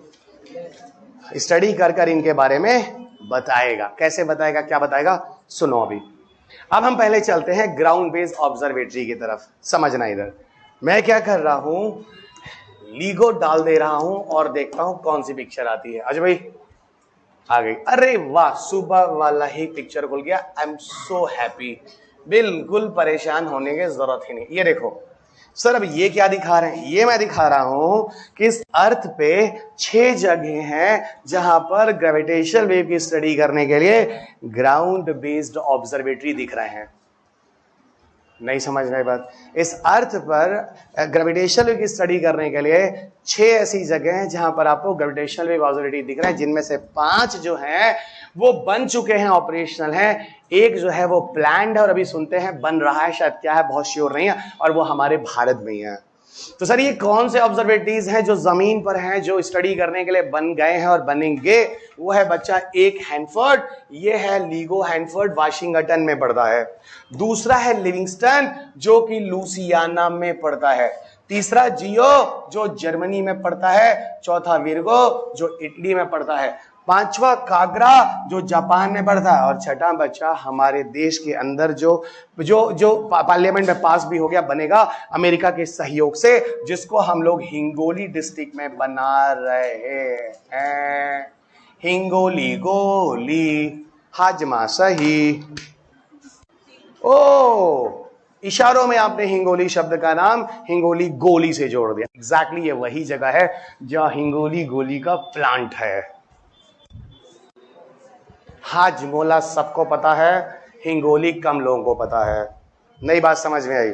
स्टडी कर कर इनके बारे में बताएगा। कैसे बताएगा, क्या बताएगा, सुनो अभी। अब हम पहले चलते हैं ग्राउंड बेस्ड ऑब्जर्वेटरी की तरफ। समझना, इधर मैं क्या कर रहा हूं, लीगो डाल दे रहा हूं और देखता हूं कौन सी पिक्चर आती है। अजय भाई आ गई, अरे वाह, सुबह वाला ही पिक्चर खुल गया, आई एम सो हैप्पी। बिल्कुल परेशान होने की जरूरत ही नहीं। ये देखो सर, अब ये क्या दिखा रहे हैं? ये मैं दिखा रहा हूं कि इस अर्थ पे 6 जगह हैं जहां पर ग्रेविटेशनल वेव की स्टडी करने के लिए ग्राउंड बेस्ड ऑब्जर्वेटरी दिख रहे हैं। नहीं समझ रहे बात? इस अर्थ पर ग्रेविटेशनल वेव की स्टडी करने के लिए 6 ऐसी जगह हैं जहां पर आपको ग्रेविटेशनल वेव ऑब्जर्वेटरी दिख रहे हैं, जिनमें से 5 जो हैं वो बन चुके हैं, ऑपरेशनल हैं। एक जो है वो प्लान्ड है और अभी सुनते हैं बन रहा है, शायद क्या है बहुत श्योर नहीं है, और वो हमारे भारत में ही है। तो सर ये कौन से ऑब्जर्वेटरीज हैं जो जमीन पर हैं, जो स्टडी करने के लिए बन गए हैं और बनेंगे? वो है बच्चा, एक हैंडफोर्ड, ये है लीगो हैंडफोर्ड, वाशिंगटन में पड़ता है। दूसरा है लिविंगस्टन जो कि लुसियाना में पड़ता है। तीसरा जियो जो जर्मनी में पड़ता है। चौथा विर्गो जो इटली में पड़ता है। पांचवा कागरा जो जापान में पड़ता है। और छठा बच्चा हमारे देश के अंदर जो जो जो पार्लियामेंट में पास भी हो गया, बनेगा अमेरिका के सहयोग से, जिसको हम लोग हिंगोली डिस्ट्रिक्ट में बना रहे हैं। हिंगोली गोली हाजमा सही। ओ इशारों में आपने हिंगोली शब्द का नाम हिंगोली गोली से जोड़ दिया। एग्जैक्टली ये वही जगह है जहां हिंगोली गोली का प्लांट है। हाजमोला सबको पता है, हिंगोली कम लोगों को पता है। नई बात समझ में आई?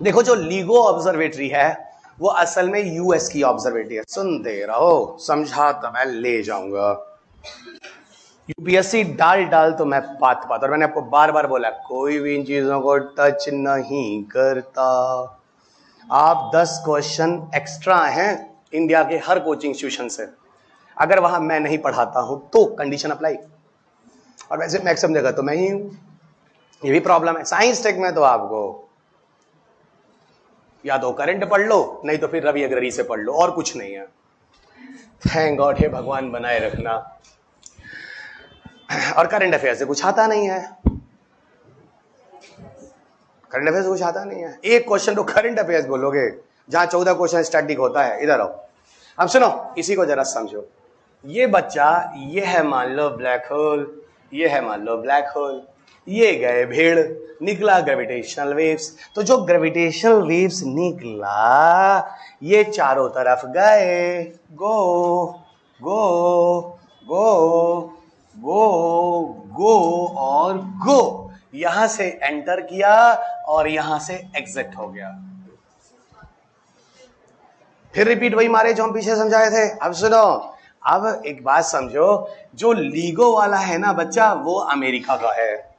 देखो जो लीगो ऑब्जर्वेटरी है वो असल में यूएस की ऑब्जर्वेटरी है। सुनते रहो, समझा तो मैं ले जाऊंगा। यूपीएससी डाल तो मैं बात और मैंने आपको बार बार बोला कोई भी इन चीजों को टच नहीं करता। आप 10 क्वेश्चन एक्स्ट्रा हैं इंडिया के हर कोचिंग इंस्टीट्यूशन से, अगर वहां मैं नहीं पढ़ाता हूं तो कंडीशन अप्लाई। और वैसे मैक्सिमम जगह तो मैं ही हूं, ये भी प्रॉब्लम है। साइंस टेक में तो आपको या तो करंट पढ़ लो, नहीं तो फिर रवि अग्रवाल से पढ़ लो, और कुछ नहीं है। थैंक गॉड, हे भगवान बनाए रखना। और करंट अफेयर से कुछ आता नहीं है, करंट अफेयर से कुछ आता नहीं है। एक क्वेश्चन तो करंट अफेयर्स बोलोगे जहां 14 क्वेश्चन स्टैटिक होता है। इधर आओ, अब सुनो, इसी को जरा समझो। ये बच्चा, ये है मान लो ब्लैक होल, ये है मान लो ब्लैक होल, ये गए भेड़, निकला ग्रेविटेशनल वेव्स। तो जो ग्रेविटेशनल वेव्स निकला ये चारों तरफ गए, गो गो गो गो गो और गो, यहां से एंटर किया और यहां से एग्जिट हो गया। फिर रिपीट वही मारे जो हम पीछे समझाए थे। अब सुनो, अब एक बात समझो, जो लीगो वाला है ना बच्चा, वो अमेरिका का है,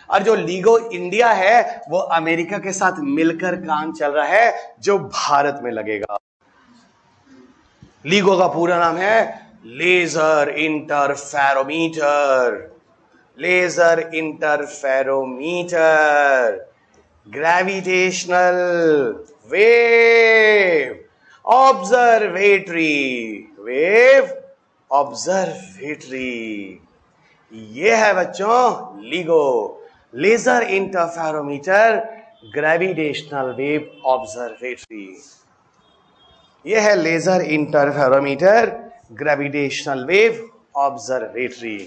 और जो लीगो इंडिया है वो अमेरिका के साथ मिलकर काम चल रहा है, जो भारत में लगेगा। लीगो का पूरा नाम है laser interferometer, laser interferometer, gravitational wave observatory, wave observatory. ये है बच्चों LIGO, laser interferometer, gravitational wave observatory. ये है laser interferometer, gravitational wave observatory.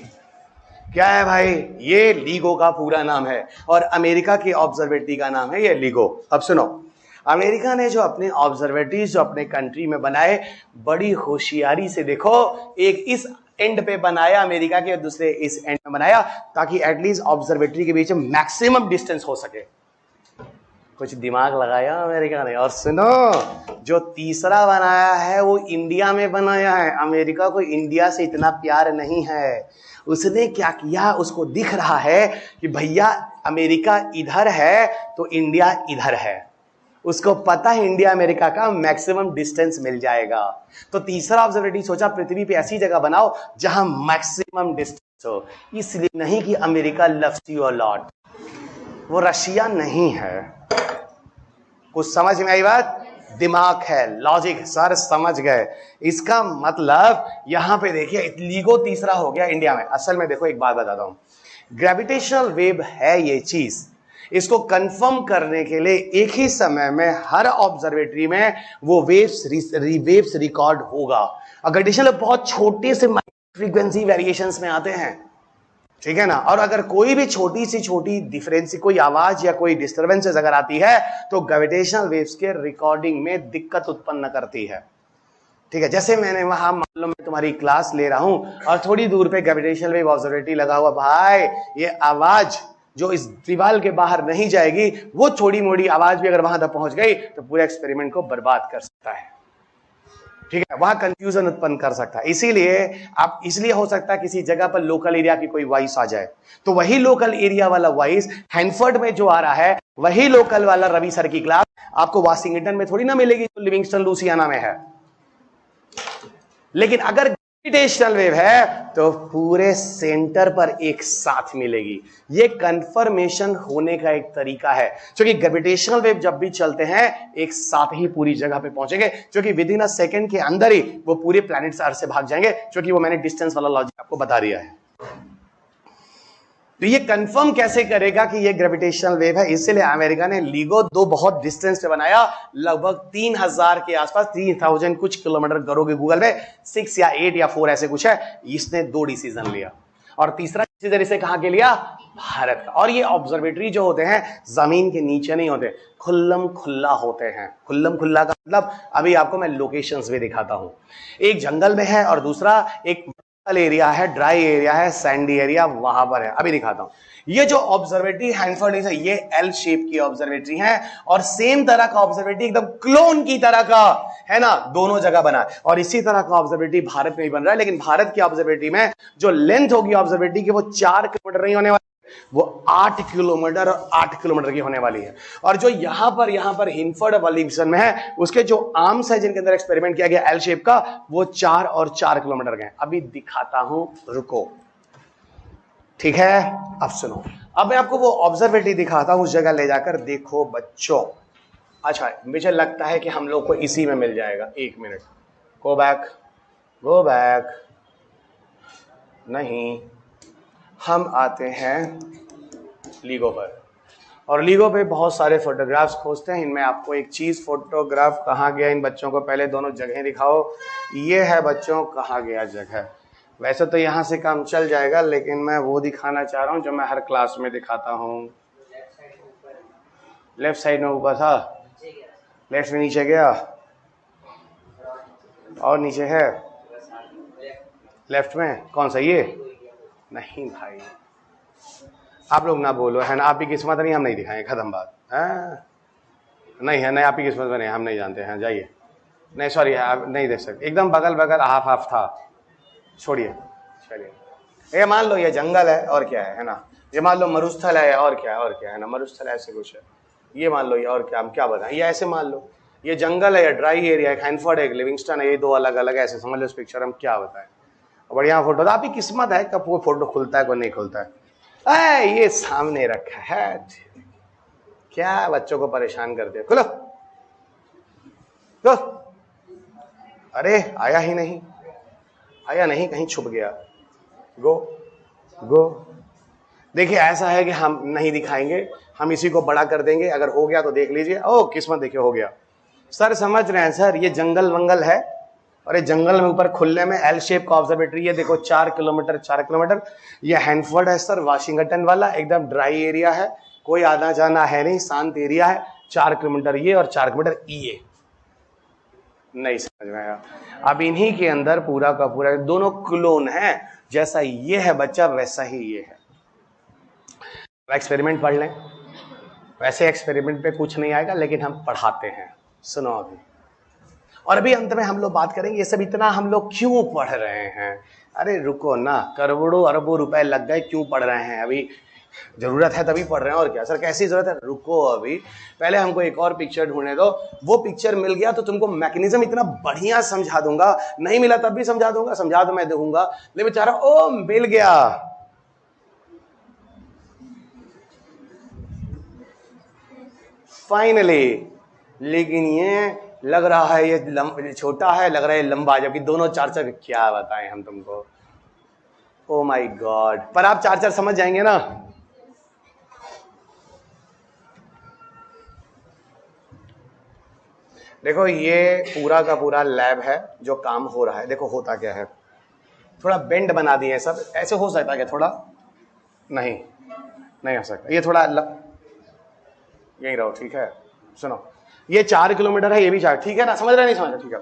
क्या है भाई? ये लीगो का पूरा नाम है और अमेरिका की ऑब्जर्वेटरी का नाम है ये लीगो। अब सुनो, अमेरिका ने जो अपने ऑब्जर्वेटरीज जो अपने कंट्री में बनाए, बड़ी होशियारी से देखो, एक इस एंड पे बनाया अमेरिका के, दूसरे इस एंड में बनाया, ताकि एटलीस्ट ऑब्जर्वेटरी के बीच में मैक्सिमम डिस्टेंस हो सके। कुछ दिमाग लगाया अमेरिका ने। और सुनो, जो तीसरा बनाया है वो इंडिया में बनाया है। अमेरिका को इंडिया से इतना प्यार नहीं है। उसने क्या किया, उसको दिख रहा है कि भैया अमेरिका इधर है तो इंडिया इधर है, उसको पता है इंडिया अमेरिका का मैक्सिमम डिस्टेंस मिल जाएगा। तो तीसरा ऑब्जर्वेटरी सोचा पृथ्वी पे ऐसी जगह बनाओ जहां मैक्सिमम डिस्टेंस हो। इसलिए नहीं कि America loves you a lot, वो रशिया नहीं है। कुछ समझ में आई बात? दिमाग है, लॉजिक, सर समझ गए। इसका मतलब यहां पे देखिए, लीगो तीसरा हो गया इंडिया में। असल में देखो, एक बात बताता हूं, ग्रेविटेशनल वेव है ये चीज, इसको कंफर्म करने के लिए एक ही समय में हर ऑब्जर्वेटरी में वो वेव्स रिकॉर्ड होगा। और ग्रेविटेशनल बहुत छोटे से फ्रीक्वेंसी वेरिएशंस में आते हैं, ठीक है ना। और अगर कोई भी छोटी से छोटी डिफरेंस, कोई आवाज या कोई डिस्टर्बेंसेस अगर आती है तो ग्रेविटेशनल वेव्स के रिकॉर्डिंग में दिक्कत उत्पन्न करती है, ठीक है। जैसे मैंने वहां, मान लो मैं तुम्हारी क्लास ले रहा हूं और थोड़ी दूर पे ग्रेविटेशनल वेव ऑब्जर्वेटरी लगा हुआ, भाई ये आवाज जो इस दीवार के बाहर नहीं जाएगी, वो थोड़ी मोड़ी आवाज भी अगर वहां तक पहुंच गई तो पूरे एक्सपेरिमेंट को बर्बाद कर सकता है, ठीक है। वहां कंफ्यूजन उत्पन्न कर सकता है। इसीलिए आप, इसलिए हो सकता है किसी जगह पर लोकल एरिया की कोई वॉइस आ जाए, तो वही लोकल एरिया वाला वॉइस हैंनफोर्ड में जो आ रहा है, वही लोकल वाला रवि सर की क्लास आपको वाशिंगटन में थोड़ी ना मिलेगी जो लिविंगस्टन लुसियाना में है। लेकिन अगर ग्रेविटेशनल वेव है तो पूरे सेंटर पर एक साथ मिलेगी। ये कंफर्मेशन होने का एक तरीका है, क्योंकि ग्रेविटेशनल वेव जब भी चलते हैं एक साथ ही पूरी जगह पे पहुंचेंगे, क्योंकि विद इन अ सेकंड के अंदर ही वो पूरे प्लैनेट से अर्थ से भाग जाएंगे, क्योंकि वो मैंने डिस्टेंस वाला लॉजिक आपको बता दिया है। तो ये कंफर्म कैसे करेगा कि ये ग्रेविटेशनल वेव है? इसलिए अमेरिका ने LIGO 2 बहुत डिस्टेंस पे बनाया, लगभग 3000 के आसपास, 3000 कुछ किलोमीटर करोगे गूगल पे, 6 या 8 या 4 ऐसे कुछ है। इसने 2 डिसीजन लिया, और तीसरा डिसीजन इसे कहां के लिया? भारत का। और ये ऑब्जर्वेटरी जो होते हैं जमीन के नीचे नहीं होते, खुल्लम खुल्ला होते हैं। खुल्लम खुल्ला का मतलब अभी आपको मैं लोकेशंस भी दिखाता हूं। एक जंगल में है और दूसरा एक एरिया है, ड्राई एरिया है, सैंडी एरिया, वहां पर है। अभी दिखाता हूं। ये जो ऑब्जर्वेटरी हैंनफोर्ड है, ये एल शेप की ऑब्जर्वेटरी है, और सेम तरह का ऑब्जर्वेटरी एकदम क्लोन की तरह का है ना, दोनों जगह बना है। और इसी तरह का ऑब्जर्वेटरी भारत में भी बन रहा है, लेकिन भारत की ऑब्जर्वेटरी में जो लेंथ होगी ऑब्जर्वेटरी की, वो 4 किलोमीटर नहीं होने वाली, वो 8 किलोमीटर और 8 किलोमीटर की होने वाली है। और जो यहां पर हैंनफोर्ड वाली मिशन में है, उसके जो आर्म्स है जिनके अंदर एक्सपेरिमेंट किया गया एल शेप का, वो 4 और 4 किलोमीटर के हैं। अभी दिखाता हूं, रुको, ठीक है। अब सुनो, अब मैं आपको वो ऑब्जर्वेटरी दिखाता हूं, उस जगह ले जाकर देखो बच्चों। अच्छा, मुझे लगता है कि हम लोग को इसी में मिल जाएगा। 1 मिनट, गो बैक, नहीं, हम आते हैं LIGO पर, और LIGO पे बहुत सारे फोटोग्राफ्स खोजते हैं। इनमें आपको एक चीज, फोटोग्राफ कहाँ गया इन बच्चों को, पहले दोनों जगह दिखाओ। ये है बच्चों, कहाँ गया जगह। वैसे तो यहाँ से काम चल जाएगा, लेकिन मैं वो दिखाना चाह रहा हूँ जो मैं हर क्लास में दिखाता हूँ। लेफ्ट साइड में ऊपर था, लेफ्ट में नीचे गया, और नीचे है लेफ्ट में, कौन सा? ये नहीं भाई, आप लोग ना बोलो, है ना, आप ही किस्मत नहीं, हम नहीं दिखाएंगे, खत्म बात है। नहीं है, नहीं, आप ही किस्मत में नहीं, हम नहीं जानते हैं, जाइए। नहीं सॉरी, आप नहीं देख सकते, एकदम बगल हाफ हाफ था, छोड़िए। चलिए, ये मान लो ये जंगल है, और क्या है ना, ये मान लो मरुस्थल है, और क्या है ना, मरुस्थल ऐसे कुछ है, ये मान लो, ये और क्या, हम क्या बताएं, ये ऐसे मान लो, ये जंगल है, या ड्राई एरिया है, हैंनफोर्ड है, लिविंगस्टन है, ये 2 अलग अलग ऐसे समझ लो इस पिक्चर, हम क्या बताएं। बढ़िया फोटो, आप ही किस्मत है कब वो फोटो खुलता है, कोई नहीं खुलता है। ये सामने रखा है, क्या बच्चों को परेशान करते हो, खुलो तो। अरे आया ही नहीं, कहीं छुप गया। गो, देखिए ऐसा है कि हम नहीं दिखाएंगे, हम इसी को बड़ा कर देंगे, अगर हो गया तो देख लीजिए। ओ किस्मत, देखिए हो गया। सर समझ रहे हैं सर, ये जंगल वंगल है, और ये जंगल में ऊपर खुले में एल शेप का ऑब्जर्वेटरी, ये देखो 4 किलोमीटर। ये हैंनफोर्ड है सर, वाशिंगटन वाला, एकदम ड्राई एरिया है, कोई आना जाना है नहीं, शांत एरिया है। 4 किलोमीटर ये और 4 किलोमीटर ये, नहीं समझ में आया। अब इन्हीं के अंदर पूरा का पूरा दोनों क्लोन है, जैसा ये है बच्चा वैसा ही ये है। एक्सपेरिमेंट पढ़ लें, वैसे एक्सपेरिमेंट पे कुछ नहीं आएगा, लेकिन हम पढ़ाते हैं, सुनो अभी। और अभी अंत में हम लोग बात करेंगे ये सब इतना हम लोग क्यों पढ़ रहे हैं। अरे रुको ना, करोड़ों अरबों रुपए लग गए, क्यों पढ़ रहे हैं? अभी जरूरत है तभी पढ़ रहे हैं, और क्या सर कैसी जरूरत है? रुको अभी, पहले हमको एक और पिक्चर ढूंढने दो। वो पिक्चर मिल गया तो तुमको मैकेनिज्म इतना बढ़िया समझा दूंगा, नहीं मिला तब भी समझा दूंगा, समझा तो मैं दूंगा। ले बेचारा, ओ मिल गया, फाइनली। लेकिन ये लग रहा है ये छोटा है, लग रहा है लंबा, जबकि दोनों 4-4, क्या बताएं हम तुमको। ओ माय गॉड, पर आप 4-4 समझ जाएंगे ना। देखो ये पूरा का पूरा लैब है जो काम हो रहा है। देखो होता क्या है, थोड़ा बेंड बना दिए सब, ऐसे हो सकता है क्या थोड़ा? नहीं नहीं हो सकता, ये थोड़ा यही रहो, ठीक है। सुनो, ये 4 किलोमीटर है, ये भी 4, ठीक है ना, समझ रहे नहीं समझ रहे? ठीक है,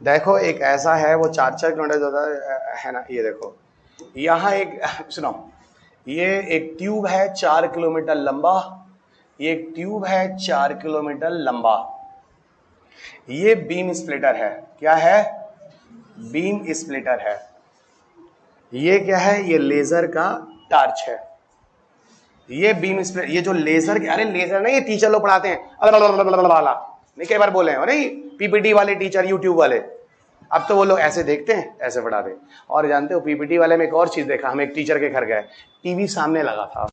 देखो एक ऐसा है वो 4-4 किलोमीटर ज्यादा है ना, ये देखो यहाँ एक सुनो, ये एक ट्यूब है 4 किलोमीटर लंबा, ये एक ट्यूब है 4 किलोमीटर लंबा, ये बीम स्प्लिटर है। क्या है? बीम स्प्लिटर है। ये क्या है? ये लेजर का टार्च है। ये बीम स्प्लिटर, ये जो लेजर के, अरे लेजर नहीं, ये टीचर लोग पढ़ाते हैं वाला, नहीं कई बार बोले हैं, नहीं पीपीटी वाले टीचर, यूट्यूब वाले, अब तो वो लोग ऐसे देखते हैं, ऐसे पढ़ाते हैं। और जानते हो पीपीटी वाले में एक और चीज देखा, हम एक टीचर के घर गए, टीवी सामने लगा था,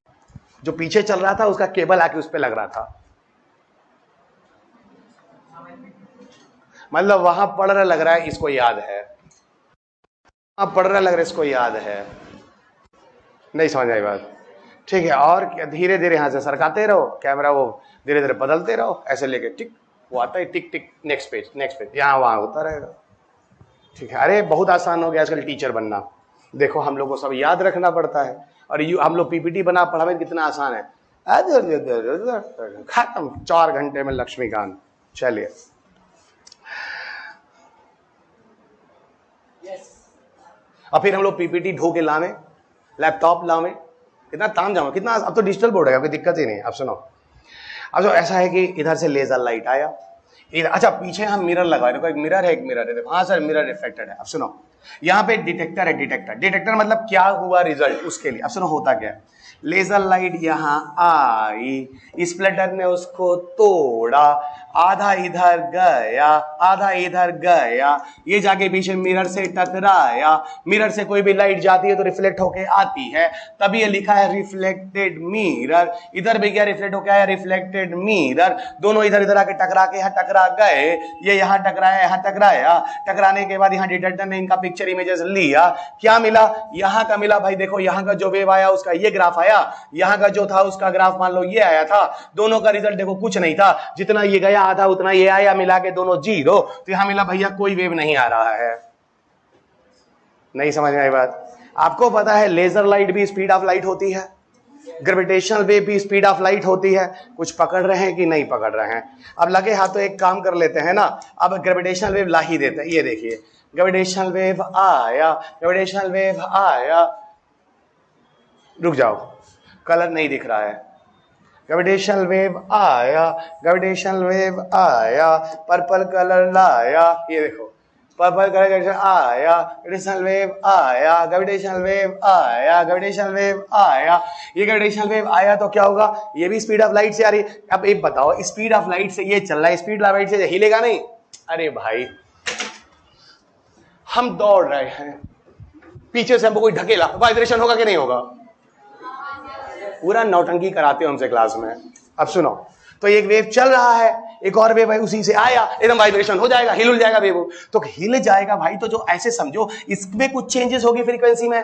जो पीछे चल रहा था उसका केबल आके उस पे लग रहा था, मतलब वहां पढ़ रहा लग रहा है इसको याद है, वहां पढ़ रहा लग रहा है इसको याद है। नहीं समझ आई बात? ठीक है, और धीरे धीरे यहां से सरकाते रहो कैमरा, वो धीरे धीरे बदलते रहो, ऐसे लेके टिक, वो आता है टिक टिक, नेक्स्ट पेज नेक्स्ट पेज, यहाँ वहां होता रहेगा। ठीक है, अरे बहुत आसान हो गया आजकल टीचर बनना, देखो हम लोग को सब याद रखना पड़ता है, और हम लोग पीपीटी बना पढ़ावे कितना आसान है, खत्म 4 घंटे में लक्ष्मीकांत। चलिए और फिर हम लोग पीपीटी ढो के लावे, लैपटॉप लावे, कितना ताम जाम, कितना, अब तो डिजिटल बोर्ड है, कोई दिक्कत ही नहीं। अब सुनो, अब जो ऐसा है कि इधर से लेजर लाइट आया, इधर, अच्छा पीछे हम मिरर लगाए, देखो एक मिरर है, एक मिरर है, हाँ सर मिरर रिफ्लेक्टेड है। अब सुनो, यहाँ पे डिटेक्टर है, डिटेक्टर मतलब क्या हुआ रिजल्ट उसके लिए। अब सुनो होता क्या है, लेजर लाइट यहाँ आई, स्प्लिटर ने उसको तोड़ा, आधा इधर गया आधा इधर गया, ये जाके पीछे मिरर से टकराया, मिरर से कोई भी लाइट जाती है तो रिफ्लेक्ट होके आती है, तभी ये लिखा है रिफ्लेक्टेड मिरर। इधर भी क्या रिफ्लेक्ट होके आया, रिफ्लेक्टेड मिरर, दोनों इधर इधर आके टकरा के यहाँ टकरा गए, ये यहाँ टकराया यहाँ टकराया, टकराने के बाद यहाँ डिटेक्टर ने इनका पिक्चर इमेजेस लिया, क्या मिला, यहाँ का मिला भाई, देखो यहाँ का जो वेव आया उसका ये ग्राफ आया, यहाँ का जो था उसका ग्राफ मान लो ये आया था, दोनों का रिजल्ट देखो कुछ नहीं था, जितना ये गया आधा उतना ये आया, मिला के दोनों 0, तो यहां मिला भैया कोई वेव नहीं आ रहा है। नहीं समझ में आई बात? आपको पता है लेजर लाइट भी स्पीड ऑफ लाइट होती है, ग्रेविटेशनल वेव भी स्पीड ऑफ लाइट होती है, कुछ पकड़ रहे हैं कि नहीं पकड़ रहे हैं? अब लगे हाथ तो एक काम कर लेते हैं ना, अब ग्रेविटेशनल वेव ला ही देते हैं, ये देखिए ग्रेविटेशनल वेव आया, ग्रेविटेशनल वेव आया, रुक जाओ कलर नहीं दिख रहा है, ग्रेविटेशनल वेव आया, ग्रेविटेशनल वेव आया, पर्पल कलर लाया, ये देखो पर्पल कलर आया, ग्रेविटेशनल वेव आया, ग्रेविटेशनल वेव आया, ग्रेविटेशनल वेव आया, ये ग्रेविटेशनल वेव आया तो क्या होगा, ये भी स्पीड ऑफ लाइट से आ रही। अब एक बताओ, स्पीड ऑफ लाइट से ये चल रहा है, स्पीड ऑफ लाइट से हिलेगा नहीं? अरे भाई हम दौड़ रहे हैं, पीछे से हमको कोई ढकेला, वाइब्रेशन होगा कि नहीं होगा? पूरा नौटंकी कराते हो हमसे क्लास में। अब सुनो, तो एक वेव चल रहा है, एक और वेव है उसी से आया, एकदम वाइब्रेशन हो जाएगा, हिल जाएगा वेव, तो हिल जाएगा भाई, तो जो ऐसे समझो इसमें कुछ चेंजेस होगी फ्रीक्वेंसी में,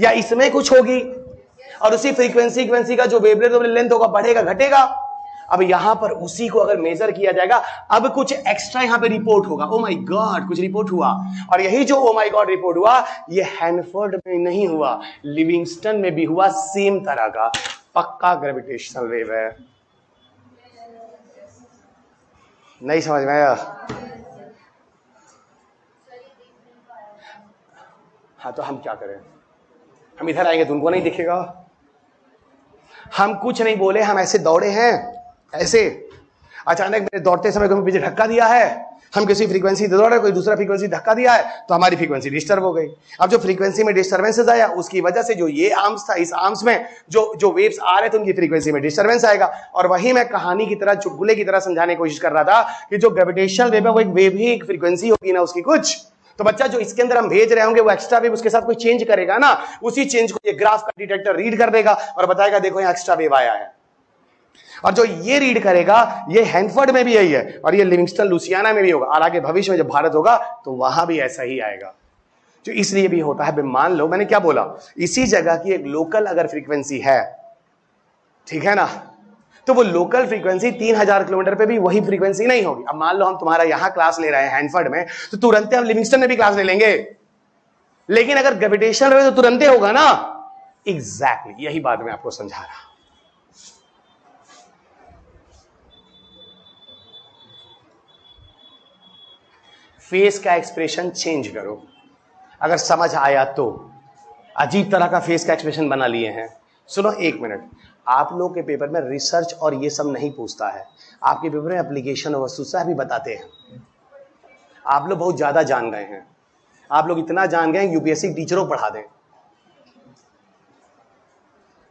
या इसमें कुछ होगी, और उसी फ्रीक्वेंसी का जो वेवलेंथ लेंथ होगा बढ़ेगा घटेगा। अब यहां पर उसी को अगर मेजर किया जाएगा, अब कुछ एक्स्ट्रा यहां पे रिपोर्ट होगा, ओ माय गॉड कुछ रिपोर्ट हुआ, और यही जो ओ माय गॉड रिपोर्ट हुआ ये हैनफोर्ड में नहीं हुआ, लिविंगस्टन में भी हुआ, सेम तरह का पक्का ग्रेविटेशनल वेव है। नहीं समझ में आया? हाँ तो हम क्या करें, हम इधर आएंगे तो उनको नहीं दिखेगा, हम कुछ नहीं बोले, हम ऐसे दौड़े हैं, ऐसे अचानक मेरे दौड़ते समय कोई पीछे धक्का दिया है, हम किसी फ्रीक्वेंसी से दौड़े, कोई दूसरा फ्रीक्वेंसी धक्का दिया है तो हमारी फ्रीक्वेंसी डिस्टर्ब हो गई। अब जो फ्रीक्वेंसी में डिस्टर्बेंसेस आया उसकी वजह से जो ये आर्म्स था, इस आर्म्स में जो वेव्स आ रहे थे उनकी फ्रीक्वेंसी में डिस्टर्बेंस आएगा। और वही मैं कहानी की तरह, चुटकुले की तरह समझाने की कोशिश कर रहा था कि जो ग्रेविटेशनल वेव है वो एक वेव ही, एक फ्रीक्वेंसी होगी ना उसकी कुछ, तो बच्चा जो इसके अंदर हम भेज रहे होंगे वो एक्स्ट्रा वेव उसके साथ कोई चेंज करेगा ना, उसी चेंज को ये ग्राफ का डिटेक्टर रीड कर देगा और बताएगा देखो यहाँ एक्स्ट्रा वेव आया है। और जो ये रीड करेगा ये हैनफोर्ड में भी यही है, और ये लिविंगस्टन लुसियाना में भी होगा, और आगे भविष्य में जब भारत होगा तो वहां भी ऐसा ही आएगा। जो इसलिए भी होता है, मान लो मैंने क्या बोला, इसी जगह की एक लोकल अगर फ्रीक्वेंसी है, ठीक है ना, तो वो लोकल फ्रीक्वेंसी 3000 किलोमीटर पे भी वही फ्रीक्वेंसी नहीं होगी। अब मान लो हम तुम्हारा यहां क्लास ले रहे हैं हैनफोर्ड में, तो तुरंत हम लिविंगस्टन में भी क्लास ले लेंगे, लेकिन अगर ग्रेविटेशनल वेव तो तुरंत होगा ना। एग्जैक्टली यही बात मैं आपको समझा रहा। फेस का एक्सप्रेशन चेंज करो, अगर समझ आया तो। अजीब तरह का फेस का एक्सप्रेशन बना लिए हैं। सुनो एक मिनट, आप लोग के पेपर में रिसर्च और ये सब नहीं पूछता है, आपके पेपर में एप्लीकेशन और वस्तुतः भी बताते हैं। आप लोग बहुत ज्यादा जान गए हैं, आप लोग इतना जान गए यूपीएससी टीचरों पढ़ा दें।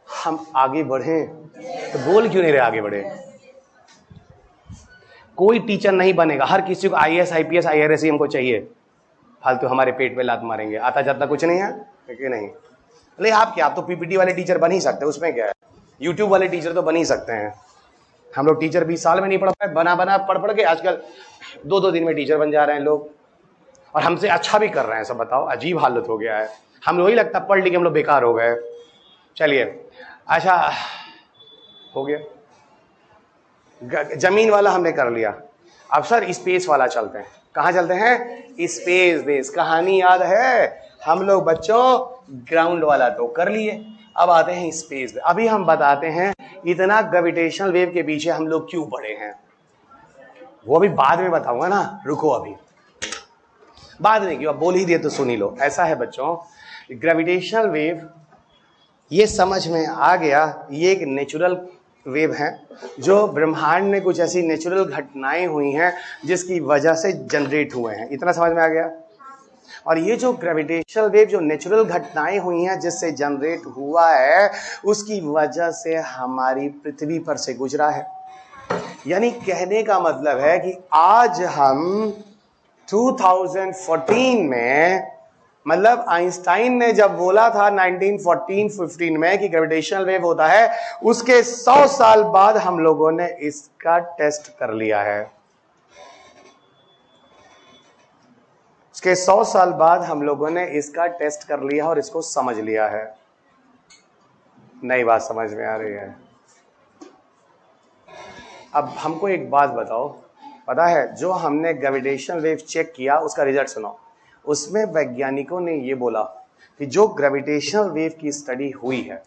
हम आगे बढ़े तो बोल क्यों नहीं रहे आगे बढ़े? कोई टीचर नहीं बनेगा, हर किसी को आईएएस आईपीएस आईआरएस हमको चाहिए। फालतू हमारे पेट पे लात मारेंगे, आता जाता कुछ नहीं है कि नहीं? अरे आप क्या, आप तो पीपीटी वाले टीचर बन ही सकते हैं, उसमें क्या है? यूट्यूब वाले टीचर तो बन ही सकते हैं। हम लोग टीचर 20 साल में नहीं पढ़ पाए, बना बना पढ़ के आजकल 2-2 दिन में टीचर बन जा रहे हैं लोग, और हमसे अच्छा भी कर रहे हैं सब। बताओ, अजीब हालत हो गया है। हम लोग ही लगता पढ़ लिख के हम लोग बेकार हो गए। चलिए अच्छा हो गया, जमीन वाला हमने कर लिया। अब सर स्पेस वाला चलते हैं। कहाँ चलते हैं? Space base. कहानी याद है हम लोग बच्चों? ग्राउंड वाला तो कर लिए, अब आते हैं स्पेस। अभी हम बताते हैं इतना ग्रेविटेशनल वेव के पीछे हम लोग क्यों पड़े हैं, वो अभी बाद में बताऊंगा ना। रुको अभी बाद में क्यों, अब बोल ही दिए तो सुन ही लो। ऐसा है बच्चों, ग्रेविटेशनल वेव ये समझ में आ गया, ये एक नेचुरल वेव है जो ब्रह्मांड में कुछ ऐसी नेचुरल घटनाएं हुई हैं जिसकी वजह से जनरेट हुए हैं। इतना समझ में आ गया? और ये जो ग्रेविटेशनल वेव जो नेचुरल घटनाएं हुई हैं जिससे जनरेट हुआ है, उसकी वजह से हमारी पृथ्वी पर से गुजरा है। यानी कहने का मतलब है कि आज हम 2014 में, मतलब आइंस्टाइन ने जब बोला था 1914-15 में कि ग्रेविटेशनल वेव होता है, उसके 100 साल बाद हम लोगों ने इसका टेस्ट कर लिया है। उसके 100 साल बाद हम लोगों ने इसका टेस्ट कर लिया और इसको समझ लिया है। नई बात समझ में आ रही है? अब हमको एक बात बताओ, पता है जो हमने ग्रेविटेशनल वेव चेक किया उसका रिजल्ट सुनो। उसमें वैज्ञानिकों ने ये बोला कि जो ग्रेविटेशनल वेव की स्टडी हुई है,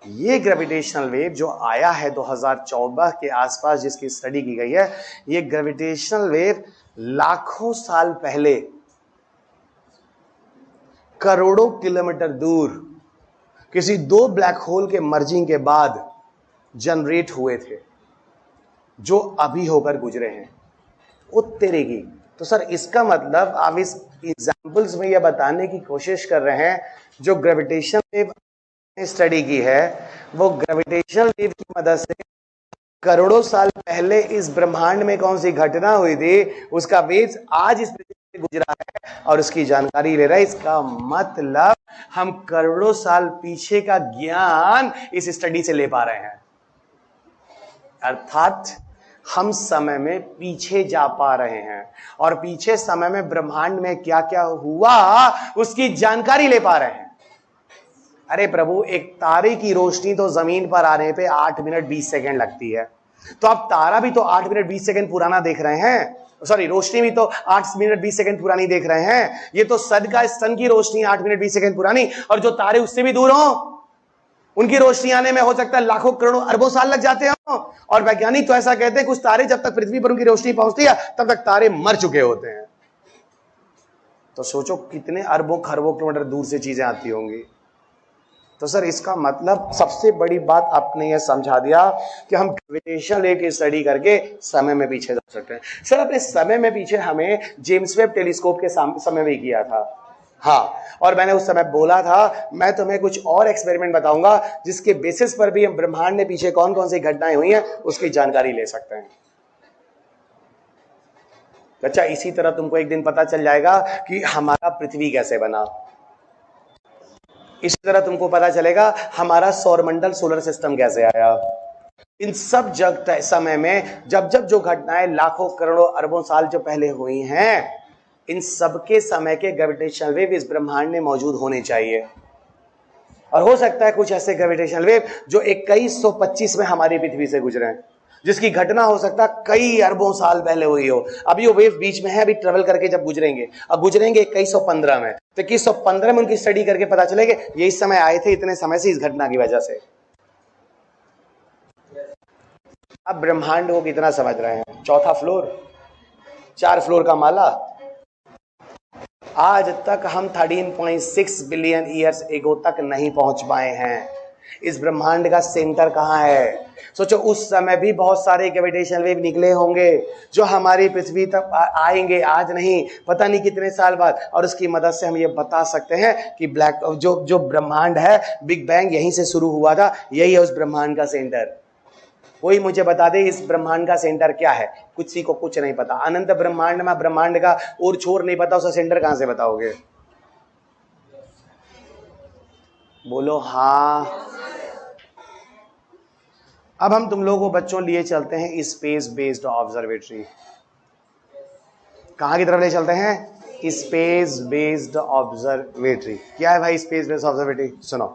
ये ग्रेविटेशनल वेव जो आया है 2014 के आसपास जिसकी स्टडी की गई है, ये ग्रेविटेशनल वेव लाखों साल पहले करोड़ों किलोमीटर दूर किसी 2 ब्लैक होल के मर्जिंग के बाद जनरेट हुए थे, जो अभी होकर गुजरे हैं। वो तेरे की तो सर इसका मतलब आप इस एग्जाम्पल्स में यह बताने की कोशिश कर रहे हैं जो ग्रेविटेशनल वेव स्टडी की है, वो ग्रेविटेशनल वेव की मदद से करोड़ों साल पहले इस ब्रह्मांड में कौन सी घटना हुई थी उसका वेव आज इस पृथ्वी से गुजरा है और उसकी जानकारी ले रहा है। इसका मतलब हम करोड़ों साल पीछे का ज्ञान इस स्टडी से ले पा रहे हैं, अर्थात हम समय में पीछे जा पा रहे हैं और पीछे समय में ब्रह्मांड में क्या क्या हुआ उसकी जानकारी ले पा रहे हैं। अरे प्रभु, एक तारे की रोशनी तो जमीन पर आने पे 8 मिनट 20 सेकंड लगती है, तो आप तारा भी तो 8 मिनट 20 सेकंड पुराना देख रहे हैं। सॉरी, रोशनी भी तो 8 मिनट 20 सेकंड पुरानी देख रहे हैं। ये तो सन की रोशनी 8 मिनट 20 सेकंड पुरानी, और जो तारे उससे भी दूर हो उनकी रोशनी आने में हो सकता है लाखों करोड़ों अरबों साल लग जाते हो। और वैज्ञानिक तो ऐसा कहते हैं कुछ तारे जब तक पृथ्वी पर उनकी रोशनी पहुंचती है तब तक तारे मर चुके होते हैं। तो सोचो कितने अरबों खरबों किलोमीटर दूर से चीजें आती होंगी। तो सर इसका मतलब सबसे बड़ी बात आपने यह समझा दिया कि हम ग्रेविटेशनल वेव की स्टडी करके समय में पीछे जा सकते हैं। सर अपने समय में पीछे हमें जेम्स वेब टेलीस्कोप के समय में किया था। हाँ, और मैंने उस समय बोला था मैं तुम्हें कुछ और एक्सपेरिमेंट बताऊंगा जिसके बेसिस पर भी हम ब्रह्मांड में पीछे कौन कौन सी घटनाएं हुई हैं उसकी जानकारी ले सकते हैं। अच्छा, इसी तरह तुमको एक दिन पता चल जाएगा कि हमारा पृथ्वी कैसे बना। इसी तरह तुमको पता चलेगा हमारा सौरमंडल सोलर सिस्टम कैसे आया। इन सब समय में जब जब जो घटनाएं लाखों करोड़ों अरबों साल जो पहले हुई हैं, इन सबके समय के ग्रेविटेशनल वेव इस ब्रह्मांड में मौजूद होने चाहिए। और हो सकता है कुछ ऐसे ग्रेविटेशनल वेव जो 2125 में हमारी पृथ्वी से गुजरे हैं। जिसकी घटना हो सकता कई अरबों साल पहले हुई हो। अभी वो वेव बीच में है, अभी ट्रेवल करके जब गुजरेंगे, अब गुजरेंगे 2115 में, तो 2115 में उनकी स्टडी करके पता चलेगा ये इस समय आए थे, इतने समय से, इस घटना की वजह से। अब ब्रह्मांड को कितना समझ रहे हैं? चौथा फ्लोर, 4 फ्लोर का माला। आज तक हम 13.6 बिलियन ईयर्स एगो तक नहीं पहुंच पाए हैं। इस ब्रह्मांड का सेंटर कहां है? सोचो, उस समय भी बहुत सारे ग्रेविटेशनल वेव निकले होंगे जो हमारी पृथ्वी तक आएंगे, आज नहीं, पता नहीं कितने साल बाद। और उसकी मदद से हम ये बता सकते हैं कि ब्लैक जो ब्रह्मांड है, बिग बैंग यहीं से शुरू हुआ था, यही है उस ब्रह्मांड का सेंटर। कोई मुझे बता दे इस ब्रह्मांड का सेंटर क्या है? किसी को कुछ नहीं पता। अनंत ब्रह्मांड में ब्रह्मांड का और छोर नहीं पता, उसका सेंटर कहां से बताओगे? बोलो हाँ। अब हम तुम लोगों को बच्चों लिए चलते हैं स्पेस बेस्ड ऑब्जर्वेटरी। कहां की तरफ ले चलते हैं? Space based observatory. क्या है भाई स्पेस बेस्ड ऑब्जर्वेटरी? सुनो,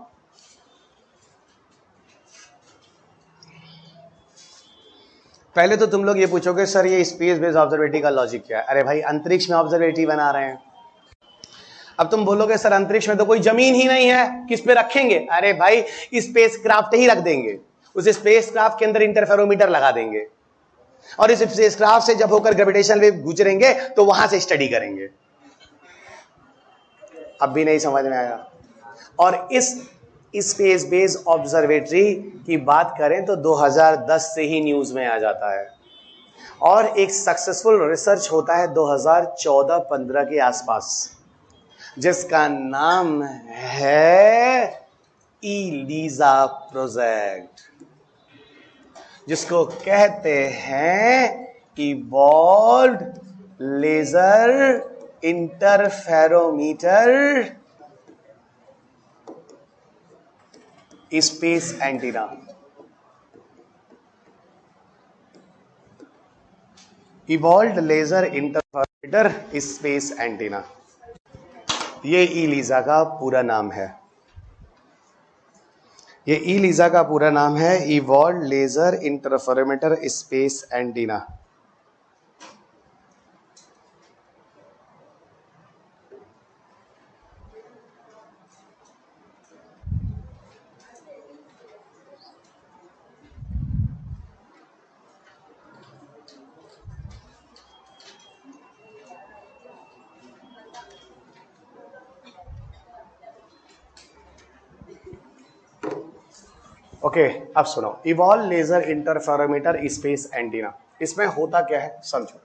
पहले तो तुम लोग ये पूछोगे सर ये स्पेस बेस्ड ऑब्जर्वेटरी का लॉजिक क्या है? अरे भाई अंतरिक्ष में ऑब्जर्वेटरी बना रहे हैं। अब तुम बोलोगे सर अंतरिक्ष में तो कोई जमीन ही नहीं है, किस पे रखेंगे? अरे भाई स्पेस क्राफ्ट ही रख देंगे, उस स्पेस क्राफ्ट के अंदर इंटरफेरोमीटर लगा देंगे, और इस स्पेस क्राफ्ट से जब होकर ग्रेविटेशन वेव गुजरेंगे तो वहां से स्टडी करेंगे। अब भी नहीं समझ में आया? और इस स्पेस बेस्ड ऑब्जर्वेटरी की बात करें तो 2010 से ही न्यूज में आ जाता है, और एक सक्सेसफुल रिसर्च होता है 2014-15 के आसपास, जिसका नाम है इलीजा प्रोजेक्ट, जिसको कहते हैं evolved laser interferometer space antenna. Evolved laser interferometer space antenna, ये इलीजा का पूरा नाम है। ये इलीजा का पूरा नाम है evolved laser interferometer space antenna. Okay, अब सुनो, evolve laser interferometer space antenna, इसमें होता क्या है समझो।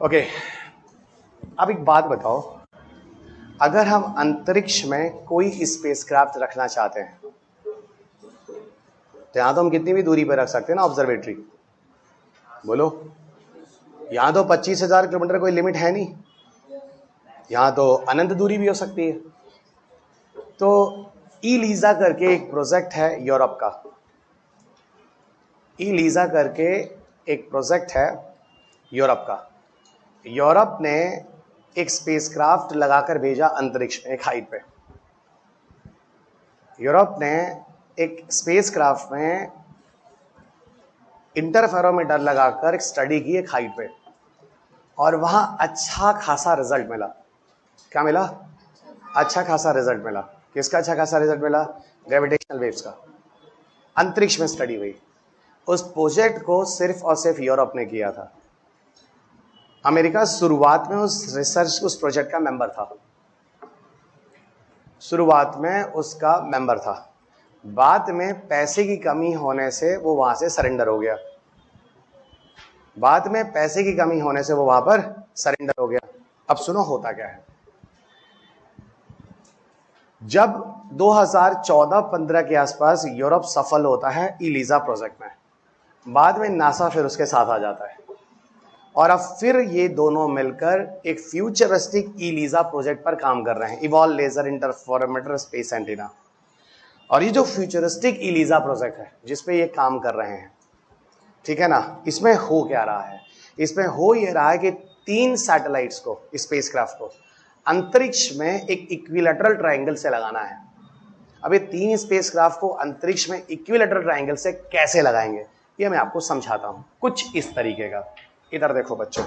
ओके, अब एक बात बताओ, अगर हम अंतरिक्ष में कोई स्पेसक्राफ्ट रखना चाहते हैं तो यहां तो हम कितनी भी दूरी पर रख सकते हैं ना ऑब्जर्वेटरी? बोलो, यहां तो 25,000 किलोमीटर कोई लिमिट है नहीं, यहां तो अनंत दूरी भी हो सकती है। तो इलीजा करके एक प्रोजेक्ट है यूरोप का, इलीजा करके एक प्रोजेक्ट है यूरोप का। यूरोप ने एक स्पेसक्राफ्ट लगाकर भेजा अंतरिक्ष में, एक हाइट पे। यूरोप ने एक स्पेसक्राफ्ट में इंटरफेरोमीटर लगाकर स्टडी की एक हाइट पे, और वहां अच्छा खासा रिजल्ट मिला। क्या मिला? अच्छा खासा रिजल्ट मिला। किसका अच्छा खासा रिजल्ट मिला? ग्रेविटेशनल वेव्स का। अंतरिक्ष में स्टडी हुई। उस प्रोजेक्ट को सिर्फ और सिर्फ यूरोप ने किया था। अमेरिका शुरुआत में उस रिसर्च, उस प्रोजेक्ट का मेंबर था, शुरुआत में उसका मेंबर था। बाद में पैसे की कमी होने से वो वहां से सरेंडर हो गया। बाद में पैसे की कमी होने से वो वहां पर सरेंडर हो गया। अब सुनो होता क्या है। जब 2014-15 के आसपास यूरोप सफल होता है इलीजा प्रोजेक्ट में, बाद में नासा फिर उसके साथ आ जाता है, और अब फिर ये दोनों मिलकर एक फ्यूचरिस्टिक इलीजा प्रोजेक्ट पर काम कर रहे हैं, evolve laser interferometer space antenna. और ये जो फ्यूचरिस्टिक इलीजा प्रोजेक्ट है जिसपे ये काम कर रहे हैं, ठीक है ना, इसमें हो क्या रहा है? इसमें हो ये रहा है कि 3 सैटेलाइट्स को, स्पेसक्राफ्ट को अंतरिक्ष में एक इक्विलैटरल ट्रायंगल से लगाना है। अब ये 3 स्पेसक्राफ्ट को अंतरिक्ष में इक्विलेटरल ट्रायंगल से कैसे लगाएंगे ये मैं आपको समझाता हूं, कुछ इस तरीके का। इधर देखो बच्चों,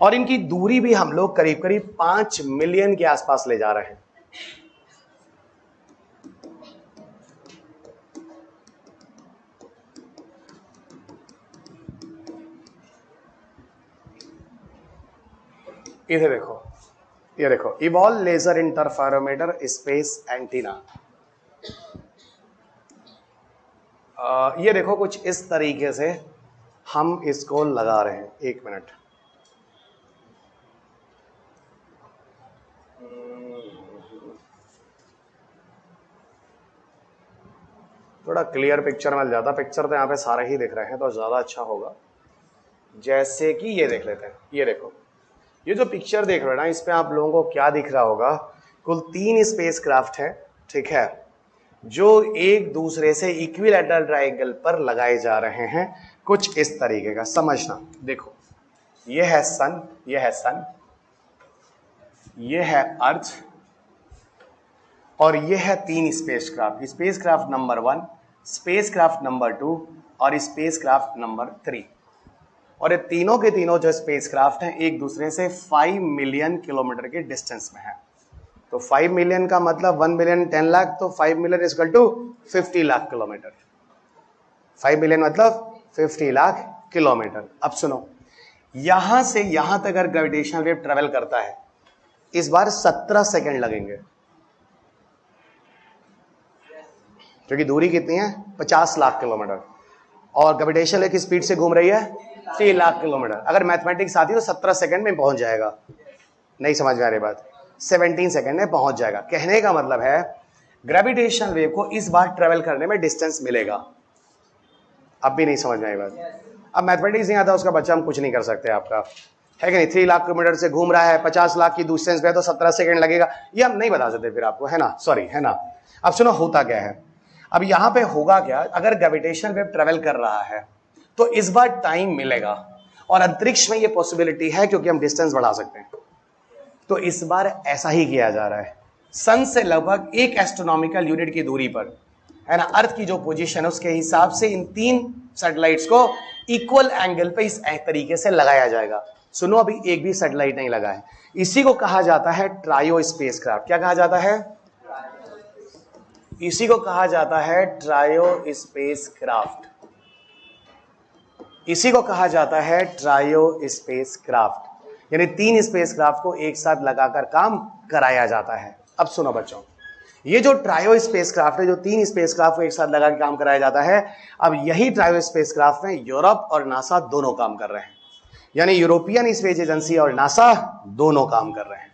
और इनकी दूरी भी हम लोग करीब करीब 5 मिलियन के आसपास ले जा रहे हैं। इधर देखो, ये देखो, evolve laser interferometer space antenna. ये देखो कुछ इस तरीके से हम इसको लगा रहे हैं। 1 मिनट, थोड़ा क्लियर पिक्चर मिल जाता। पिक्चर तो यहाँ पे सारे ही दिख रहे हैं तो ज्यादा अच्छा होगा। जैसे कि ये देख लेते हैं, ये देखो, ये जो पिक्चर देख रहे हो ना, इस पे आप लोगों को क्या दिख रहा होगा, कुल 3 स्पेसक्राफ्ट है, ठीक है, जो एक दूसरे से इक्विलैटरल ट्रायंगल पर लगाए जा रहे हैं, कुछ इस तरीके का। समझना, देखो, ये है सन, ये है सन, ये है अर्थ, और ये है 3 spacecraft, spacecraft number 1, spacecraft number 2 और स्पेसक्राफ्ट नंबर 3। और ये तीनों के तीनों जो स्पेसक्राफ्ट हैं एक दूसरे से 5 मिलियन किलोमीटर के डिस्टेंस में है। तो 5 मिलियन का मतलब 1 मिलियन 10 लाख, तो 5 million is equal to 50 lakh kilometre. 5 million मतलब 50 लाख किलोमीटर। अब सुनो, यहां से यहां तक अगर ग्रेविटेशनल वेव ट्रेवल करता है, इस बार 17 सेकेंड लगेंगे, क्योंकि दूरी कितनी है, 50 लाख किलोमीटर, और ग्रेविटेशनल वेव की स्पीड से घूम रही है 3 लाख किलोमीटर। अगर मैथमेटिक्स आती है तो 17 सेकंड में पहुंच जाएगा। नहीं समझ में आ रही बात, 17 सेकंड में पहुंच जाएगा। कहने का मतलब है ग्रेविटेशनल वेव को इस बार ट्रेवल करने में डिस्टेंस मिलेगा। अब भी नहीं समझ में आई बात। अब मैथमेटिक्स नहीं आता उसका बच्चा हम कुछ नहीं कर सकते आपका, है कि नहीं। 3 लाख किलोमीटर से घूम रहा है, 50 लाख की डिस्टेंस पे, तो 17 सेकंड लगेगा, ये हम नहीं बता सकते फिर आपको, है ना, सॉरी, है ना। अब सुनो होता क्या है, अब यहां पे होगा क्या, अगर ग्रेविटेशनल वेव ट्रेवल कर रहा है तो इस बार टाइम मिलेगा, और अंतरिक्ष में ये पॉसिबिलिटी है क्योंकि हम डिस्टेंस बढ़ा सकते हैं। तो इस बार ऐसा ही किया जा रहा है, सन से लगभग 1 एस्ट्रोनॉमिकल यूनिट की दूरी पर, है ना, अर्थ की जो पोजीशन है उसके हिसाब से इन 3 सैटेलाइट्स को इक्वल एंगल पे इस तरीके से लगाया जाएगा। सुनो, अभी एक भी सैटेलाइट नहीं लगा है। इसी को कहा जाता है ट्रायो स्पेसक्राफ्ट। क्या कहा जाता है, इसी को कहा जाता है ट्रायो स्पेसक्राफ्ट। इसी को कहा जाता है ट्रायो स्पेसक्राफ्ट, यानी 3 स्पेसक्राफ्ट को एक साथ लगाकर काम कराया जाता है। अब सुनो बच्चों, ये जो ट्रायो स्पेसक्राफ्ट है, जो 3 स्पेसक्राफ्ट को एक साथ लगाकर काम कराया जाता है, अब यही ट्रायो स्पेसक्राफ्ट में यूरोप और नासा दोनों काम कर रहे हैं, यानी यूरोपियन स्पेस एजेंसी और नासा दोनों काम कर रहे हैं,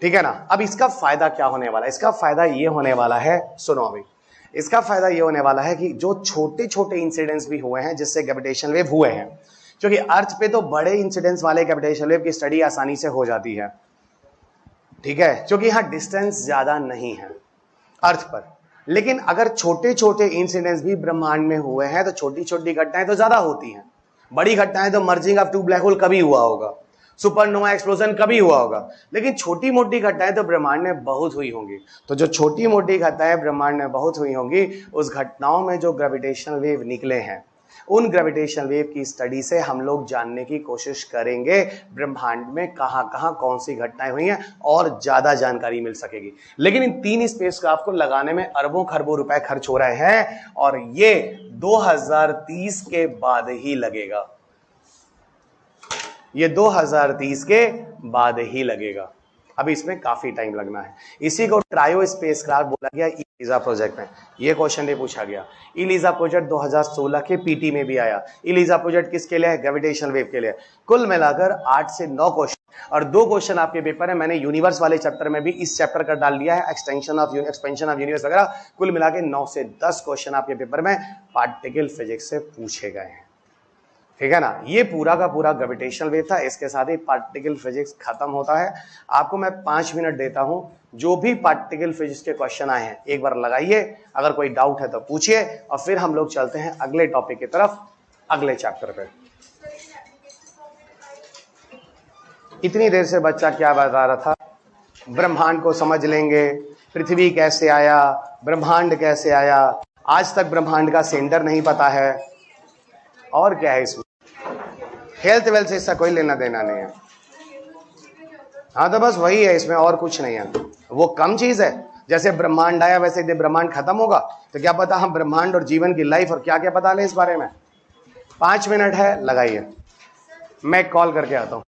ठीक है ना। अब इसका फायदा क्या होने वाला है, इसका फायदा ये होने वाला है, सुनो अभी, इसका फायदा ये होने वाला है कि जो छोटे छोटे इंसिडेंट्स भी हुए हैं जिससे ग्रेविटेशनल वेव हुए हैं, क्योंकि अर्थ पे तो बड़े इंसिडेंट्स वाले ग्रेविटेशनल वेव की स्टडी आसानी से हो जाती है, ठीक है, क्योंकि यहां डिस्टेंस ज्यादा नहीं है अर्थ पर। लेकिन अगर छोटे छोटे इंसिडेंट्स भी ब्रह्मांड में हुए हैं तो छोटी छोटी घटनाएं तो ज्यादा होती हैं। बड़ी घटनाएं तो मर्जिंग ऑफ 2 ब्लैक होल कभी हुआ होगा, सुपरनोवा एक्सप्लोजन कभी हुआ होगा, लेकिन छोटी मोटी घटनाएं तो ब्रह्मांड में बहुत हुई होंगी। तो जो छोटी मोटी घटनाएं ब्रह्मांड में बहुत हुई होंगी, उस घटनाओं में जो ग्रेविटेशनल वेव निकले हैं, उन ग्रेविटेशनल वेव की स्टडी से हम लोग जानने की कोशिश करेंगे ब्रह्मांड में कहां कहां कौन सी घटनाएं हुई हैं, और ज्यादा जानकारी मिल सकेगी। लेकिन इन 3 स्पेसक्राफ्ट को लगाने में अरबों खरबों रुपए खर्च हो रहे हैं, और ये 2030 के बाद ही लगेगा, ये 2030 के बाद ही लगेगा। अब इसमें काफी टाइम लगना है। इसी को ट्रायो स्पेसक्राफ्ट बोला गया इलीजा प्रोजेक्ट में। ये क्वेश्चन भी पूछा गया। इलीजा प्रोजेक्ट 2016 के पीटी में भी आया। इलीजा प्रोजेक्ट किसके लिए है, ग्रेविटेशनल वेव के लिए। कुल मिलाकर 8 से 9 क्वेश्चन, और 2 क्वेश्चन आपके पेपर है। मैंने यूनिवर्स वाले चैप्टर में भी इस चैप्टर का डाल दिया है, एक्सपेंशन ऑफ यूनिवर्स वगैरह। कुल मिला के 9 से 10 क्वेश्चन आपके पेपर में पार्टिकल फिजिक्स से पूछे गए हैं, ठीक है ना। ये पूरा का पूरा ग्रेविटेशनल वेव था। इसके साथ ही पार्टिकल फिजिक्स खत्म होता है। आपको मैं 5 मिनट देता हूं, जो भी पार्टिकल फिजिक्स के क्वेश्चन आए हैं एक बार लगाइए, अगर कोई डाउट है तो पूछिए, और फिर हम लोग चलते हैं अगले टॉपिक की तरफ, अगले चैप्टर पे। इतनी देर से बच्चा क्या बता रहा था, ब्रह्मांड को समझ लेंगे, पृथ्वी कैसे आया, ब्रह्मांड कैसे आया, आज तक ब्रह्मांड का सेंटर नहीं पता है। और क्या है इसमें, हेल्थ वेल्थ से इसका कोई लेना देना नहीं है। हाँ तो बस वही है इसमें, और कुछ नहीं है। वो कम चीज है, जैसे ब्रह्मांड आया वैसे यदि ब्रह्मांड खत्म होगा तो क्या पता हम ब्रह्मांड और जीवन की लाइफ और क्या क्या पता लें इस बारे में। 5 मिनट है, लगाइए, मैं कॉल करके आता हूं।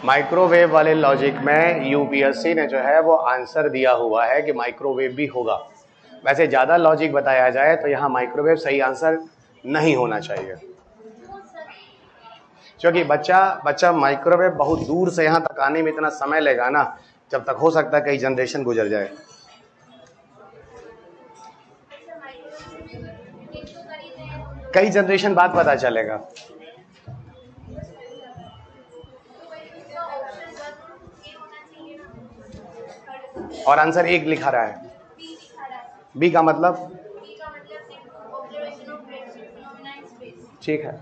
माइक्रोवेव वाले लॉजिक में यूपीएससी ने जो है वो आंसर दिया हुआ है कि माइक्रोवेव भी होगा। वैसे ज़्यादा लॉजिक बताया जाए तो यहाँ माइक्रोवेव सही आंसर नहीं होना चाहिए, क्योंकि बच्चा माइक्रोवेव बहुत दूर से यहाँ तक आने में इतना समय लेगा ना, जब तक हो सकता है कई जनरेशन गुजर जाए। कई जनरेशन बाद पता चलेगा। और आंसर एक लिखा रहा है, बी का मतलब ठीक है,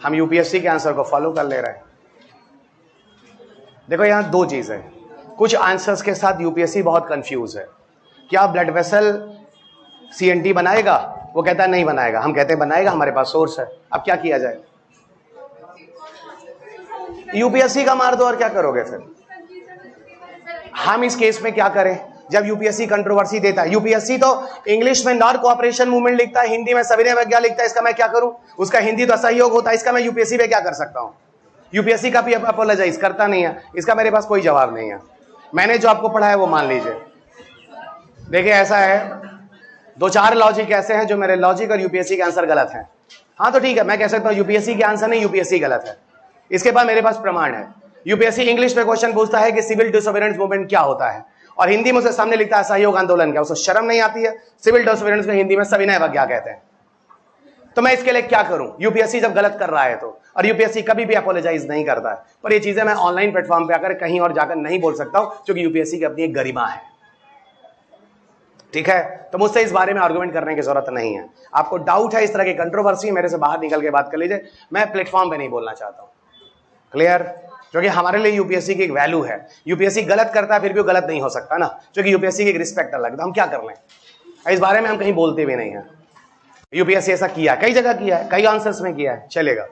हम यूपीएससी के आंसर को फॉलो कर ले रहे हैं। देखो यहां दो चीज है, कुछ आंसर्स के साथ यूपीएससी बहुत कंफ्यूज है। क्या ब्लड वेसल सीएनटी बनाएगा? वो कहता है नहीं बनाएगा, हम कहते हैं बनाएगा, हमारे पास सोर्स है। अब क्या किया जाए? यूपीएससी का मार दो और क्या करोगे फिर? हम इस केस में क्या करें जब यूपीएससी कंट्रोवर्सी देता है? यूपीएससी तो इंग्लिश में नॉन कोऑपरेशन मूवमेंट लिखता है, हिंदी में सविनय अवज्ञा लिखता है, इसका मैं क्या करूं? उसका हिंदी तो असहयोग होता है, इसका मैं यूपीएससी पे क्या कर सकता हूं? यूपीएससी का भी अपोलोजाइज करता नहीं है, इसका मेरे पास कोई जवाब नहीं है। मैंने जो आपको पढ़ा है वो मान लीजिए। देखिए ऐसा है, दो चार लॉजिक ऐसे हैं जो मेरे लॉजिक और यूपीएससी के आंसर गलत हैं। हाँ तो ठीक है, मैं कह सकता हूं यूपीएससी के आंसर नहीं, यूपीएससी गलत है। इसके बाद मेरे पास प्रमाण है। यूपीएससी इंग्लिश में क्वेश्चन पूछता है कि सिविल डिसोबीडियंस मूवमेंट क्या होता है, और हिंदी में उसे सामने लिखता है असहयोग आंदोलन क्या। उसे शर्म नहीं आती है? सिविल डिसोबीडियंस को हिंदी में सविनय अवज्ञा कहते हैं। तो मैं इसके लिए क्या करूं? यूपीएससी जब गलत कर रहा है तो, और यूपीएससी कभी भी अपोलोजाइज नहीं करता है। पर ये चीजें मैं ऑनलाइन प्लेटफॉर्म पे आकर कहीं और जाकर नहीं बोल सकता हूं, क्योंकि यूपीएससी की अपनी एक गरिमा है। ठीक है, तो मुझसे इस बारे में आर्गुमेंट करने की जरूरत नहीं है। आपको डाउट है इस तरह की कंट्रोवर्सी, मेरे से बाहर निकल के बात कर लीजिए, मैं प्लेटफॉर्म पे नहीं बोलना चाहता हूं। क्लियर? क्योंकि हमारे लिए यूपीएससी की एक वैल्यू है। यूपीएससी गलत करता है फिर भी वो गलत नहीं हो सकता ना, क्योंकि यूपीएससी की एक रिस्पेक्ट अलग है। हम क्या कर लें, इस बारे में हम कहीं बोलते भी नहीं है। यूपीएससी ऐसा किया, कई जगह किया है, कई आंसर्स में किया है, चलेगा।